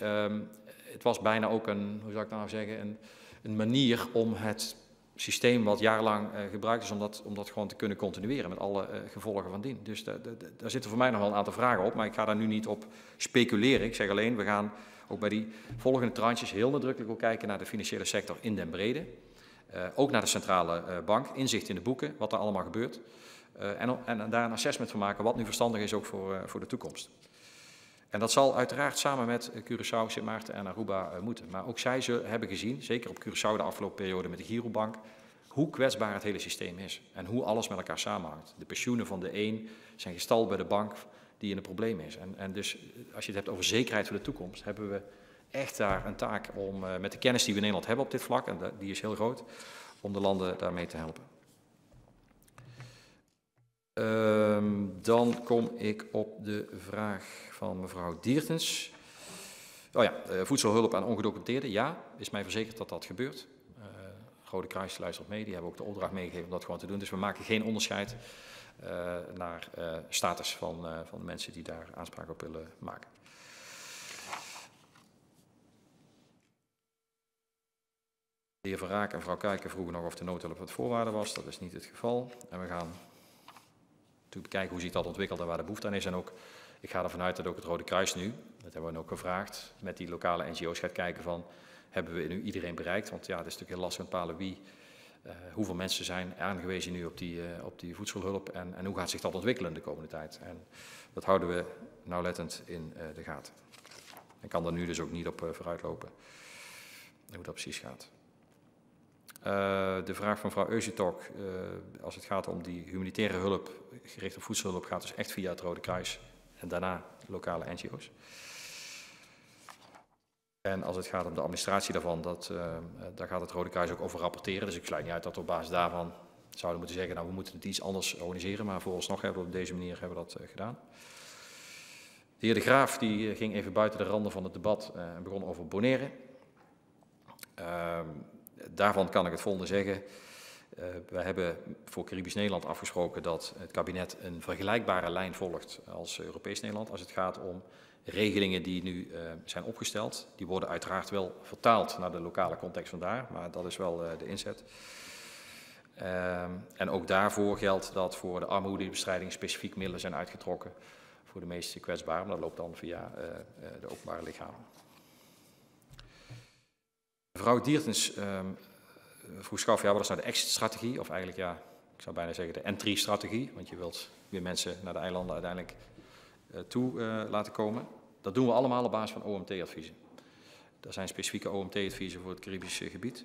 het was bijna ook een, hoe zou ik nou zeggen, een manier om het systeem wat jarenlang gebruikt is, om dat gewoon te kunnen continueren met alle gevolgen van dien. Dus daar zitten voor mij nog wel een aantal vragen op, maar ik ga daar nu niet op speculeren. Ik zeg alleen, we gaan ook bij die volgende tranches heel nadrukkelijk ook kijken naar de financiële sector in den brede. Ook naar de centrale bank, inzicht in de boeken, wat er allemaal gebeurt. En daar een assessment van maken wat nu verstandig is ook voor de toekomst. En dat zal uiteraard samen met Curaçao, Sint Maarten en Aruba moeten. Maar ook zij hebben gezien, zeker op Curaçao de afgelopen periode met de Girobank, hoe kwetsbaar het hele systeem is en hoe alles met elkaar samenhangt. De pensioenen van de een zijn gestald bij de bank die in een probleem is. En dus als je het hebt over zekerheid voor de toekomst, hebben we echt daar een taak om met de kennis die we in Nederland hebben op dit vlak, en die is heel groot, om de landen daarmee te helpen. Dan kom ik op de vraag van mevrouw Diertens. Oh ja, voedselhulp aan ongedocumenteerden. Ja, is mij verzekerd dat dat gebeurt. Rode Kruis luistert mee, die hebben ook de opdracht meegegeven om dat gewoon te doen. Dus we maken geen onderscheid naar status van de mensen die daar aanspraak op willen maken. De heer Van Raak en mevrouw Kuijken vroegen nog of de noodhulp wat voorwaarde was. Dat is niet het geval. En we gaan natuurlijk bekijken hoe zich dat ontwikkelt en waar de behoefte aan is. En ook, ik ga ervan uit dat ook het Rode Kruis nu, dat hebben we ook gevraagd, met die lokale NGO's gaat kijken van, hebben we nu iedereen bereikt? Want ja, het is natuurlijk heel lastig te bepalen hoeveel mensen zijn aangewezen nu op die voedselhulp en hoe gaat zich dat ontwikkelen de komende tijd. En dat houden we nauwlettend in de gaten. Ik kan daar nu dus ook niet op vooruitlopen hoe dat precies gaat. De vraag van mevrouw Eusetok, als het gaat om die humanitaire hulp, gericht op voedselhulp, gaat dus echt via het Rode Kruis en daarna lokale NGO's. En als het gaat om de administratie daarvan, daar gaat het Rode Kruis ook over rapporteren. Dus ik sluit niet uit dat we op basis daarvan zouden moeten zeggen, nou we moeten het iets anders organiseren, maar vooralsnog hebben we op deze manier dat gedaan. De heer De Graaf die ging even buiten de randen van het debat en begon over Bonaire. Daarvan kan ik het volgende zeggen. We hebben voor Caribisch Nederland afgesproken dat het kabinet een vergelijkbare lijn volgt als Europees Nederland als het gaat om regelingen die nu zijn opgesteld. Die worden uiteraard wel vertaald naar de lokale context vandaar, maar dat is wel de inzet. En ook daarvoor geldt dat voor de armoedebestrijding specifiek middelen zijn uitgetrokken voor de meest kwetsbaren, maar dat loopt dan via de openbare lichamen. Mevrouw Diertens vroeg zich af, ja, wat is nou de exit-strategie? Of eigenlijk, ja, ik zou bijna zeggen de entry-strategie, want je wilt weer mensen naar de eilanden uiteindelijk toe laten komen. Dat doen we allemaal op basis van OMT-adviezen. Er zijn specifieke OMT-adviezen voor het Caribische gebied.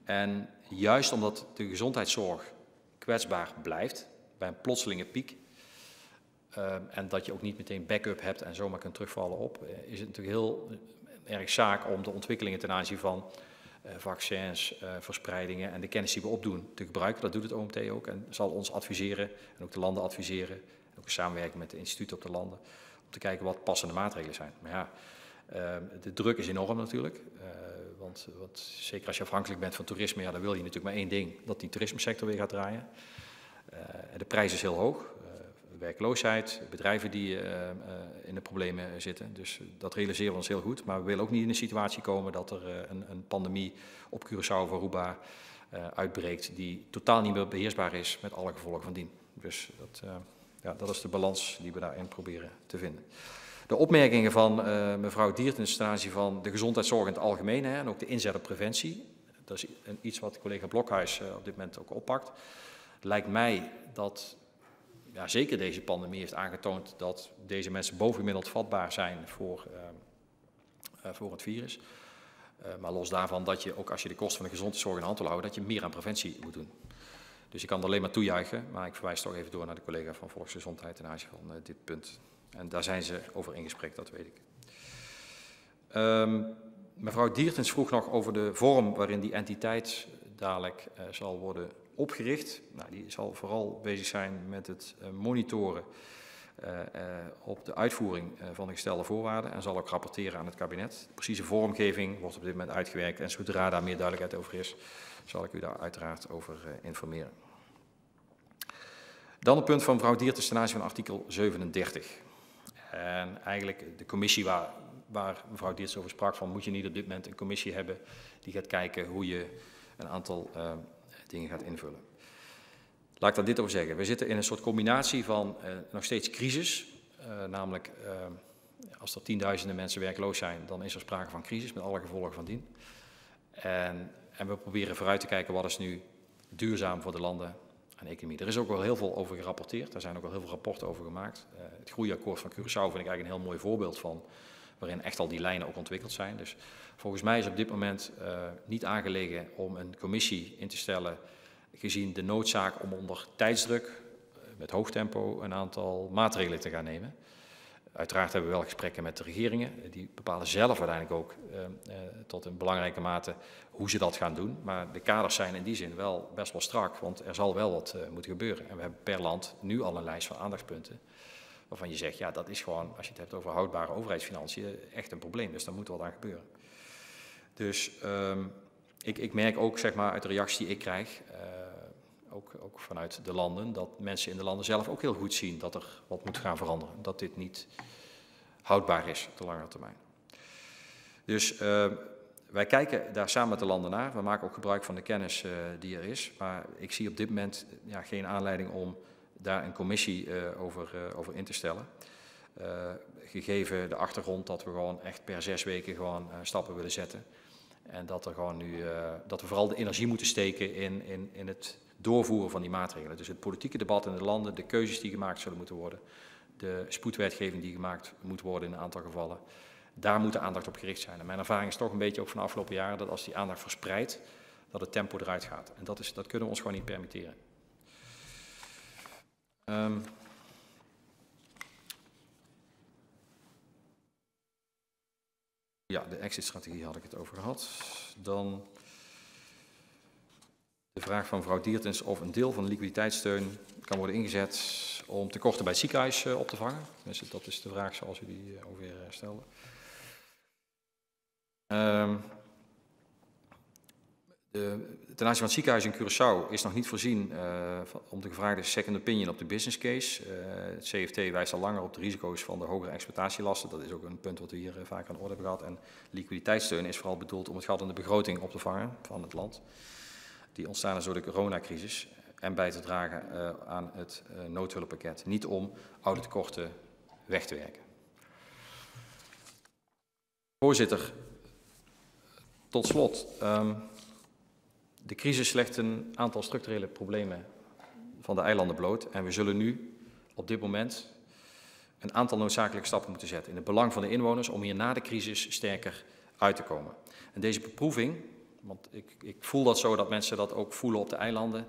En juist omdat de gezondheidszorg kwetsbaar blijft bij een plotselinge piek, en dat je ook niet meteen backup hebt en zomaar kunt terugvallen op, is het natuurlijk heel erg zaak om de ontwikkelingen ten aanzien van vaccins, verspreidingen en de kennis die we opdoen te gebruiken. Dat doet het OMT ook en zal ons adviseren en ook de landen adviseren, en ook in samenwerking met de instituten op de landen, om te kijken wat passende maatregelen zijn. Maar ja, de druk is enorm natuurlijk, want zeker als je afhankelijk bent van toerisme, ja, dan wil je natuurlijk maar één ding, dat die toerismesector weer gaat draaien. De prijs is heel hoog. Werkloosheid, bedrijven die in de problemen zitten. Dus dat realiseren we ons heel goed. Maar we willen ook niet in een situatie komen dat er een pandemie op Curaçao of Aruba uitbreekt die totaal niet meer beheersbaar is met alle gevolgen van dien. Dus dat is de balans die we daarin proberen te vinden. De opmerkingen van mevrouw Diertens ten aanzien van de gezondheidszorg in het algemeen en ook de inzet op preventie. Dat is iets wat collega Blokhuis op dit moment ook oppakt. Lijkt mij dat ja, zeker deze pandemie heeft aangetoond dat deze mensen bovengemiddeld vatbaar zijn voor het virus. Maar los daarvan dat je ook als je de kosten van de gezondheidszorg in hand wil houden, dat je meer aan preventie moet doen. Dus ik kan er alleen maar toejuichen, maar ik verwijs toch even door naar de collega van Volksgezondheid ten aanzien van dit punt. En daar zijn ze over in gesprek, dat weet ik. Mevrouw Diertens vroeg nog over de vorm waarin die entiteit dadelijk zal worden opgericht. Nou, die zal vooral bezig zijn met het monitoren op de uitvoering van de gestelde voorwaarden en zal ook rapporteren aan het kabinet. De precieze vormgeving wordt op dit moment uitgewerkt en zodra daar meer duidelijkheid over is, zal ik u daar uiteraard over informeren. Dan het punt van mevrouw Diertens ten aanzien van artikel 37. En eigenlijk de commissie waar mevrouw Diertens over sprak, van moet je niet op dit moment een commissie hebben die gaat kijken hoe je een aantal dingen gaat invullen. Laat ik daar dit over zeggen. We zitten in een soort combinatie van nog steeds crisis, namelijk als er tienduizenden mensen werkloos zijn, dan is er sprake van crisis met alle gevolgen van dien. En we proberen vooruit te kijken wat is nu duurzaam voor de landen en economie. Er is ook wel heel veel over gerapporteerd, daar zijn ook wel heel veel rapporten over gemaakt. Het groeiakkoord van Curaçao vind ik eigenlijk een heel mooi voorbeeld van, waarin echt al die lijnen ook ontwikkeld zijn. Dus volgens mij is op dit moment niet aangelegen om een commissie in te stellen, gezien de noodzaak om onder tijdsdruk, met hoog tempo, een aantal maatregelen te gaan nemen. Uiteraard hebben we wel gesprekken met de regeringen, die bepalen zelf uiteindelijk ook tot een belangrijke mate hoe ze dat gaan doen. Maar de kaders zijn in die zin wel best wel strak, want er zal wel wat moeten gebeuren. En we hebben per land nu al een lijst van aandachtspunten, waarvan je zegt, ja, dat is gewoon, als je het hebt over houdbare overheidsfinanciën, echt een probleem. Dus daar moet wat aan gebeuren. Dus ik merk ook, zeg maar, uit de reacties die ik krijg, ook vanuit de landen, dat mensen in de landen zelf ook heel goed zien dat er wat moet gaan veranderen. Dat dit niet houdbaar is op de lange termijn. Dus wij kijken daar samen met de landen naar. We maken ook gebruik van de kennis die er is. Maar ik zie op dit moment geen aanleiding om daar een commissie over in te stellen. Gegeven de achtergrond dat we gewoon echt per 6 weken gewoon stappen willen zetten. En dat er gewoon nu, dat we vooral de energie moeten steken in het doorvoeren van die maatregelen. Dus het politieke debat in de landen, de keuzes die gemaakt zullen moeten worden, de spoedwetgeving die gemaakt moet worden in een aantal gevallen. Daar moet de aandacht op gericht zijn. En mijn ervaring is toch een beetje ook van de afgelopen jaren dat als die aandacht verspreidt, dat het tempo eruit gaat. En dat kunnen we ons gewoon niet permitteren. Ja, de exit-strategie had ik het over gehad. Dan de vraag van mevrouw Diertens of een deel van de liquiditeitssteun kan worden ingezet om tekorten bij het ziekenhuis op te vangen. Dus dat is de vraag zoals u die ongeveer stelde. Ten aanzien van het ziekenhuis in Curaçao is nog niet voorzien om de gevraagde second opinion op de business case. Het CFT wijst al langer op de risico's van de hogere exploitatielast. Dat is ook een punt wat we hier vaak aan de orde hebben gehad. En liquiditeitssteun is vooral bedoeld om het gat in de begroting op te vangen van het land. Die ontstaan is door de coronacrisis. En bij te dragen aan het noodhulppakket. Niet om oude tekorten weg te werken. Voorzitter, tot slot. De crisis legt een aantal structurele problemen van de eilanden bloot. En we zullen nu op dit moment een aantal noodzakelijke stappen moeten zetten. In het belang van de inwoners om hier na de crisis sterker uit te komen. En deze beproeving, want ik voel dat zo dat mensen dat ook voelen op de eilanden,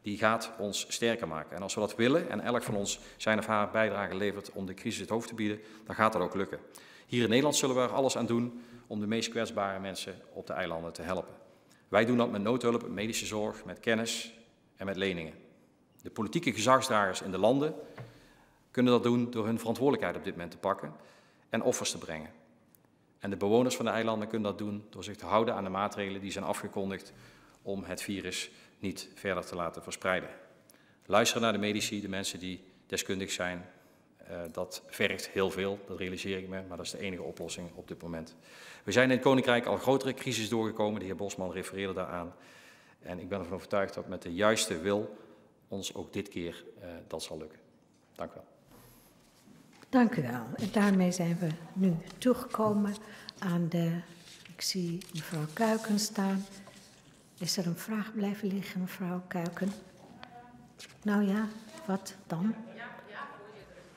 die gaat ons sterker maken. En als we dat willen en elk van ons zijn of haar bijdrage levert om de crisis het hoofd te bieden, dan gaat dat ook lukken. Hier in Nederland zullen we er alles aan doen om de meest kwetsbare mensen op de eilanden te helpen. Wij doen dat met noodhulp, met medische zorg, met kennis en met leningen. De politieke gezagsdragers in de landen kunnen dat doen door hun verantwoordelijkheid op dit moment te pakken en offers te brengen. En de bewoners van de eilanden kunnen dat doen door zich te houden aan de maatregelen die zijn afgekondigd om het virus niet verder te laten verspreiden. Luisteren naar de medici, de mensen die deskundig zijn. Dat vergt heel veel, dat realiseer ik me, maar dat is de enige oplossing op dit moment. We zijn in het Koninkrijk al grotere crisis doorgekomen, de heer Bosman refereerde daaraan. En ik ben ervan overtuigd dat met de juiste wil ons ook dit keer dat zal lukken. Dank u wel. Dank u wel. En daarmee zijn we nu toegekomen aan de... Ik zie mevrouw Kuiken staan. Is er een vraag blijven liggen, mevrouw Kuiken? Nou ja, wat dan?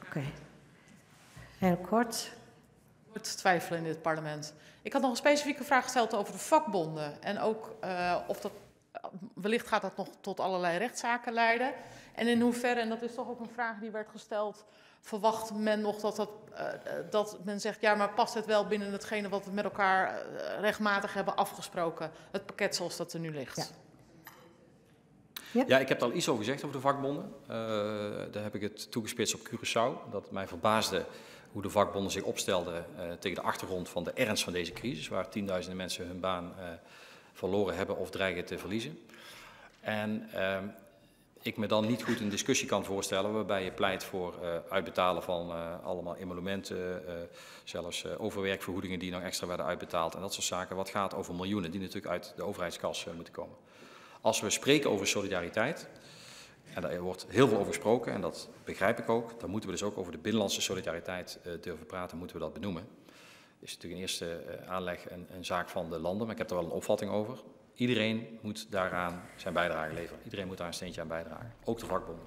Oké. Heel kort. Het twijfelen in dit parlement. Ik had nog een specifieke vraag gesteld over de vakbonden. En ook of dat, wellicht gaat dat nog tot allerlei rechtszaken leiden. En in hoeverre, en dat is toch ook een vraag die werd gesteld, verwacht men nog dat men zegt, ja, maar past het wel binnen hetgene wat we met elkaar rechtmatig hebben afgesproken, het pakket zoals dat er nu ligt? Ja. Ja, ik heb er al iets over gezegd over de vakbonden. Daar heb ik het toegespitst op Curaçao. Dat mij verbaasde hoe de vakbonden zich opstelden tegen de achtergrond van de ernst van deze crisis, waar tienduizenden mensen hun baan verloren hebben of dreigen te verliezen. En ik me dan niet goed een discussie kan voorstellen waarbij je pleit voor uitbetalen van allemaal emolumenten, zelfs overwerkvergoedingen die nog extra werden uitbetaald en dat soort zaken. Wat gaat over miljoenen die natuurlijk uit de overheidskas moeten komen. Als we spreken over solidariteit, en daar wordt heel veel over gesproken en dat begrijp ik ook, dan moeten we dus ook over de binnenlandse solidariteit durven praten, moeten we dat benoemen. Het is natuurlijk in eerste aanleg een zaak van de landen, maar ik heb er wel een opvatting over. Iedereen moet daaraan zijn bijdrage leveren. Iedereen moet daar een steentje aan bijdragen, ook de vakbonden.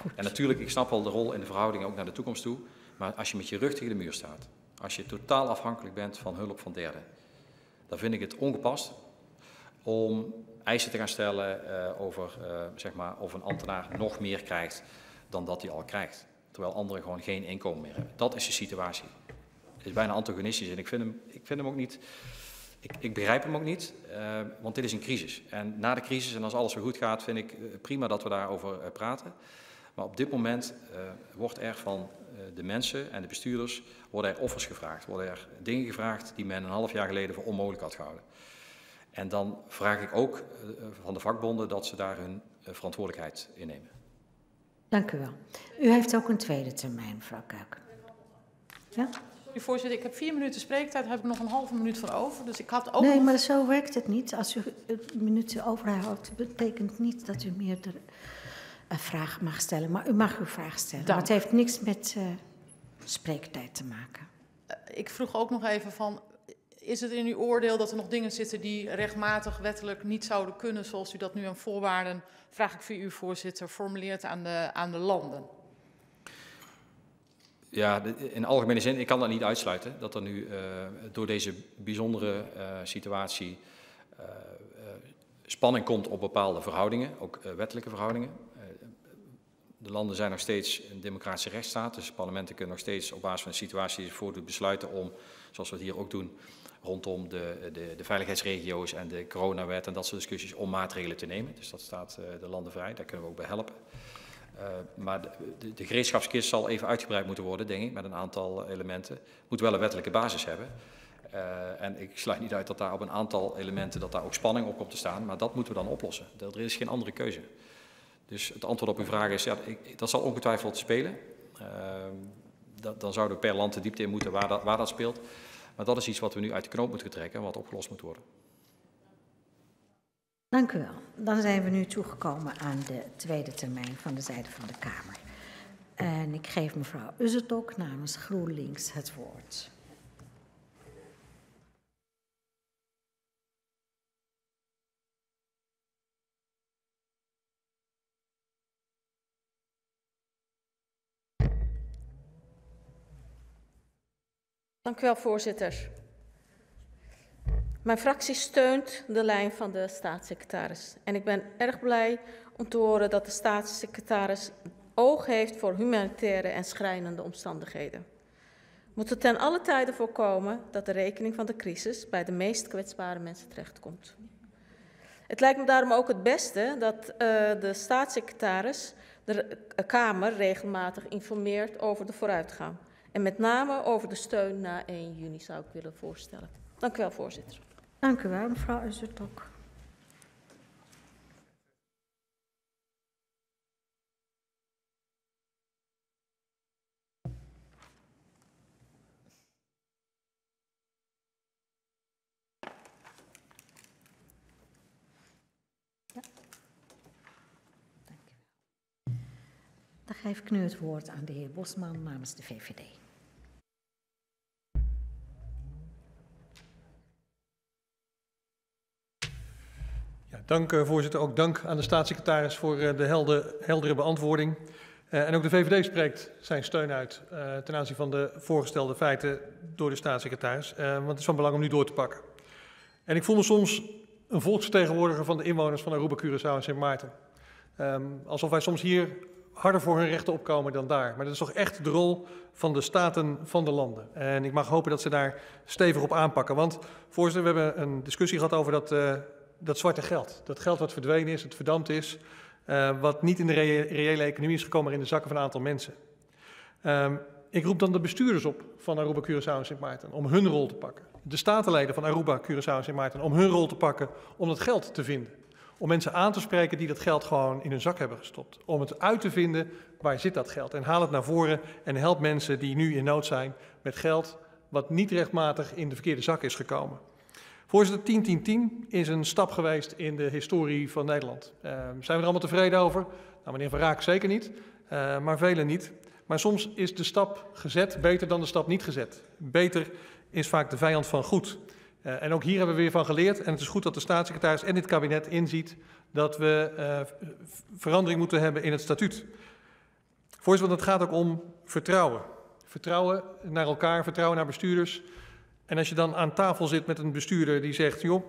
Goed. En natuurlijk, ik snap wel de rol in de verhoudingen ook naar de toekomst toe, maar als je met je rug tegen de muur staat, als je totaal afhankelijk bent van hulp van derden, dan vind ik het ongepast om eisen te gaan stellen over zeg maar, of een ambtenaar nog meer krijgt dan dat hij al krijgt. Terwijl anderen gewoon geen inkomen meer hebben. Dat is de situatie. Het is bijna antagonistisch en ik vind hem ook niet, ik begrijp hem ook niet, want dit is een crisis. En na de crisis en als alles weer goed gaat, vind ik prima dat we daarover praten. Maar op dit moment wordt er van de mensen en de bestuurders worden er offers gevraagd. Worden er dingen gevraagd die men een half jaar geleden voor onmogelijk had gehouden. En dan vraag ik ook van de vakbonden dat ze daar hun verantwoordelijkheid in nemen. Dank u wel. U heeft ook een tweede termijn, mevrouw Kuiken. Ja? Sorry, voorzitter, ik heb 4 minuten spreektijd, daar heb ik nog een halve minuut van over. Dus ik had ook nee, maar zo werkt het niet. Als u minuten overhoudt, betekent niet dat u meer een vraag mag stellen. Maar u mag uw vraag stellen. Maar het heeft niks met spreektijd te maken. Ik vroeg ook nog even van, is het in uw oordeel dat er nog dingen zitten die rechtmatig, wettelijk niet zouden kunnen, zoals u dat nu aan voorwaarden, vraag ik via u, voorzitter, formuleert aan de landen? Ja, in algemene zin, ik kan dat niet uitsluiten, dat er nu door deze bijzondere situatie spanning komt op bepaalde verhoudingen, ook wettelijke verhoudingen. De landen zijn nog steeds een democratische rechtsstaat, dus parlementen kunnen nog steeds op basis van de situatie die zich voordoet besluiten om, zoals we het hier ook doen, rondom de veiligheidsregio's en de coronawet en dat soort discussies om maatregelen te nemen. Dus dat staat de landen vrij, daar kunnen we ook bij helpen. Maar de gereedschapskist zal even uitgebreid moeten worden, denk ik, met een aantal elementen. Moet wel een wettelijke basis hebben. En ik sluit niet uit dat daar op een aantal elementen dat daar ook spanning op komt te staan. Maar dat moeten we dan oplossen. Er is geen andere keuze. Dus het antwoord op uw vraag is, ja, dat zal ongetwijfeld spelen. Dan zouden we per land de diepte in moeten waar dat speelt. Maar dat is iets wat we nu uit de knoop moeten trekken en wat opgelost moet worden. Dank u wel. Dan zijn we nu toegekomen aan de tweede termijn van de zijde van de Kamer. En ik geef mevrouw Usseltok namens GroenLinks het woord. Dank u wel, voorzitter. Mijn fractie steunt de lijn van de staatssecretaris. En ik ben erg blij om te horen dat de staatssecretaris oog heeft voor humanitaire en schrijnende omstandigheden. We moeten ten alle tijde voorkomen dat de rekening van de crisis bij de meest kwetsbare mensen terechtkomt. Het lijkt me daarom ook het beste dat de staatssecretaris de Kamer regelmatig informeert over de vooruitgang. En met name over de steun na 1 juni zou ik willen voorstellen. Dank u wel, voorzitter. Dank u wel, mevrouw Usseltok. Ja. Dank u wel. Dan geef ik nu het woord aan de heer Bosman namens de VVD. Dank, voorzitter. Ook dank aan de staatssecretaris voor de heldere beantwoording. En ook de VVD spreekt zijn steun uit ten aanzien van de voorgestelde feiten door de staatssecretaris. Want het is van belang om nu door te pakken. En ik voel me soms een volksvertegenwoordiger van de inwoners van Aruba, Curaçao en Sint Maarten. Alsof wij soms hier harder voor hun rechten opkomen dan daar. Maar dat is toch echt de rol van de staten van de landen. En ik mag hopen dat ze daar stevig op aanpakken. Want, voorzitter, we hebben een discussie gehad over dat zwarte geld. Dat geld wat verdwenen is, het verdampt is, wat niet in de reële economie is gekomen, maar in de zakken van een aantal mensen. Ik roep dan de bestuurders op van Aruba, Curaçao en Sint Maarten om hun rol te pakken. De statenleden van Aruba, Curaçao en Sint Maarten om hun rol te pakken om dat geld te vinden. Om mensen aan te spreken die dat geld gewoon in hun zak hebben gestopt. Om het uit te vinden, waar zit dat geld? En haal het naar voren en help mensen die nu in nood zijn met geld wat niet rechtmatig in de verkeerde zak is gekomen. Voorzitter, 10-10-10 is een stap geweest in de historie van Nederland. Zijn we er allemaal tevreden over? Nou, meneer Van Raak zeker niet, maar velen niet. Maar soms is de stap gezet beter dan de stap niet gezet. Beter is vaak de vijand van goed. En ook hier hebben we weer van geleerd. En het is goed dat de staatssecretaris en dit kabinet inziet dat we verandering moeten hebben in het statuut. Voorzitter, want het gaat ook om vertrouwen. Vertrouwen naar elkaar, vertrouwen naar bestuurders. En als je dan aan tafel zit met een bestuurder die zegt, joh,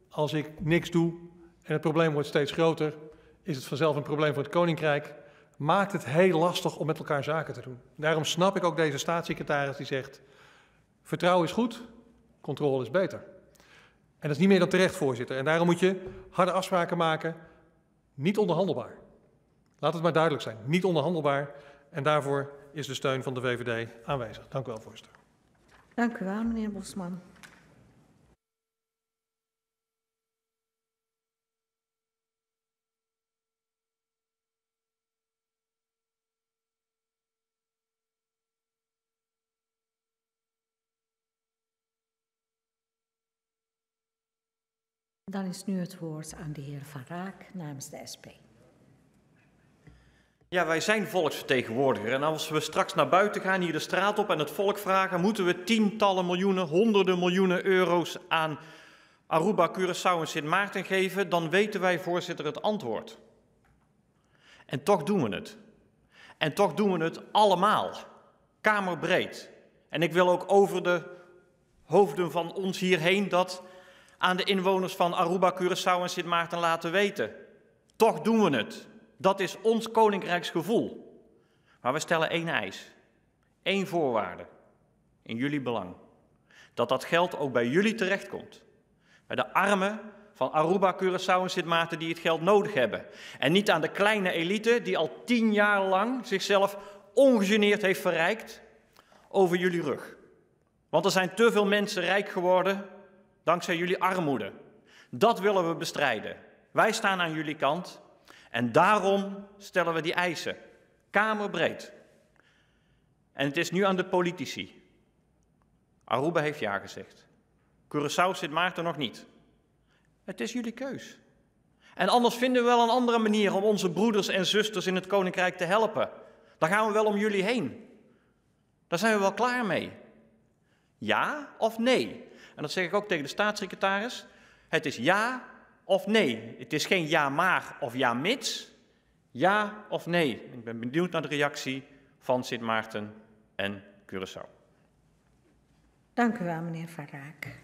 als ik niks doe en het probleem wordt steeds groter, is het vanzelf een probleem voor het Koninkrijk, maakt het heel lastig om met elkaar zaken te doen. Daarom snap ik ook deze staatssecretaris die zegt, vertrouwen is goed, controle is beter. En dat is niet meer dan terecht, voorzitter. En daarom moet je harde afspraken maken, niet onderhandelbaar. Laat het maar duidelijk zijn, niet onderhandelbaar. En daarvoor is de steun van de VVD aanwezig. Dank u wel, voorzitter. Dank u wel, meneer Bosman. Dan is nu het woord aan de heer Van Raak namens de SP. Ja, wij zijn volksvertegenwoordiger en als we straks naar buiten gaan, hier de straat op en het volk vragen, moeten we tientallen miljoenen, honderden miljoenen euro's aan Aruba, Curaçao en Sint Maarten geven, dan weten wij, voorzitter, het antwoord. En toch doen we het. En toch doen we het allemaal, kamerbreed. En ik wil ook over de hoofden van ons hierheen dat aan de inwoners van Aruba, Curaçao en Sint Maarten laten weten. Toch doen we het. Dat is ons koninkrijksgevoel. Maar we stellen één eis, één voorwaarde, in jullie belang. Dat dat geld ook bij jullie terechtkomt. Bij de armen van Aruba, Curaçao en Sint Maarten die het geld nodig hebben. En niet aan de kleine elite die al 10 jaar lang zichzelf ongegeneerd heeft verrijkt over jullie rug. Want er zijn te veel mensen rijk geworden dankzij jullie armoede. Dat willen we bestrijden. Wij staan aan jullie kant en daarom stellen we die eisen, kamerbreed. En het is nu aan de politici. Aruba heeft ja gezegd. Curaçao, Sint Maarten nog niet. Het is jullie keus. En anders vinden we wel een andere manier om onze broeders en zusters in het Koninkrijk te helpen. Dan gaan we wel om jullie heen. Daar zijn we wel klaar mee. Ja of nee? En dat zeg ik ook tegen de staatssecretaris. Het is ja of nee. Het is geen ja maar of ja mits. Ja of nee. Ik ben benieuwd naar de reactie van Sint Maarten en Curaçao. Dank u wel, meneer Van Raak.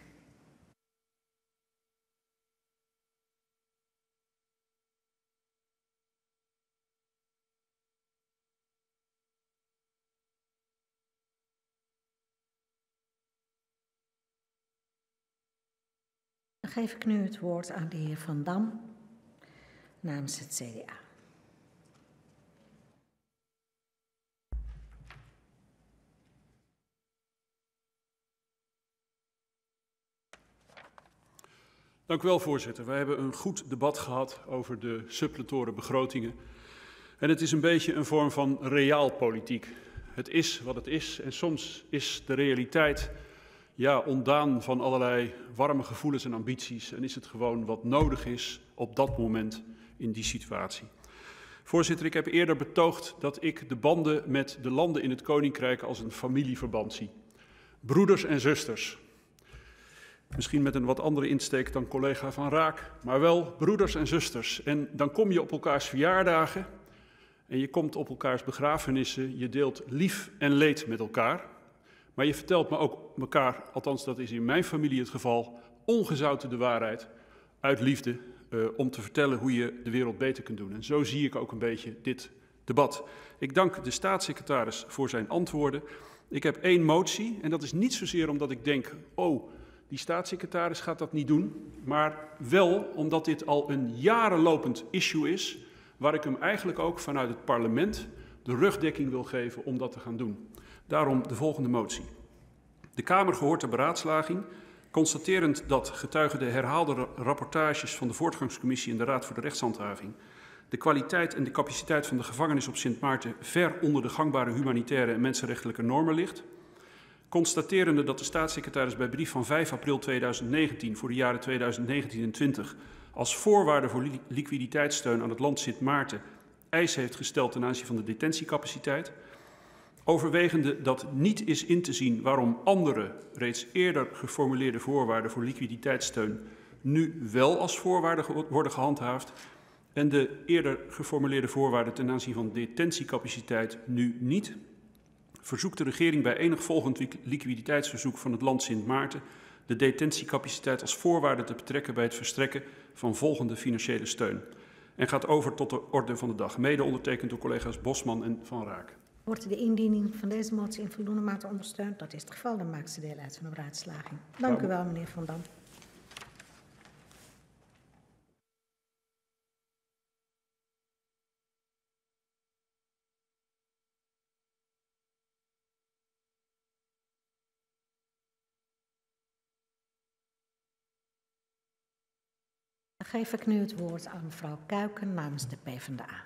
Dan geef ik nu het woord aan de heer Van Dam namens het CDA. Dank u wel, voorzitter. Wij hebben een goed debat gehad over de suppletore begrotingen. En het is een beetje een vorm van realpolitiek. Het is wat het is en soms is de realiteit ontdaan van allerlei warme gevoelens en ambities. En is het gewoon wat nodig is op dat moment in die situatie. Voorzitter, ik heb eerder betoogd dat ik de banden met de landen in het Koninkrijk als een familieverband zie. Broeders en zusters. Misschien met een wat andere insteek dan collega Van Raak, maar wel broeders en zusters. En dan kom je op elkaars verjaardagen en je komt op elkaars begrafenissen. Je deelt lief en leed met elkaar. Maar je vertelt me ook elkaar, althans dat is in mijn familie het geval, ongezouten de waarheid uit liefde om te vertellen hoe je de wereld beter kunt doen. En zo zie ik ook een beetje dit debat. Ik dank de staatssecretaris voor zijn antwoorden. Ik heb 1 motie en dat is niet zozeer omdat ik denk, die staatssecretaris gaat dat niet doen, maar wel omdat dit al een jarenlopend issue is, waar ik hem eigenlijk ook vanuit het parlement de rugdekking wil geven om dat te gaan doen. Daarom de volgende motie. De Kamer gehoort de beraadslaging, constaterend dat getuige de herhaalde rapportages van de Voortgangscommissie en de Raad voor de Rechtshandhaving de kwaliteit en de capaciteit van de gevangenis op Sint Maarten ver onder de gangbare humanitaire en mensenrechtelijke normen ligt. Constaterende dat de staatssecretaris bij brief van 5 april 2019 voor de jaren 2019 en 20 als voorwaarde voor liquiditeitssteun aan het land Sint Maarten eisen heeft gesteld ten aanzien van de detentiecapaciteit. Overwegende dat niet is in te zien waarom andere, reeds eerder geformuleerde voorwaarden voor liquiditeitssteun nu wel als voorwaarden worden gehandhaafd en de eerder geformuleerde voorwaarden ten aanzien van detentiecapaciteit nu niet. Verzoekt de regering bij enig volgend liquiditeitsverzoek van het land Sint Maarten de detentiecapaciteit als voorwaarde te betrekken bij het verstrekken van volgende financiële steun. En gaat over tot de orde van de dag, mede ondertekend door collega's Bosman en Van Raak. Wordt de indiening van deze motie in voldoende mate ondersteund? Dat is het geval, dan maakt ze deel uit van de beraadslaging. Dank u wel, meneer Van Dam. Dan geef ik nu het woord aan mevrouw Kuiken namens de PvdA.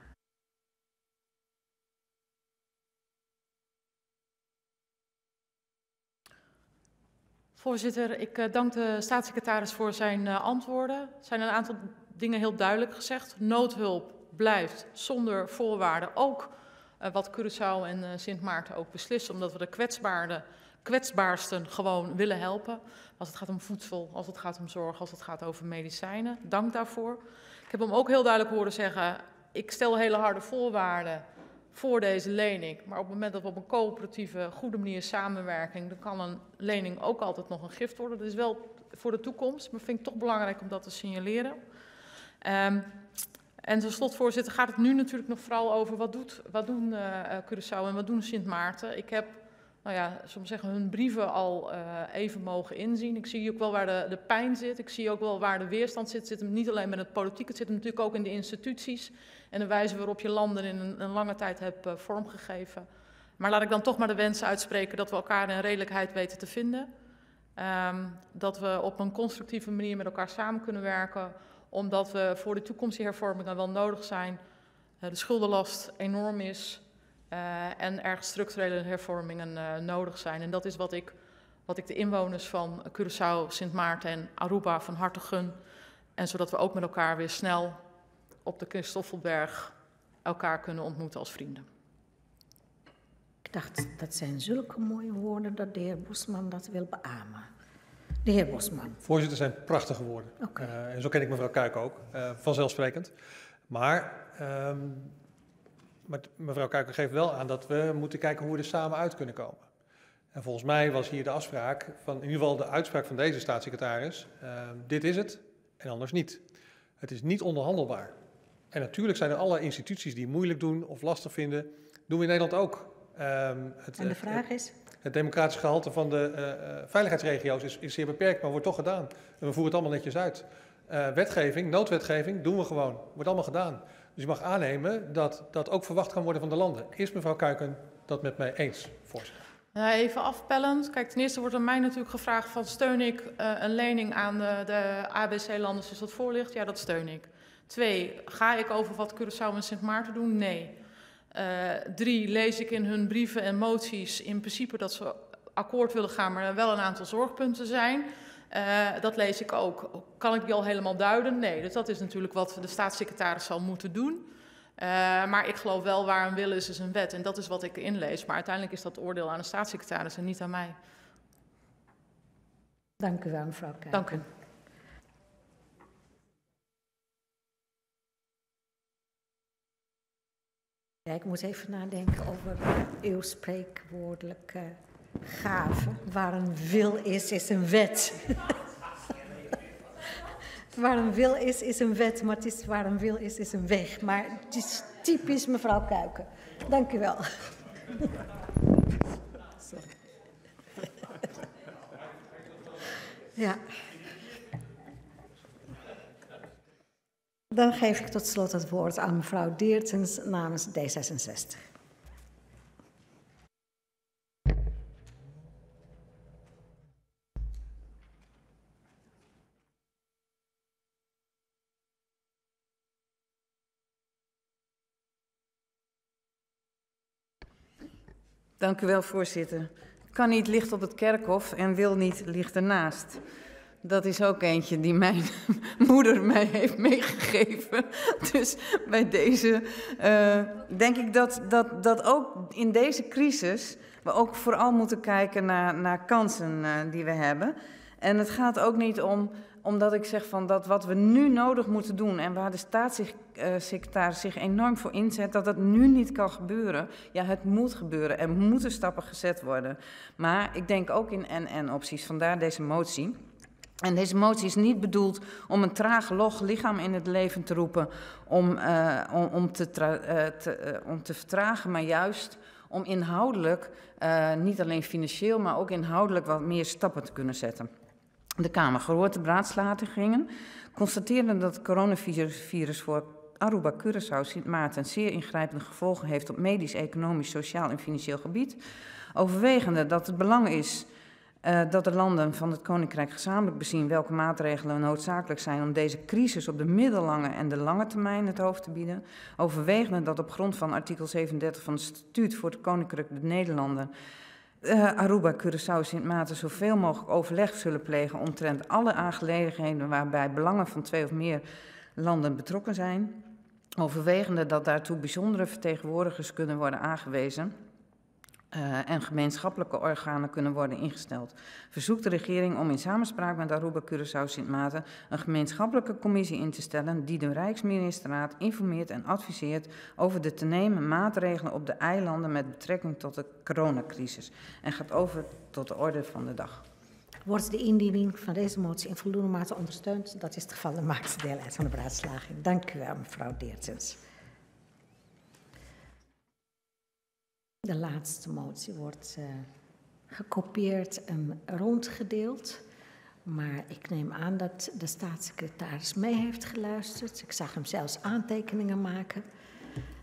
Voorzitter, ik dank de staatssecretaris voor zijn antwoorden. Er zijn een aantal dingen heel duidelijk gezegd. Noodhulp blijft zonder voorwaarden, ook wat Curaçao en Sint Maarten ook beslissen, omdat we de kwetsbaarsten gewoon willen helpen. Als het gaat om voedsel, als het gaat om zorg, als het gaat over medicijnen. Dank daarvoor. Ik heb hem ook heel duidelijk horen zeggen, ik stel hele harde voorwaarden voor deze lening. Maar op het moment dat we op een coöperatieve, goede manier samenwerken, dan kan een lening ook altijd nog een gift worden. Dat is wel voor de toekomst, maar vind ik toch belangrijk om dat te signaleren. En tot slot, voorzitter, gaat het nu natuurlijk nog vooral over wat doen Curaçao en wat doen Sint Maarten. Ik heb, soms zeggen hun brieven al even mogen inzien. Ik zie ook wel waar de pijn zit. Ik zie ook wel waar de weerstand zit. Het zit hem niet alleen met het politiek, het zit hem natuurlijk ook in de instituties. En de wijze waarop je landen in een lange tijd hebt vormgegeven. Maar laat ik dan toch maar de wens uitspreken dat we elkaar in redelijkheid weten te vinden. Dat we op een constructieve manier met elkaar samen kunnen werken, omdat we voor de toekomsthervormingen wel nodig zijn. De schuldenlast enorm is en er structurele hervormingen nodig zijn. En dat is wat ik de inwoners van Curaçao, Sint Maarten en Aruba van harte gun. En zodat we ook met elkaar weer snel op de Christoffelberg elkaar kunnen ontmoeten als vrienden. Ik dacht, dat zijn zulke mooie woorden dat de heer Bosman dat wil beamen. De heer Bosman. Voorzitter, zijn prachtige woorden. Okay. En zo ken ik mevrouw Kuik ook, vanzelfsprekend. Maar mevrouw Kuik geeft wel aan dat we moeten kijken hoe we er samen uit kunnen komen. En volgens mij was hier de afspraak, in ieder geval de uitspraak van deze staatssecretaris, dit is het en anders niet. Het is niet onderhandelbaar. En natuurlijk zijn er alle instituties die moeilijk doen of lastig vinden, doen we in Nederland ook. En de vraag is? Het democratisch gehalte van de veiligheidsregio's is zeer beperkt, maar wordt toch gedaan. En we voeren het allemaal netjes uit. Wetgeving, noodwetgeving, doen we gewoon. Wordt allemaal gedaan. Dus je mag aannemen dat dat ook verwacht kan worden van de landen. Is mevrouw Kuiken dat met mij eens, voorzitter? Even afpellend. Kijk, ten eerste wordt aan mij natuurlijk gevraagd van steun ik een lening aan de ABC-landen zoals dat voor ligt? Ja, dat steun ik. 2, ga ik over wat Curaçao en Sint Maarten doen? Nee. 3, lees ik in hun brieven en moties in principe dat ze akkoord willen gaan, maar er wel een aantal zorgpunten zijn. Dat lees ik ook. Kan ik die al helemaal duiden? Nee. Dus dat is natuurlijk wat de staatssecretaris zal moeten doen. Maar ik geloof wel waar een wil is een wet. En dat is wat ik inlees. Maar uiteindelijk is dat oordeel aan de staatssecretaris en niet aan mij. Dank u wel, mevrouw Kuiken. Dank u. Ja, ik moet even nadenken over uw spreekwoordelijke gave. Waar een wil is een wet. Waar een wil is een wet, maar het is waar een wil is een weg. Maar het is typisch mevrouw Kuiken. Dank u wel. Sorry. Ja. Dan geef ik tot slot het woord aan mevrouw Deertens namens D66. Dank u wel, voorzitter. Kan niet licht op het kerkhof en wil niet licht ernaast. Dat is ook eentje die mijn moeder mij heeft meegegeven. Dus bij deze denk ik dat ook in deze crisis we ook vooral moeten kijken naar kansen die we hebben. En het gaat ook niet omdat ik zeg van dat wat we nu nodig moeten doen en waar de staatssecretaris zich enorm voor inzet, dat nu niet kan gebeuren. Ja, het moet gebeuren. Er moeten stappen gezet worden. Maar ik denk ook in en-opties, vandaar deze motie. En deze motie is niet bedoeld om een traag, log lichaam in het leven te roepen, om te vertragen, maar juist om inhoudelijk, niet alleen financieel, maar ook inhoudelijk wat meer stappen te kunnen zetten. De Kamer, gehoord de beraadslagingen, constateerde dat het coronavirus voor Aruba, Curaçao, Sint Maarten zeer ingrijpende gevolgen heeft op medisch, economisch, sociaal en financieel gebied. Overwegende dat het belang is dat de landen van het Koninkrijk gezamenlijk bezien welke maatregelen noodzakelijk zijn om deze crisis op de middellange en de lange termijn het hoofd te bieden. Overwegende dat op grond van artikel 37 van het Statuut voor het Koninkrijk der Nederlanden Aruba, Curaçao, Sint Maarten zoveel mogelijk overleg zullen plegen omtrent alle aangelegenheden waarbij belangen van 2 of meer landen betrokken zijn. Overwegende dat daartoe bijzondere vertegenwoordigers kunnen worden aangewezen en gemeenschappelijke organen kunnen worden ingesteld. Verzoekt de regering om in samenspraak met Aruba, Curaçao, Sint Maarten een gemeenschappelijke commissie in te stellen die de Rijksministerraad informeert en adviseert over de te nemen maatregelen op de eilanden met betrekking tot de coronacrisis. En gaat over tot de orde van de dag. Wordt de indiening van deze motie in voldoende mate ondersteund? Dat is het geval, dan maakt ze deel uit van de beraadslaging. Dank u wel, mevrouw Deertens. De laatste motie wordt gekopieerd en rondgedeeld. Maar ik neem aan dat de staatssecretaris mee heeft geluisterd. Ik zag hem zelfs aantekeningen maken.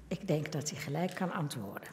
Ik denk dat hij gelijk kan antwoorden.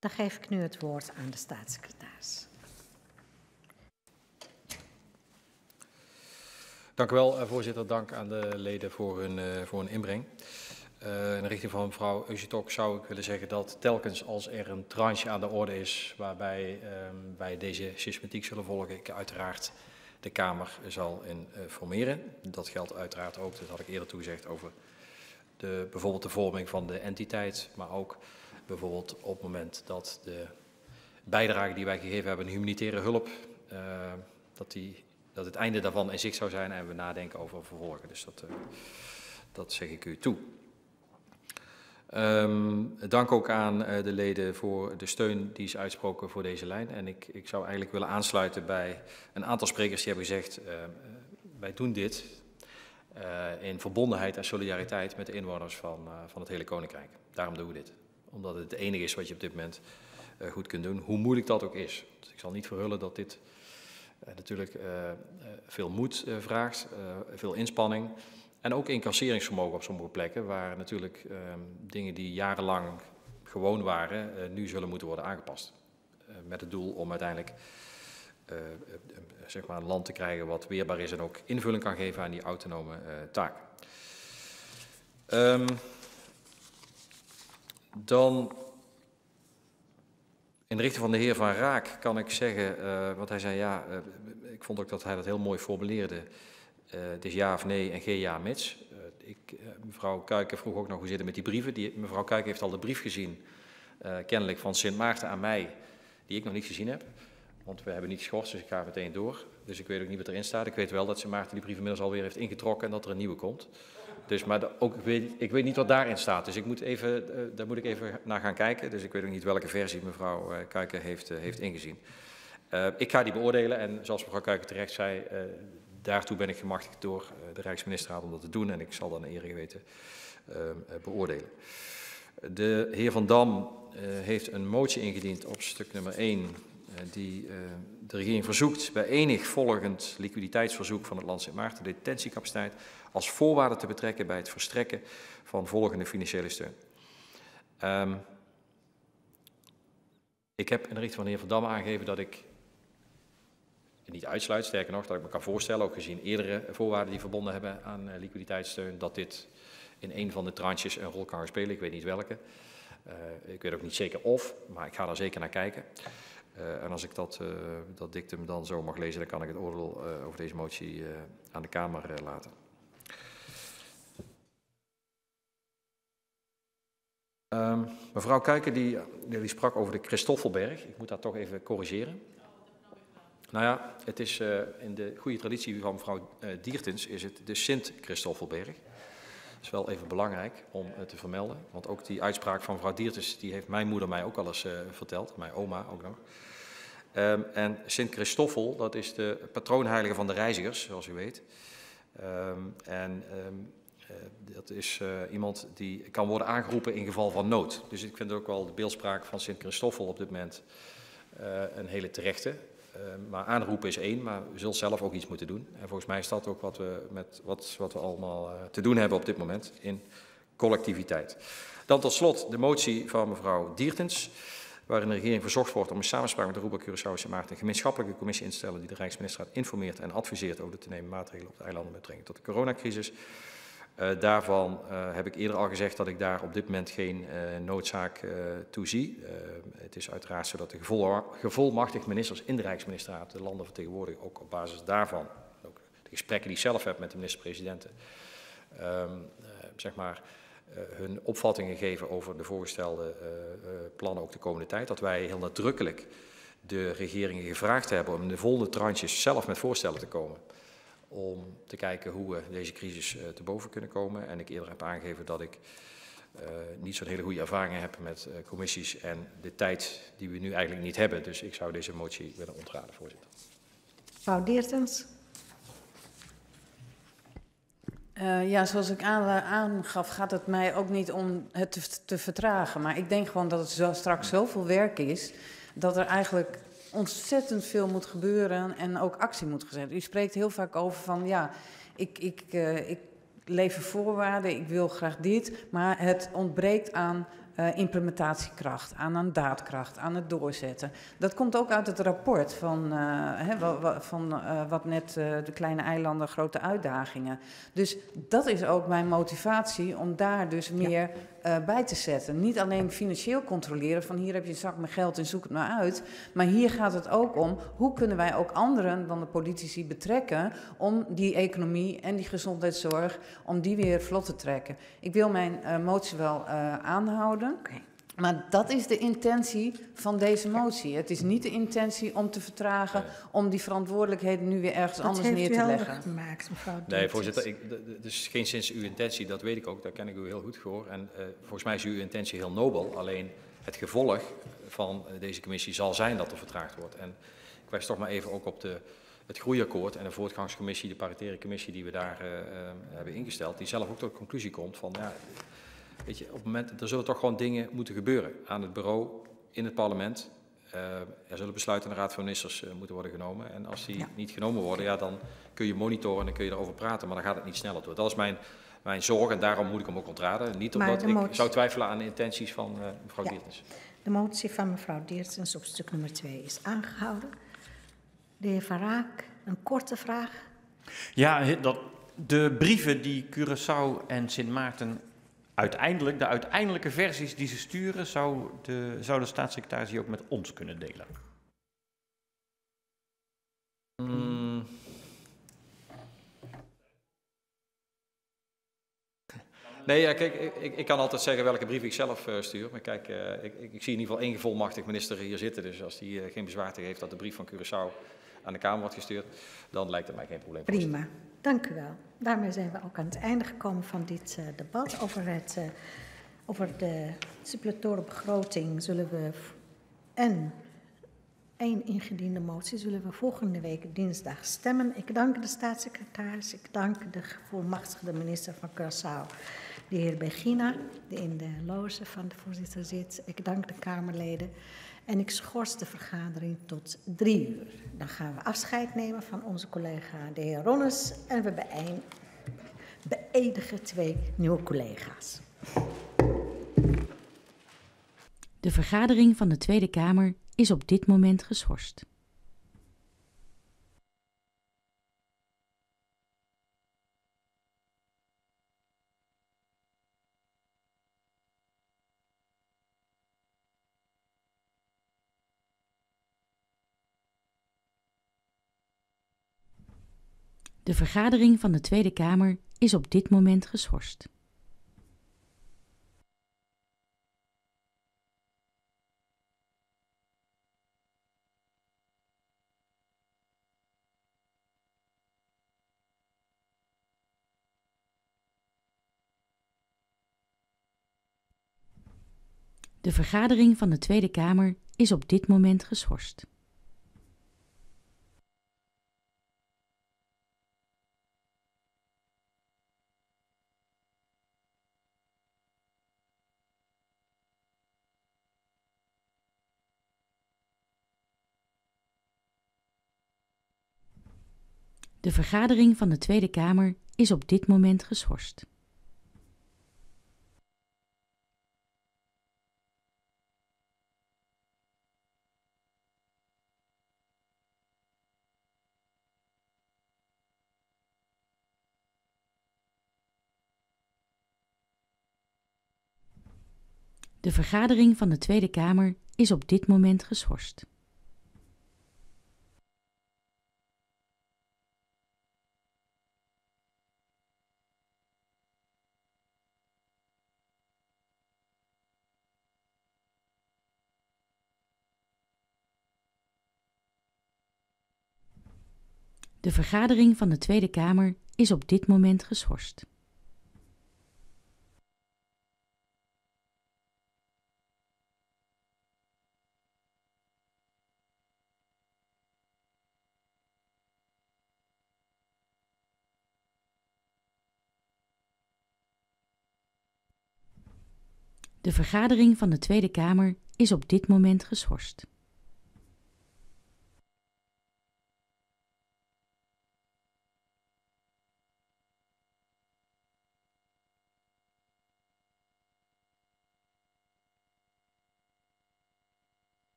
Dan geef ik nu het woord aan de staatssecretaris. Dank u wel, voorzitter. Dank aan de leden voor hun inbreng. In de richting van mevrouw Usjetok zou ik willen zeggen dat telkens als er een tranche aan de orde is waarbij wij deze systematiek zullen volgen, ik uiteraard de Kamer zal informeren. Dat geldt uiteraard ook, dat had ik eerder toegezegd, over bijvoorbeeld de vorming van de entiteit, maar ook bijvoorbeeld op het moment dat de bijdrage die wij gegeven hebben, een humanitaire hulp, dat het einde daarvan in zicht zou zijn en we nadenken over vervolgen. Dus dat zeg ik u toe. Dank ook aan de leden voor de steun die is uitgesproken voor deze lijn. En ik zou eigenlijk willen aansluiten bij een aantal sprekers die hebben gezegd, wij doen dit in verbondenheid en solidariteit met de inwoners van het hele Koninkrijk. Daarom doen we dit. Omdat het het enige is wat je op dit moment goed kunt doen, hoe moeilijk dat ook is. Dus ik zal niet verhullen dat dit natuurlijk veel moed vraagt, veel inspanning. En ook incasseringsvermogen op sommige plekken, waar natuurlijk dingen die jarenlang gewoon waren, nu zullen moeten worden aangepast. Met het doel om uiteindelijk zeg maar een land te krijgen wat weerbaar is en ook invulling kan geven aan die autonome taak. Dan in de richting van de heer Van Raak kan ik zeggen, want hij zei ja, ik vond ook dat hij dat heel mooi formuleerde. Het is ja of nee en geen ja mits. Mevrouw Kuijken vroeg ook nog hoe zit het met die brieven. Mevrouw Kuijken heeft al de brief gezien, kennelijk van Sint Maarten aan mij, die ik nog niet gezien heb. Want we hebben niet geschorst, dus ik ga meteen door. Dus ik weet ook niet wat erin staat. Ik weet wel dat Sint Maarten die brief inmiddels alweer heeft ingetrokken en dat er een nieuwe komt. Dus, maar ook, ik weet niet wat daarin staat. Dus daar moet ik even naar gaan kijken. Dus ik weet ook niet welke versie mevrouw Kuijken heeft ingezien. Ik ga die beoordelen en zoals mevrouw Kuijken terecht zei, daartoe ben ik gemachtigd door de Rijksministerraad om dat te doen en ik zal dan eer geweten beoordelen. De heer Van Dam heeft een motie ingediend op stuk nummer 1 die de regering verzoekt bij enig volgend liquiditeitsverzoek van het land Sint Maarten de detentiecapaciteit als voorwaarde te betrekken bij het verstrekken van volgende financiële steun. Ik heb in de richting van de heer Van Dam aangegeven dat ik niet uitsluit, sterker nog, dat ik me kan voorstellen, ook gezien eerdere voorwaarden die verbonden hebben aan liquiditeitssteun, dat dit in een van de tranches een rol kan gaan spelen. Ik weet niet welke. Ik weet ook niet zeker of, maar ik ga daar zeker naar kijken. En als ik dat dictum dan zo mag lezen, dan kan ik het oordeel over deze motie aan de Kamer laten. Mevrouw Kuijken die sprak over de Christoffelberg. Ik moet dat toch even corrigeren. Nou ja, het is in de goede traditie van mevrouw Diertens is het de Sint-Christoffelberg. Dat is wel even belangrijk om te vermelden. Want ook die uitspraak van mevrouw Diertens, die heeft mijn moeder mij ook al eens verteld. Mijn oma ook nog. En Sint-Christoffel, dat is de patroonheilige van de reizigers, zoals u weet. Dat is iemand die kan worden aangeroepen in geval van nood. Dus ik vind ook wel de beeldspraak van Sint-Christoffel op dit moment een hele terechte. Maar aanroepen is één, maar we zullen zelf ook iets moeten doen. En volgens mij is dat ook wat we allemaal te doen hebben op dit moment in collectiviteit. Dan tot slot de motie van mevrouw Diertens, waarin de regering verzocht wordt om in samenspraak met de Aruba, Curaçao en Sint Maarten een gemeenschappelijke commissie in te stellen die de Rijksministerraad informeert en adviseert over de te nemen maatregelen op de eilanden met betrekking tot de coronacrisis. Daarvan heb ik eerder al gezegd dat ik daar op dit moment geen noodzaak toe zie. Het is uiteraard zo dat de gevolmachtigde ministers in de Rijksministerraad de landen vertegenwoordigen, ook op basis daarvan, ook de gesprekken die ik zelf heb met de minister-presidenten, zeg maar, hun opvattingen geven over de voorgestelde plannen ook de komende tijd. Dat wij heel nadrukkelijk de regeringen gevraagd hebben om in de volgende tranches zelf met voorstellen te komen. Om te kijken hoe we deze crisis te boven kunnen komen. En ik eerder heb aangegeven dat ik niet zo'n hele goede ervaringen heb met commissies en de tijd die we nu eigenlijk niet hebben. Dus ik zou deze motie willen ontraden, voorzitter. Mevrouw Diertens. Ja, zoals ik aangaf, gaat het mij ook niet om het te vertragen. Maar ik denk gewoon dat het straks zoveel werk is, dat er eigenlijk ontzettend veel moet gebeuren en ook actie moet gezet. U spreekt heel vaak over van, ja, ik lever voorwaarden, ik wil graag dit, maar het ontbreekt aan implementatiekracht, aan een daadkracht, aan het doorzetten. Dat komt ook uit het rapport van wat net de kleine eilanden, grote uitdagingen. Dus dat is ook mijn motivatie om daar dus meer bij te zetten. Niet alleen financieel controleren van hier heb je een zak met geld en zoek het maar uit. Maar hier gaat het ook om hoe kunnen wij ook anderen dan de politici betrekken om die economie en die gezondheidszorg, om die weer vlot te trekken. Ik wil mijn motie wel aanhouden. Oké. Maar dat is de intentie van deze motie. Het is niet de intentie om te vertragen, om die verantwoordelijkheden nu weer ergens anders neer te leggen. Dat gemaakt, mevrouw Nee, Diertens. voorzitter, het is geen sinds uw intentie, dat weet ik ook, daar ken ik u heel goed voor. En volgens mij is uw intentie heel nobel, alleen het gevolg van deze commissie zal zijn dat er vertraagd wordt. En ik wijs toch maar even ook op het groeiakkoord en de voortgangscommissie, de paritaire commissie die we daar hebben ingesteld, die zelf ook tot de conclusie komt van, ja, weet je, op het moment, er zullen toch gewoon dingen moeten gebeuren aan het bureau, in het parlement. Er zullen besluiten in de Raad van Ministers moeten worden genomen. En als die niet genomen worden, ja, dan kun je monitoren en dan kun je erover praten, maar dan gaat het niet sneller door. Dat is mijn zorg en daarom moet ik hem ook ontraden. Niet omdat ik zou twijfelen aan de intenties van mevrouw Diertens. De motie van mevrouw Diertens op stuk nummer 2 is aangehouden. De heer Van Raak, een korte vraag. Ja, de brieven die Curaçao en Sint Maarten de uiteindelijke versies die ze sturen, zou de staatssecretaris die ook met ons kunnen delen? Nee, ja, kijk, ik kan altijd zeggen welke brief ik zelf stuur. Maar kijk, ik zie in ieder geval één gevolmachtigd minister hier zitten. Dus als die geen bezwaar tegen heeft dat de brief van Curaçao aan de Kamer wordt gestuurd, dan lijkt het mij geen probleem. Prima, dank u wel. Daarmee zijn we ook aan het einde gekomen van dit debat over de suppletoriebegroting. Begroting en één ingediende motie zullen we volgende week dinsdag stemmen. Ik dank de staatssecretaris, ik dank de gevolmachtigde minister van Curaçao, de heer Begina, die in de loge van de voorzitter zit. Ik dank de Kamerleden en ik schors de vergadering tot 3 uur. Dan gaan we afscheid nemen van onze collega de heer Ronnes en we beëdigen 2 nieuwe collega's. De vergadering van de Tweede Kamer is op dit moment geschorst. De vergadering van de Tweede Kamer is op dit moment geschorst. De vergadering van de Tweede Kamer is op dit moment geschorst. De vergadering van de Tweede Kamer is op dit moment geschorst. De vergadering van de Tweede Kamer is op dit moment geschorst. De vergadering van de Tweede Kamer is op dit moment geschorst. De vergadering van de Tweede Kamer is op dit moment geschorst.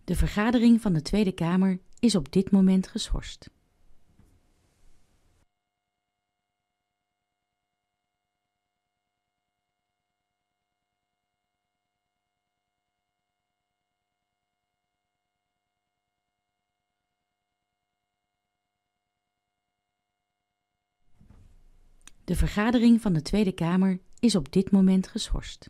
De vergadering van de Tweede Kamer is op dit moment geschorst. De vergadering van de Tweede Kamer is op dit moment geschorst.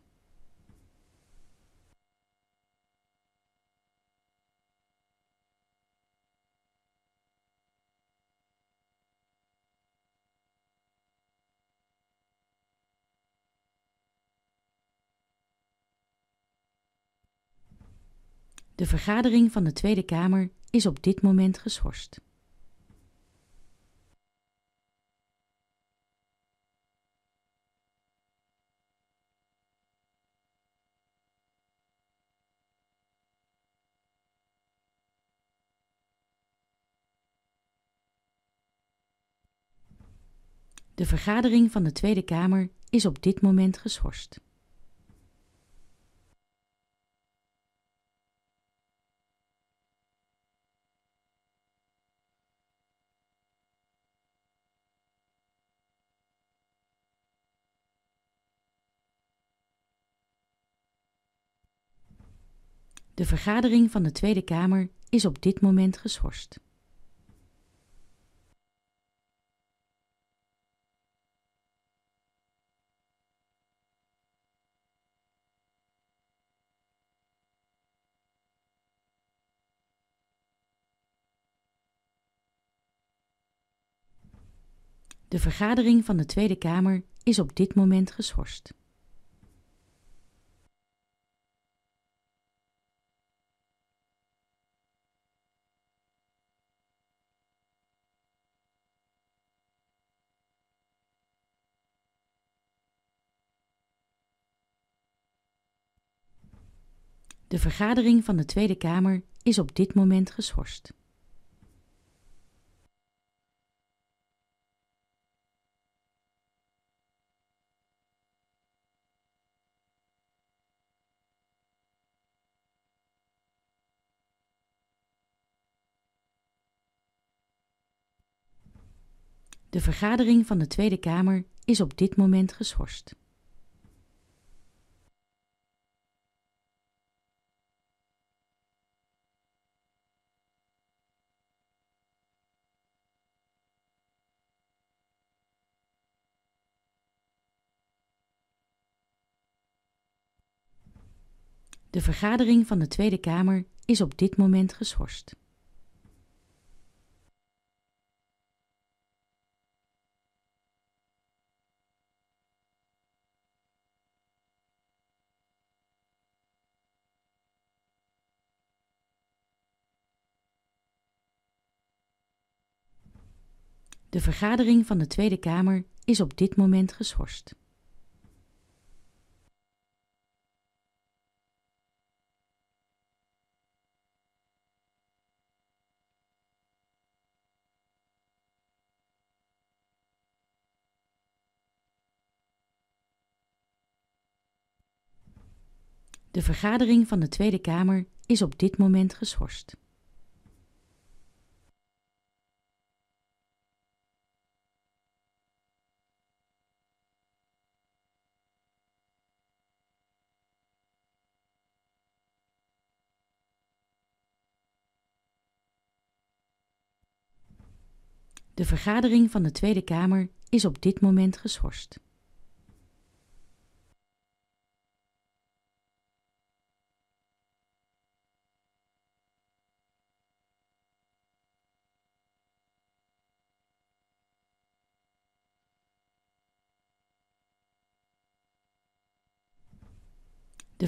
De vergadering van de Tweede Kamer is op dit moment geschorst. De vergadering van de Tweede Kamer is op dit moment geschorst. De vergadering van de Tweede Kamer is op dit moment geschorst. De vergadering van de Tweede Kamer is op dit moment geschorst. De vergadering van de Tweede Kamer is op dit moment geschorst. De vergadering van de Tweede Kamer is op dit moment geschorst. De vergadering van de Tweede Kamer is op dit moment geschorst. De vergadering van de Tweede Kamer is op dit moment geschorst. De vergadering van de Tweede Kamer is op dit moment geschorst. De vergadering van de Tweede Kamer is op dit moment geschorst.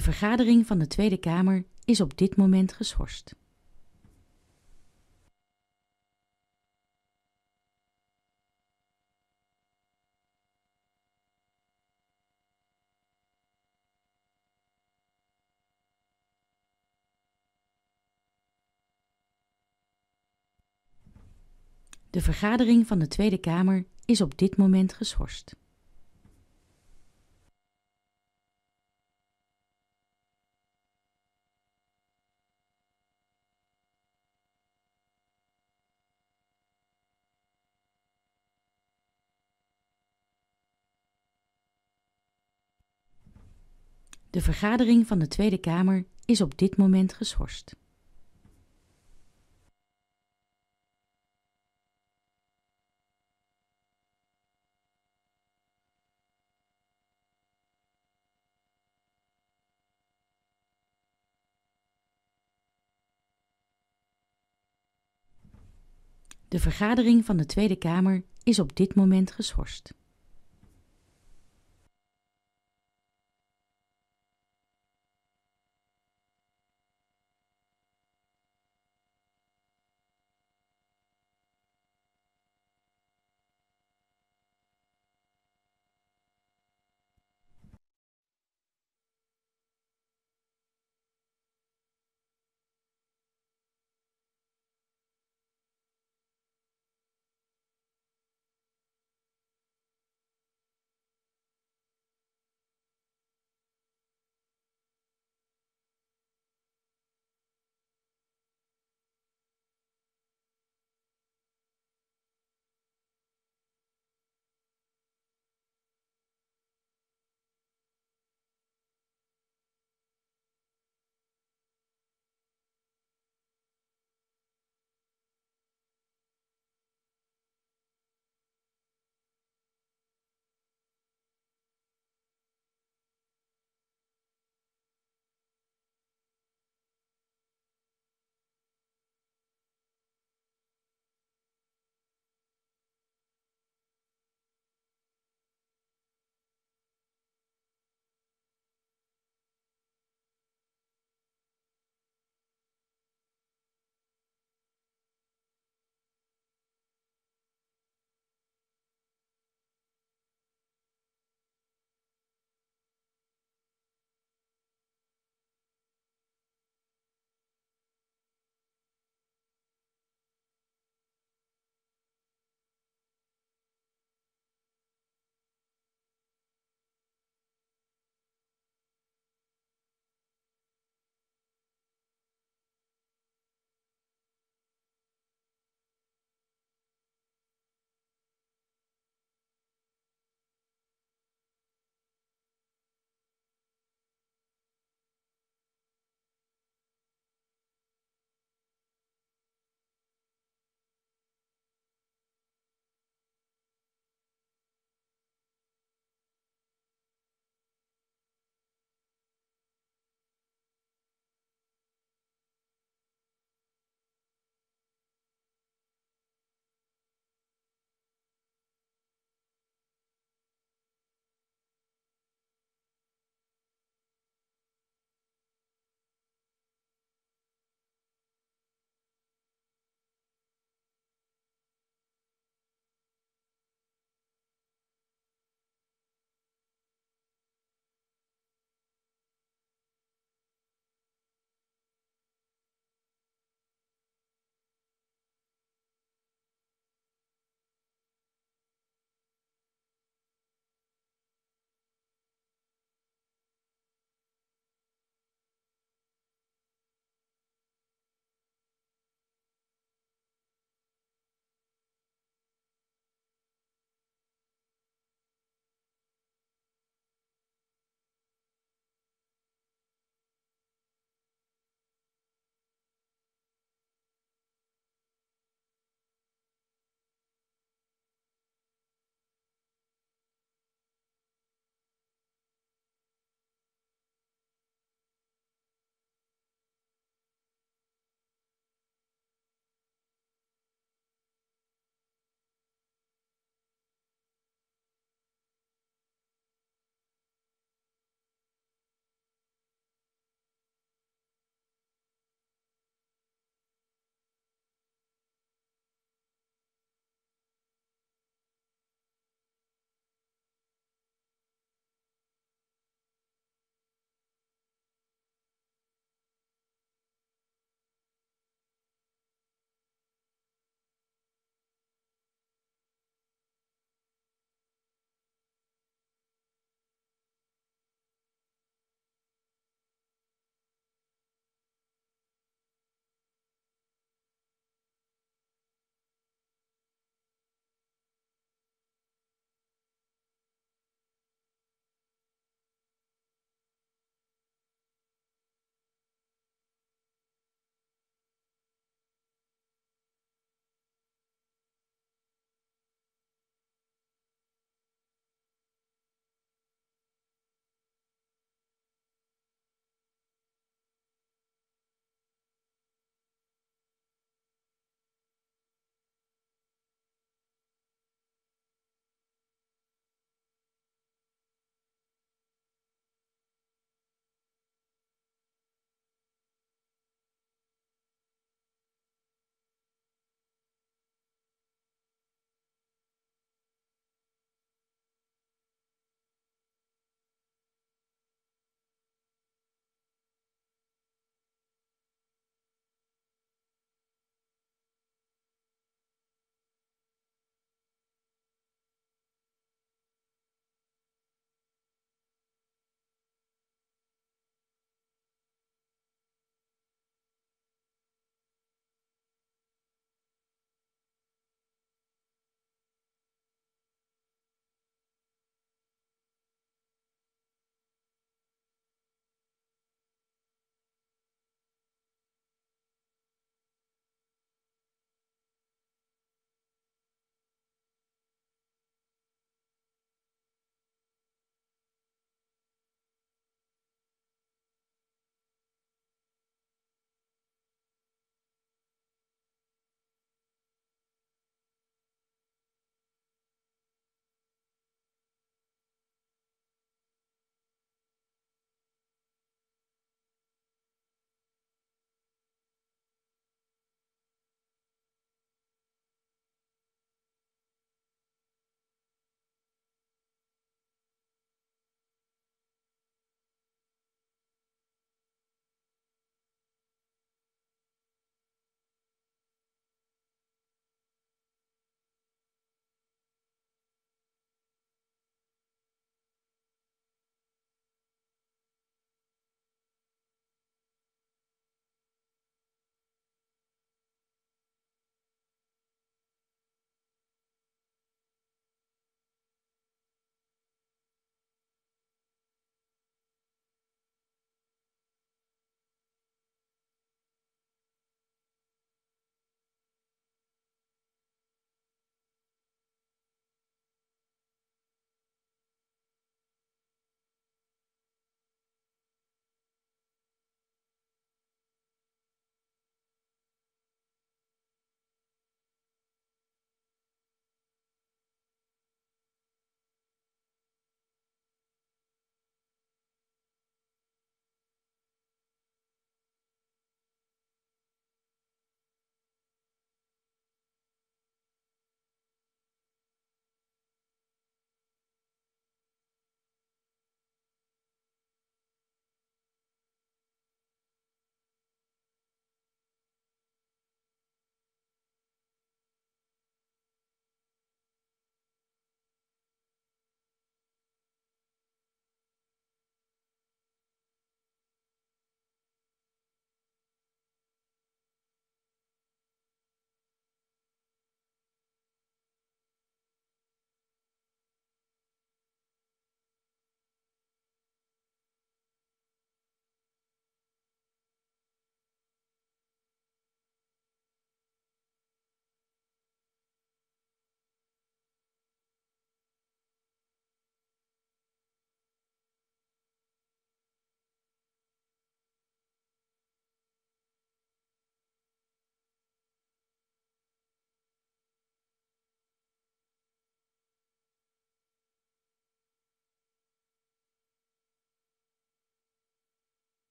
De vergadering van de Tweede Kamer is op dit moment geschorst. De vergadering van de Tweede Kamer is op dit moment geschorst. De vergadering van de Tweede Kamer is op dit moment geschorst. De vergadering van de Tweede Kamer is op dit moment geschorst.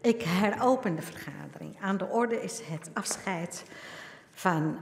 Ik heropen de vergadering. Aan de orde is het afscheid van